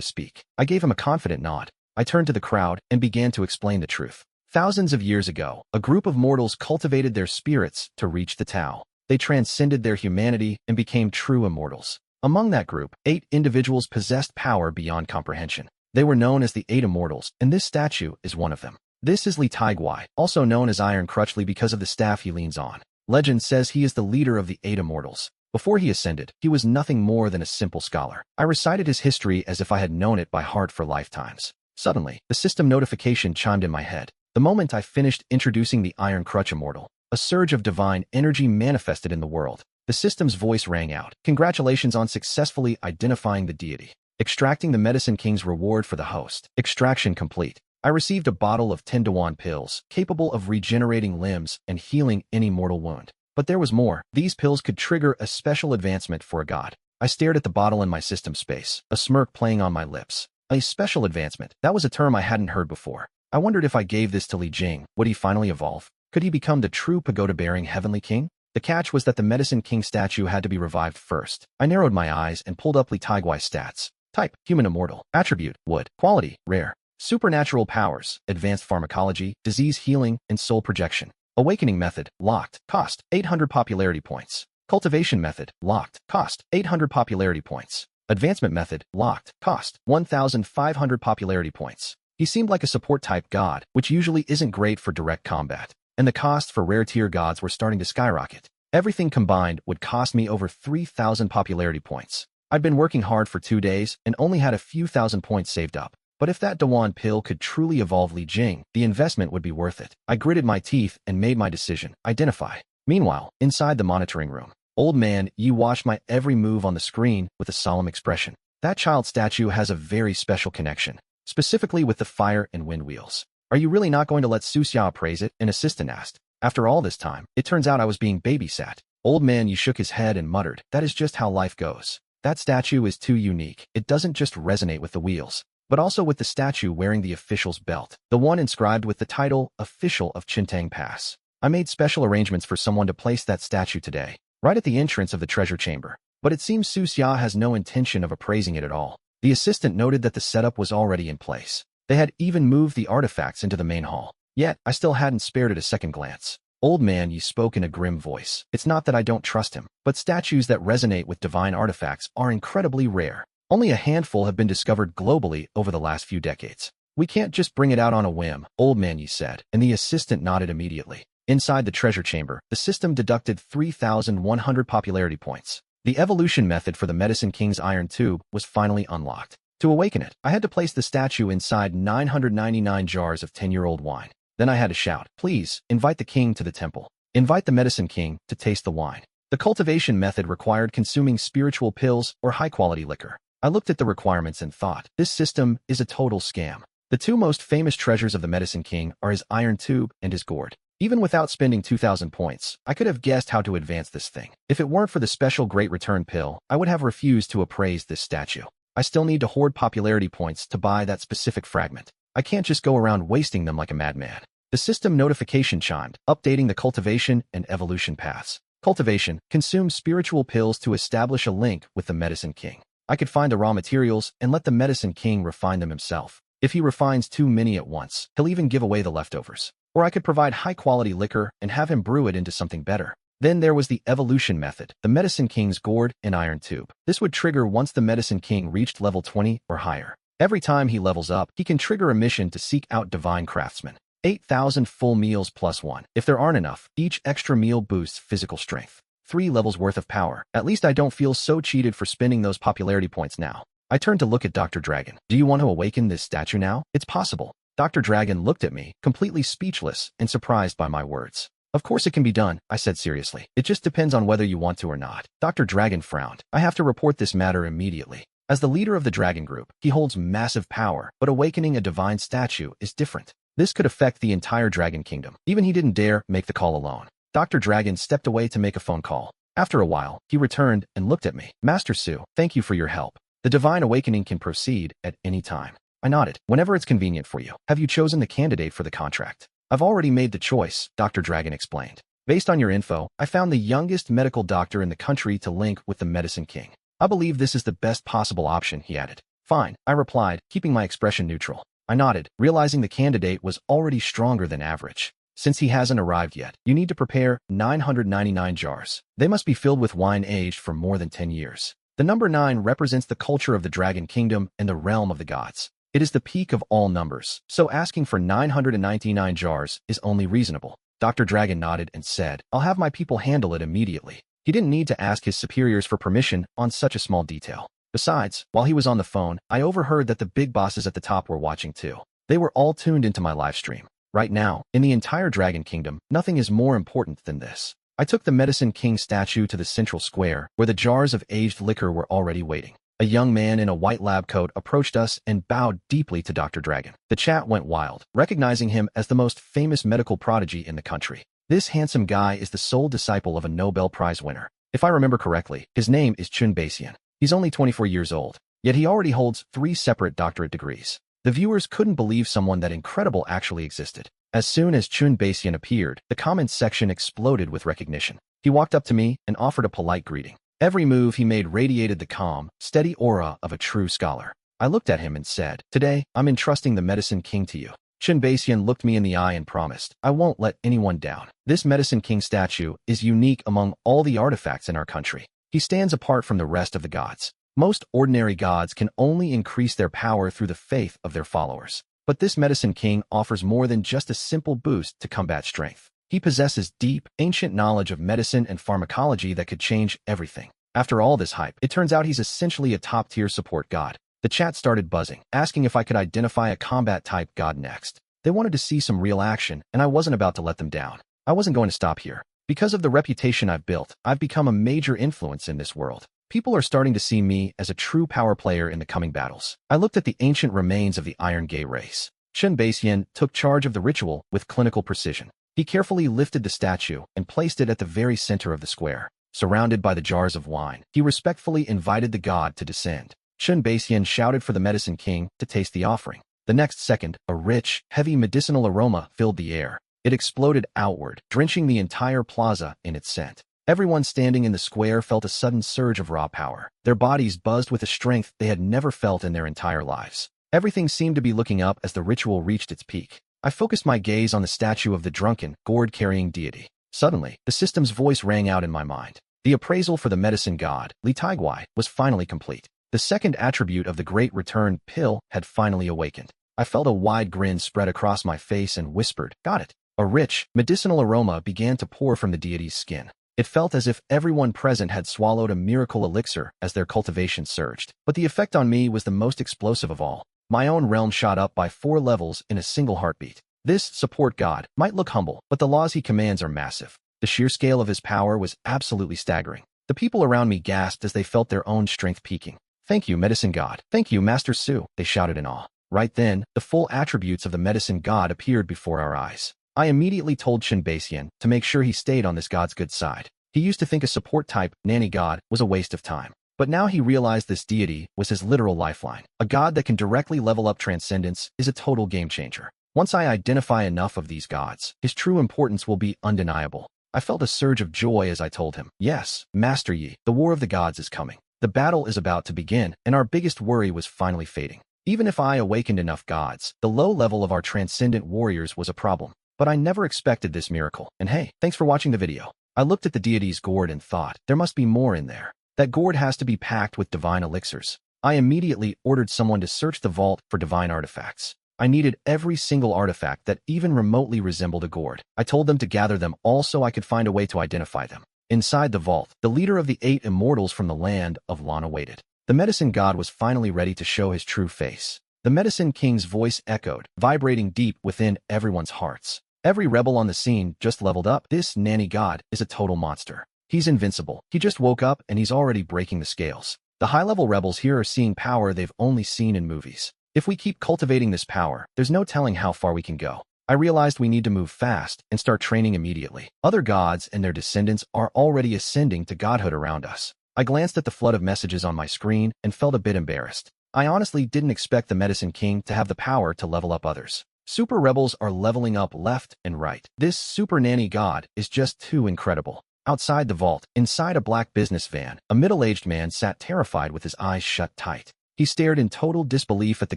speak. I gave him a confident nod. I turned to the crowd and began to explain the truth. Thousands of years ago, a group of mortals cultivated their spirits to reach the Tao. They transcended their humanity and became true immortals. Among that group, 8 individuals possessed power beyond comprehension. They were known as the 8 Immortals, and this statue is one of them. This is Li Taiguai, also known as Iron Crutchley because of the staff he leans on. Legend says he is the leader of the 8 Immortals. Before he ascended, he was nothing more than a simple scholar. I recited his history as if I had known it by heart for lifetimes. Suddenly, the system notification chimed in my head. The moment I finished introducing the Iron Crutch Immortal, a surge of divine energy manifested in the world. The system's voice rang out. Congratulations on successfully identifying the deity. Extracting the Medicine King's reward for the host. Extraction complete. I received a bottle of 10 Dawan pills, capable of regenerating limbs and healing any mortal wound. But there was more. These pills could trigger a special advancement for a god. I stared at the bottle in my system space, a smirk playing on my lips. A special advancement. That was a term I hadn't heard before. I wondered if I gave this to Li Jing, would he finally evolve? Could he become the true pagoda-bearing Heavenly King? The catch was that the Medicine King statue had to be revived first. I narrowed my eyes and pulled up Li Taiguai's stats. Type, human immortal. Attribute, wood. Quality, rare. Supernatural powers, advanced pharmacology, disease healing, and soul projection. Awakening method, locked. Cost, 800 popularity points. Cultivation method, locked. Cost, 800 popularity points. Advancement method, locked. Cost, 1,500 popularity points. He seemed like a support-type god, which usually isn't great for direct combat. And the costs for rare-tier gods were starting to skyrocket. Everything combined would cost me over 3,000 popularity points. I'd been working hard for 2 days and only had a few thousand points saved up. But if that Dawan pill could truly evolve Li Jing, the investment would be worth it. I gritted my teeth and made my decision. Identify. Meanwhile, inside the monitoring room, Old Man Yi watched my every move on the screen with a solemn expression. That child statue has a very special connection, specifically with the fire and wind wheels. Are you really not going to let Su Xia appraise it? An assistant asked. After all this time, it turns out I was being babysat. Old Man Yi shook his head and muttered, that is just how life goes. That statue is too unique. It doesn't just resonate with the wheels, but also with the statue wearing the official's belt, the one inscribed with the title, Official of Qintang Pass. I made special arrangements for someone to place that statue today, right at the entrance of the treasure chamber. But it seems Su Xia has no intention of appraising it at all. The assistant noted that the setup was already in place. They had even moved the artifacts into the main hall. Yet, I still hadn't spared it a second glance. Old Man Yi spoke in a grim voice. It's not that I don't trust him, but statues that resonate with divine artifacts are incredibly rare. Only a handful have been discovered globally over the last few decades. We can't just bring it out on a whim, Old Man Yi said, and the assistant nodded immediately. Inside the treasure chamber, the system deducted 3,100 popularity points. The evolution method for the Medicine King's iron tube was finally unlocked. To awaken it, I had to place the statue inside 999 jars of 10-year-old wine. Then I had to shout, please, invite the king to the temple. Invite the Medicine King to taste the wine. The cultivation method required consuming spiritual pills or high-quality liquor. I looked at the requirements and thought, this system is a total scam. The 2 most famous treasures of the Medicine King are his iron tube and his gourd. Even without spending 2,000 points, I could have guessed how to advance this thing. If it weren't for the special Great Return pill, I would have refused to appraise this statue. I still need to hoard popularity points to buy that specific fragment. I can't just go around wasting them like a madman. The system notification chimed, updating the cultivation and evolution paths. Cultivation, consume spiritual pills to establish a link with the Medicine King. I could find the raw materials and let the Medicine King refine them himself. If he refines too many at once, he'll even give away the leftovers. Or I could provide high-quality liquor and have him brew it into something better. Then there was the evolution method, the Medicine King's gourd and iron tube. This would trigger once the Medicine King reached level 20 or higher. Every time he levels up, he can trigger a mission to seek out divine craftsmen. 8,000 full meals plus 1. If there aren't enough, each extra meal boosts physical strength. 3 levels worth of power. At least I don't feel so cheated for spending those popularity points now. I turned to look at Dr. Dragon. Do you want to awaken this statue now? It's possible. Dr. Dragon looked at me, completely speechless and surprised by my words. Of course it can be done, I said seriously. It just depends on whether you want to or not. Dr. Dragon frowned. I have to report this matter immediately. As the leader of the Dragon Group, he holds massive power, but awakening a divine statue is different. This could affect the entire Dragon Kingdom. Even he didn't dare make the call alone. Dr. Dragon stepped away to make a phone call. After a while, he returned and looked at me. Master Su, thank you for your help. The divine awakening can proceed at any time. I nodded. Whenever it's convenient for you. Have you chosen the candidate for the contract? I've already made the choice, Dr. Dragon explained. Based on your info, I found the youngest medical doctor in the country to link with the Medicine King. I believe this is the best possible option, he added. Fine, I replied, keeping my expression neutral. I nodded, realizing the candidate was already stronger than average. Since he hasn't arrived yet, you need to prepare 999 jars. They must be filled with wine aged for more than 10 years. The number 9 represents the culture of the Dragon Kingdom and the realm of the gods. It is the peak of all numbers, so asking for 999 jars is only reasonable. Dr. Dragon nodded and said, I'll have my people handle it immediately. He didn't need to ask his superiors for permission on such a small detail. Besides, while he was on the phone, I overheard that the big bosses at the top were watching too. They were all tuned into my live stream. Right now, in the entire Dragon Kingdom, nothing is more important than this. I took the Medicine King statue to the central square, where the jars of aged liquor were already waiting. A young man in a white lab coat approached us and bowed deeply to Dr. Dragon. The chat went wild, recognizing him as the most famous medical prodigy in the country. This handsome guy is the sole disciple of a Nobel Prize winner. If I remember correctly, his name is Chun Baisian. He's only 24 years old, yet he already holds 3 separate doctorate degrees. The viewers couldn't believe someone that incredible actually existed. As soon as Chun Baisian appeared, the comments section exploded with recognition. He walked up to me and offered a polite greeting. Every move he made radiated the calm, steady aura of a true scholar. I looked at him and said, Today, I'm entrusting the Medicine King to you. Chun Baisian looked me in the eye and promised, I won't let anyone down. This Medicine King statue is unique among all the artifacts in our country. He stands apart from the rest of the gods. Most ordinary gods can only increase their power through the faith of their followers. But this Medicine King offers more than just a simple boost to combat strength. He possesses deep, ancient knowledge of medicine and pharmacology that could change everything. After all this hype, it turns out he's essentially a top-tier support god. The chat started buzzing, asking if I could identify a combat-type god next. They wanted to see some real action, and I wasn't about to let them down. I wasn't going to stop here. Because of the reputation I've built, I've become a major influence in this world. People are starting to see me as a true power player in the coming battles. I looked at the ancient remains of the Iron Gate race. Chun Baisian took charge of the ritual with clinical precision. He carefully lifted the statue and placed it at the very center of the square. Surrounded by the jars of wine, he respectfully invited the god to descend. Chun Baisian shouted for the Medicine King to taste the offering. The next second, a rich, heavy medicinal aroma filled the air. It exploded outward, drenching the entire plaza in its scent. Everyone standing in the square felt a sudden surge of raw power. Their bodies buzzed with a strength they had never felt in their entire lives. Everything seemed to be looking up as the ritual reached its peak. I focused my gaze on the statue of the drunken, gourd-carrying deity. Suddenly, the system's voice rang out in my mind. The appraisal for the medicine god, Li Taiguai, was finally complete. The second attribute of the Great Return pill had finally awakened. I felt a wide grin spread across my face and whispered, Got it. A rich, medicinal aroma began to pour from the deity's skin. It felt as if everyone present had swallowed a miracle elixir as their cultivation surged. But the effect on me was the most explosive of all. My own realm shot up by 4 levels in a single heartbeat. This support god might look humble, but the laws he commands are massive. The sheer scale of his power was absolutely staggering. The people around me gasped as they felt their own strength peaking. Thank you, medicine god. Thank you, Master Su, they shouted in awe. Right then, the full attributes of the medicine god appeared before our eyes. I immediately told Chun Baisian to make sure he stayed on this god's good side. He used to think a support-type, nanny god was a waste of time. But now he realized this deity was his literal lifeline. A god that can directly level up transcendence is a total game-changer. Once I identify enough of these gods, his true importance will be undeniable. I felt a surge of joy as I told him, Yes, Master Yi, the war of the gods is coming. The battle is about to begin, and our biggest worry was finally fading. Even if I awakened enough gods, the low level of our transcendent warriors was a problem. But I never expected this miracle. And hey, thanks for watching the video. I looked at the deity's gourd and thought, there must be more in there. That gourd has to be packed with divine elixirs. I immediately ordered someone to search the vault for divine artifacts. I needed every single artifact that even remotely resembled a gourd. I told them to gather them all so I could find a way to identify them. Inside the vault, the leader of the 8 immortals from the land of Lana waited. The medicine god was finally ready to show his true face. The medicine king's voice echoed, vibrating deep within everyone's hearts. Every rebel on the scene just leveled up. This nanny god is a total monster. He's invincible. He just woke up and he's already breaking the scales. The high-level rebels here are seeing power they've only seen in movies. If we keep cultivating this power, there's no telling how far we can go. I realized we need to move fast and start training immediately. Other gods and their descendants are already ascending to godhood around us. I glanced at the flood of messages on my screen and felt a bit embarrassed. I honestly didn't expect the Medicine King to have the power to level up others. Super rebels are leveling up left and right. This super nanny god is just too incredible. Outside the vault, inside a black business van, a middle-aged man sat terrified with his eyes shut tight. He stared in total disbelief at the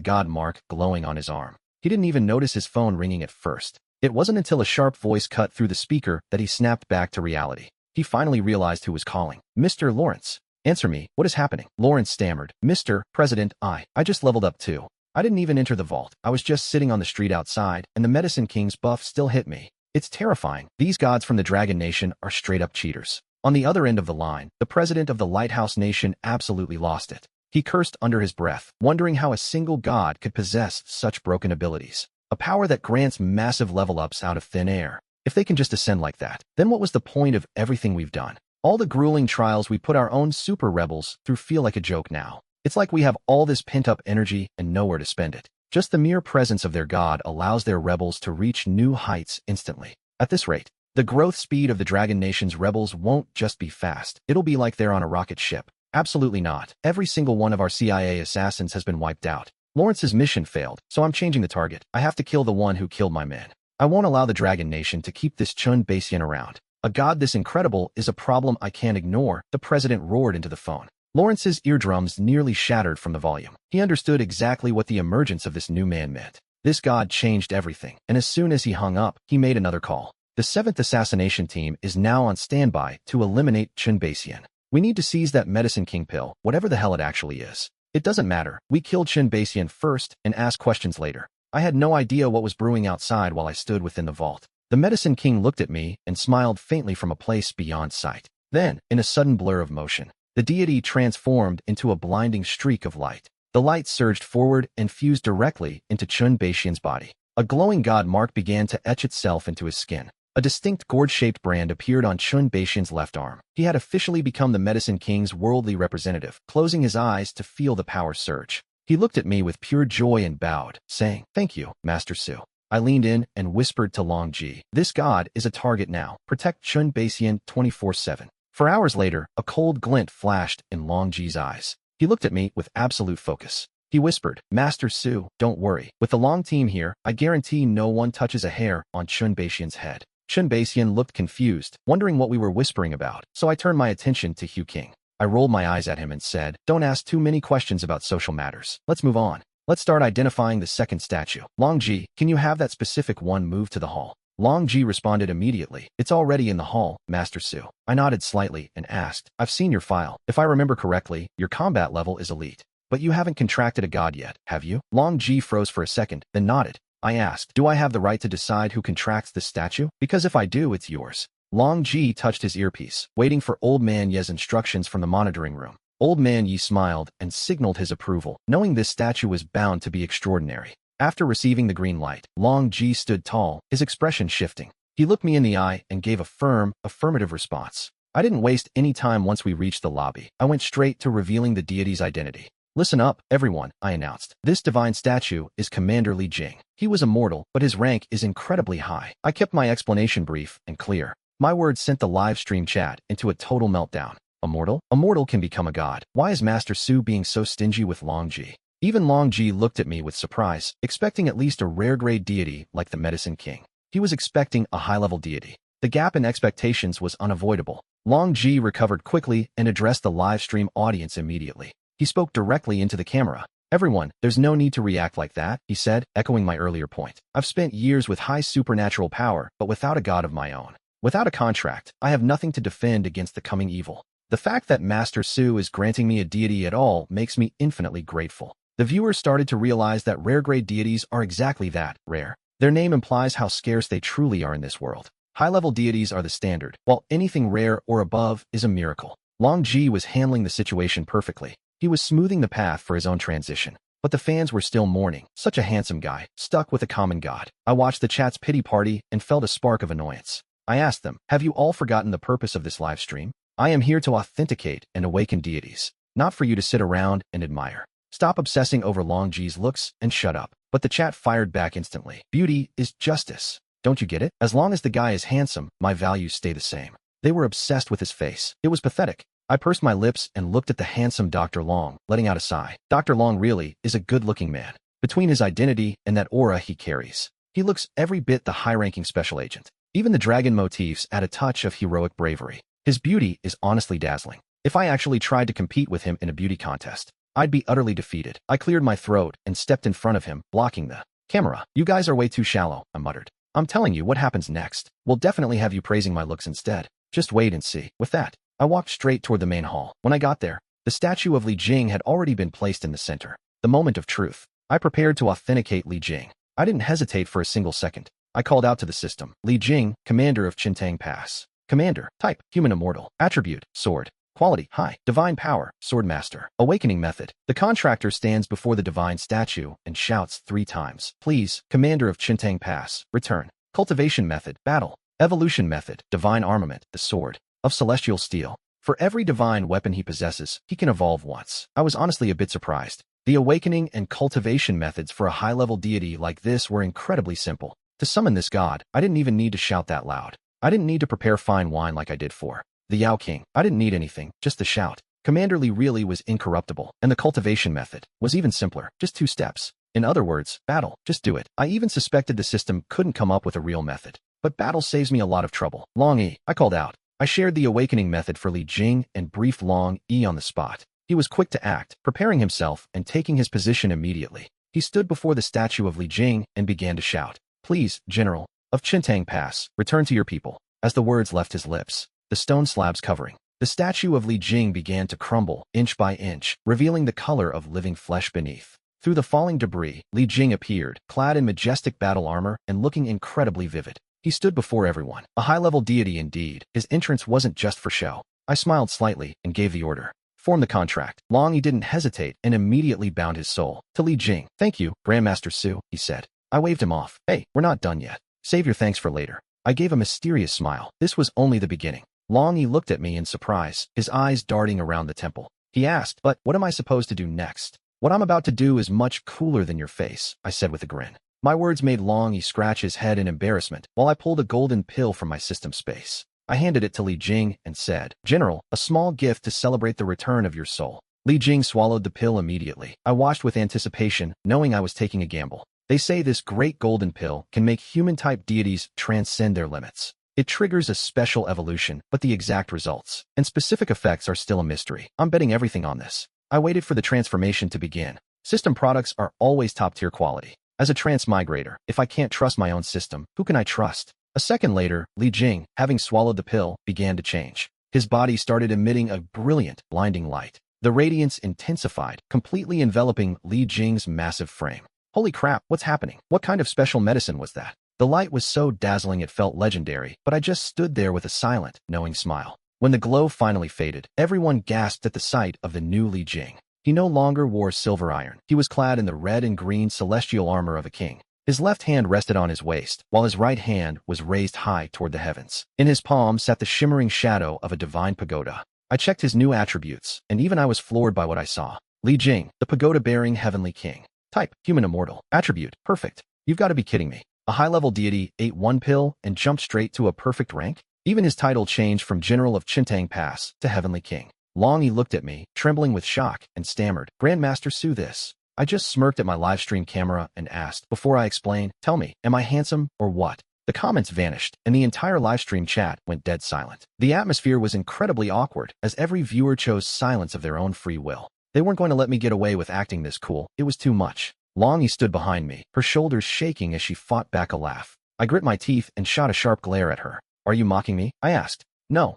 god mark glowing on his arm. He didn't even notice his phone ringing at first. It wasn't until a sharp voice cut through the speaker that he snapped back to reality. He finally realized who was calling. Mr. Lawrence. Answer me, what is happening? Lawrence stammered. Mr. President, I just leveled up too. I didn't even enter the vault. I was just sitting on the street outside, and the Medicine King's buff still hit me. It's terrifying. These gods from the Dragon Nation are straight-up cheaters. On the other end of the line, the president of the Lighthouse Nation absolutely lost it. He cursed under his breath, wondering how a single god could possess such broken abilities. A power that grants massive level-ups out of thin air. If they can just ascend like that, then what was the point of everything we've done? All the grueling trials we put our own super rebels through feel like a joke now. It's like we have all this pent-up energy and nowhere to spend it. Just the mere presence of their god allows their rebels to reach new heights instantly. At this rate, the growth speed of the Dragon Nation's rebels won't just be fast. It'll be like they're on a rocket ship. Absolutely not. Every single one of our CIA assassins has been wiped out. Lawrence's mission failed, so I'm changing the target. I have to kill the one who killed my men. I won't allow the Dragon Nation to keep this Chun Basian around. A god this incredible is a problem I can't ignore, the president roared into the phone. Lawrence's eardrums nearly shattered from the volume. He understood exactly what the emergence of this new man meant. This god changed everything, and as soon as he hung up, he made another call. The 7th Assassination Team is now on standby to eliminate Chun Basian. We need to seize that Medicine King pill, whatever the hell it actually is. It doesn't matter. We kill Chun Basian first and ask questions later. I had no idea what was brewing outside while I stood within the vault. The Medicine King looked at me and smiled faintly from a place beyond sight. Then, in a sudden blur of motion, the deity transformed into a blinding streak of light. The light surged forward and fused directly into Chun Basian's body. A glowing god mark began to etch itself into his skin. A distinct gourd-shaped brand appeared on Chun Basian's left arm. He had officially become the Medicine King's worldly representative, closing his eyes to feel the power surge. He looked at me with pure joy and bowed, saying, "Thank you, Master Su." I leaned in and whispered to Long Ji, "This god is a target now. Protect Chun Basian 24/7. For hours later, a cold glint flashed in Long Ji's eyes. He looked at me with absolute focus. He whispered, "Master Su, don't worry. With the Long team here, I guarantee no one touches a hair on Chun Basian's head." Chun Basian looked confused, wondering what we were whispering about, so I turned my attention to Hu King. I rolled my eyes at him and said, "Don't ask too many questions about social matters. Let's move on. Let's start identifying the second statue. Long Ji, can you have that specific one moved to the hall?" Long Ji responded immediately, "It's already in the hall, Master Su." I nodded slightly and asked, "I've seen your file. If I remember correctly, your combat level is elite. But you haven't contracted a god yet, have you?" Long Ji froze for a second, then nodded. I asked, "Do I have the right to decide who contracts this statue? Because if I do, it's yours." Long Ji touched his earpiece, waiting for Old Man Ye's instructions from the monitoring room. Old Man Yi smiled and signaled his approval, knowing this statue was bound to be extraordinary. After receiving the green light, Long Ji stood tall, his expression shifting. He looked me in the eye and gave a firm, affirmative response. I didn't waste any time once we reached the lobby. I went straight to revealing the deity's identity. "Listen up, everyone," I announced. "This divine statue is Commander Li Jing. He was immortal, but his rank is incredibly high." I kept my explanation brief and clear. My words sent the live stream chat into a total meltdown. Immortal? A mortal can become a god. Why is Master Su being so stingy with Long Ji? Even Long Ji looked at me with surprise, expecting at least a rare-grade deity like the Medicine King. He was expecting a high-level deity. The gap in expectations was unavoidable. Long Ji recovered quickly and addressed the live stream audience immediately. He spoke directly into the camera. "Everyone, there's no need to react like that," he said, echoing my earlier point. "I've spent years with high supernatural power, but without a god of my own. Without a contract, I have nothing to defend against the coming evil. The fact that Master Su is granting me a deity at all makes me infinitely grateful." The viewers started to realize that rare-grade deities are exactly that, rare. Their name implies how scarce they truly are in this world. High-level deities are the standard, while anything rare or above is a miracle. Long Ji was handling the situation perfectly. He was smoothing the path for his own transition. But the fans were still mourning. Such a handsome guy, stuck with a common god. I watched the chat's pity party and felt a spark of annoyance. I asked them, "Have you all forgotten the purpose of this live stream? I am here to authenticate and awaken deities, not for you to sit around and admire. Stop obsessing over Long Ji's looks and shut up." But the chat fired back instantly. "Beauty is justice. Don't you get it? As long as the guy is handsome, my values stay the same." They were obsessed with his face. It was pathetic. I pursed my lips and looked at the handsome Dr. Long, letting out a sigh. Dr. Long really is a good-looking man. Between his identity and that aura he carries, he looks every bit the high-ranking special agent. Even the dragon motifs add a touch of heroic bravery. His beauty is honestly dazzling. If I actually tried to compete with him in a beauty contest, I'd be utterly defeated. I cleared my throat and stepped in front of him, blocking the camera. You guys are way too shallow, I muttered. I'm telling you what happens next. We'll definitely have you praising my looks instead. Just wait and see. With that, I walked straight toward the main hall. When I got there, the statue of Li Jing had already been placed in the center. The moment of truth. I prepared to authenticate Li Jing. I didn't hesitate for a single second. I called out to the system. Li Jing, commander of Qintang Pass. Commander, type, human immortal. Attribute, sword. Quality, high. Divine power, swordmaster. Awakening method. The contractor stands before the divine statue and shouts 3 times. Please, commander of Qintang Pass, return. Cultivation method, battle. Evolution method, divine armament, the sword of celestial steel. For every divine weapon he possesses, he can evolve once. I was honestly a bit surprised. The awakening and cultivation methods for a high-level deity like this were incredibly simple. To summon this god, I didn't even need to shout that loud. I didn't need to prepare fine wine like I did for the Yao King. I didn't need anything, just the shout. Commander Li really was incorruptible, and the cultivation method was even simpler, just 2 steps. In other words, battle, just do it. I even suspected the system couldn't come up with a real method. But battle saves me a lot of trouble. Long E, I called out. I shared the awakening method for Li Jing and briefed Long E on the spot. He was quick to act, preparing himself and taking his position immediately. He stood before the statue of Li Jing and began to shout, Please, General of Qintang Pass, return to your people. As the words left his lips, the stone slabs covering the statue of Li Jing began to crumble, inch by inch, revealing the color of living flesh beneath. Through the falling debris, Li Jing appeared, clad in majestic battle armor and looking incredibly vivid. He stood before everyone, a high-level deity indeed. His entrance wasn't just for show. I smiled slightly and gave the order. Form the contract. Long E didn't hesitate and immediately bound his soul to Li Jing. Thank you, Grandmaster Su, he said. I waved him off. Hey, we're not done yet. Save your thanks for later. I gave a mysterious smile. This was only the beginning. Long E looked at me in surprise, his eyes darting around the temple. He asked, but what am I supposed to do next? What I'm about to do is much cooler than your face, I said with a grin. My words made Long E scratch his head in embarrassment while I pulled a golden pill from my system space. I handed it to Li Jing and said, General, a small gift to celebrate the return of your soul. Li Jing swallowed the pill immediately. I watched with anticipation, knowing I was taking a gamble. They say this great golden pill can make human-type deities transcend their limits. It triggers a special evolution, but the exact results and specific effects are still a mystery. I'm betting everything on this. I waited for the transformation to begin. System products are always top-tier quality. As a transmigrator, if I can't trust my own system, who can I trust? A second later, Li Jing, having swallowed the pill, began to change. His body started emitting a brilliant, blinding light. The radiance intensified, completely enveloping Li Jing's massive frame. Holy crap, what's happening? What kind of special medicine was that? The light was so dazzling it felt legendary, but I just stood there with a silent, knowing smile. When the glow finally faded, everyone gasped at the sight of the new Li Jing. He no longer wore silver iron. He was clad in the red and green celestial armor of a king. His left hand rested on his waist, while his right hand was raised high toward the heavens. In his palm sat the shimmering shadow of a divine pagoda. I checked his new attributes, and even I was floored by what I saw. Li Jing, the pagoda-bearing heavenly king. Type, human immortal. Attribute, perfect. You've got to be kidding me. A high-level deity ate 1 pill and jumped straight to a perfect rank? Even his title changed from General of Qintang Pass to Heavenly King. Long E looked at me, trembling with shock, and stammered, Grandmaster Su this. I just smirked at my livestream camera and asked, before I explain, tell me, am I handsome or what? The comments vanished, and the entire livestream chat went dead silent. The atmosphere was incredibly awkward, as every viewer chose silence of their own free will. They weren't going to let me get away with acting this cool. It was too much. Long E stood behind me, her shoulders shaking as she fought back a laugh. I grit my teeth and shot a sharp glare at her. Are you mocking me? I asked. No,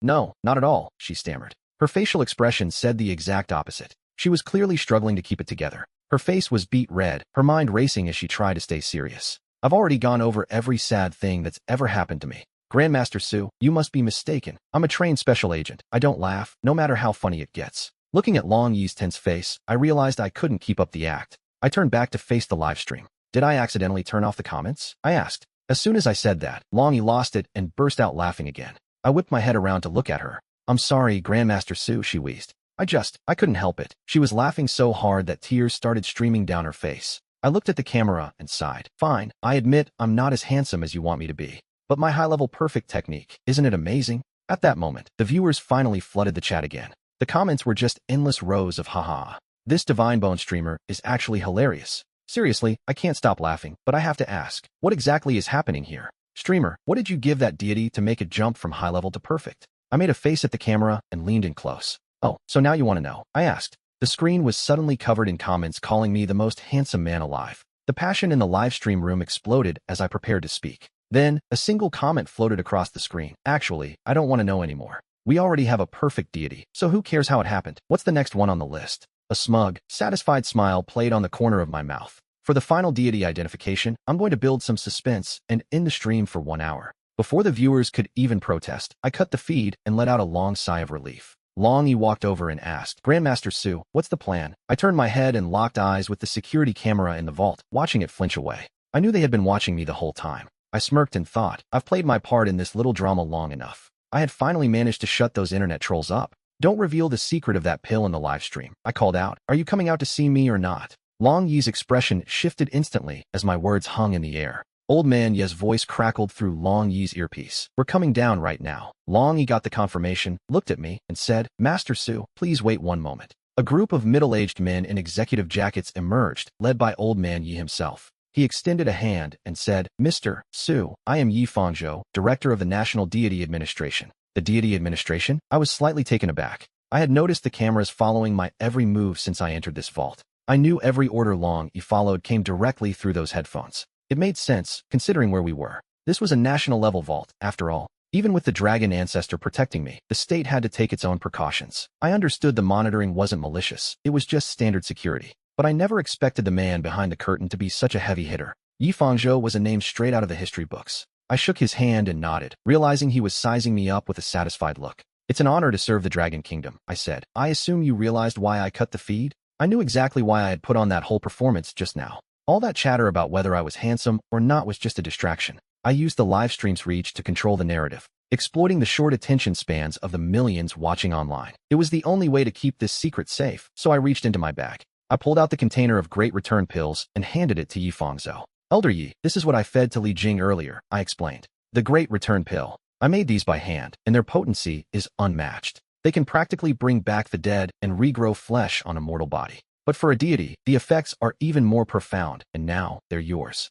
no, not at all, she stammered. Her facial expression said the exact opposite. She was clearly struggling to keep it together. Her face was beet red, her mind racing as she tried to stay serious. I've already gone over every sad thing that's ever happened to me. Grandmaster Su, you must be mistaken. I'm a trained special agent. I don't laugh, no matter how funny it gets. Looking at Long Yi's tense face, I realized I couldn't keep up the act. I turned back to face the livestream. Did I accidentally turn off the comments? I asked. As soon as I said that, Long Yi lost it and burst out laughing again. I whipped my head around to look at her. I'm sorry, Grandmaster Su, she wheezed. I couldn't help it. She was laughing so hard that tears started streaming down her face. I looked at the camera and sighed. Fine, I admit I'm not as handsome as you want me to be. But my high-level perfect technique, isn't it amazing? At that moment, the viewers finally flooded the chat again. The comments were just endless rows of haha. This Divine Bone streamer is actually hilarious. Seriously, I can't stop laughing, but I have to ask, what exactly is happening here? Streamer, what did you give that deity to make it jump from high level to perfect? I made a face at the camera and leaned in close. Oh, so now you want to know, I asked. The screen was suddenly covered in comments calling me the most handsome man alive. The passion in the live stream room exploded as I prepared to speak. Then, a single comment floated across the screen. Actually, I don't want to know anymore. We already have a perfect deity, so who cares how it happened? What's the next one on the list? A smug, satisfied smile played on the corner of my mouth. For the final deity identification, I'm going to build some suspense and end the stream for 1 hour. Before the viewers could even protest, I cut the feed and let out a long sigh of relief. Long Yi walked over and asked, Grandmaster Su, what's the plan? I turned my head and locked eyes with the security camera in the vault, watching it flinch away. I knew they had been watching me the whole time. I smirked and thought, I've played my part in this little drama long enough. I had finally managed to shut those internet trolls up. Don't reveal the secret of that pill in the live stream. I called out, are you coming out to see me or not? Long Yi's expression shifted instantly as my words hung in the air. Old Man Ye's voice crackled through Long Yi's earpiece. We're coming down right now. Long Yi got the confirmation, looked at me, and said, Master Su, please wait 1 moment. A group of middle-aged men in executive jackets emerged, led by Old Man Yi himself. He extended a hand and said, Mr. Su, I am Yi Fangzhou, Director of the National Deity Administration. The Deity Administration? I was slightly taken aback. I had noticed the cameras following my every move since I entered this vault. I knew every order Long Yi followed came directly through those headphones. It made sense, considering where we were. This was a national-level vault, after all. Even with the dragon ancestor protecting me, the state had to take its own precautions. I understood the monitoring wasn't malicious, it was just standard security. But I never expected the man behind the curtain to be such a heavy hitter. Yi Fangzhou was a name straight out of the history books. I shook his hand and nodded, realizing he was sizing me up with a satisfied look. It's an honor to serve the Dragon Kingdom, I said. I assume you realized why I cut the feed? I knew exactly why I had put on that whole performance just now. All that chatter about whether I was handsome or not was just a distraction. I used the live stream's reach to control the narrative, exploiting the short attention spans of the millions watching online. It was the only way to keep this secret safe, so I reached into my bag. I pulled out the container of Great Return pills and handed it to Yi Fangzhou. Elder Yi, this is what I fed to Li Jing earlier, I explained. The Great Return pill. I made these by hand, and their potency is unmatched. They can practically bring back the dead and regrow flesh on a mortal body. But for a deity, the effects are even more profound, and now they're yours.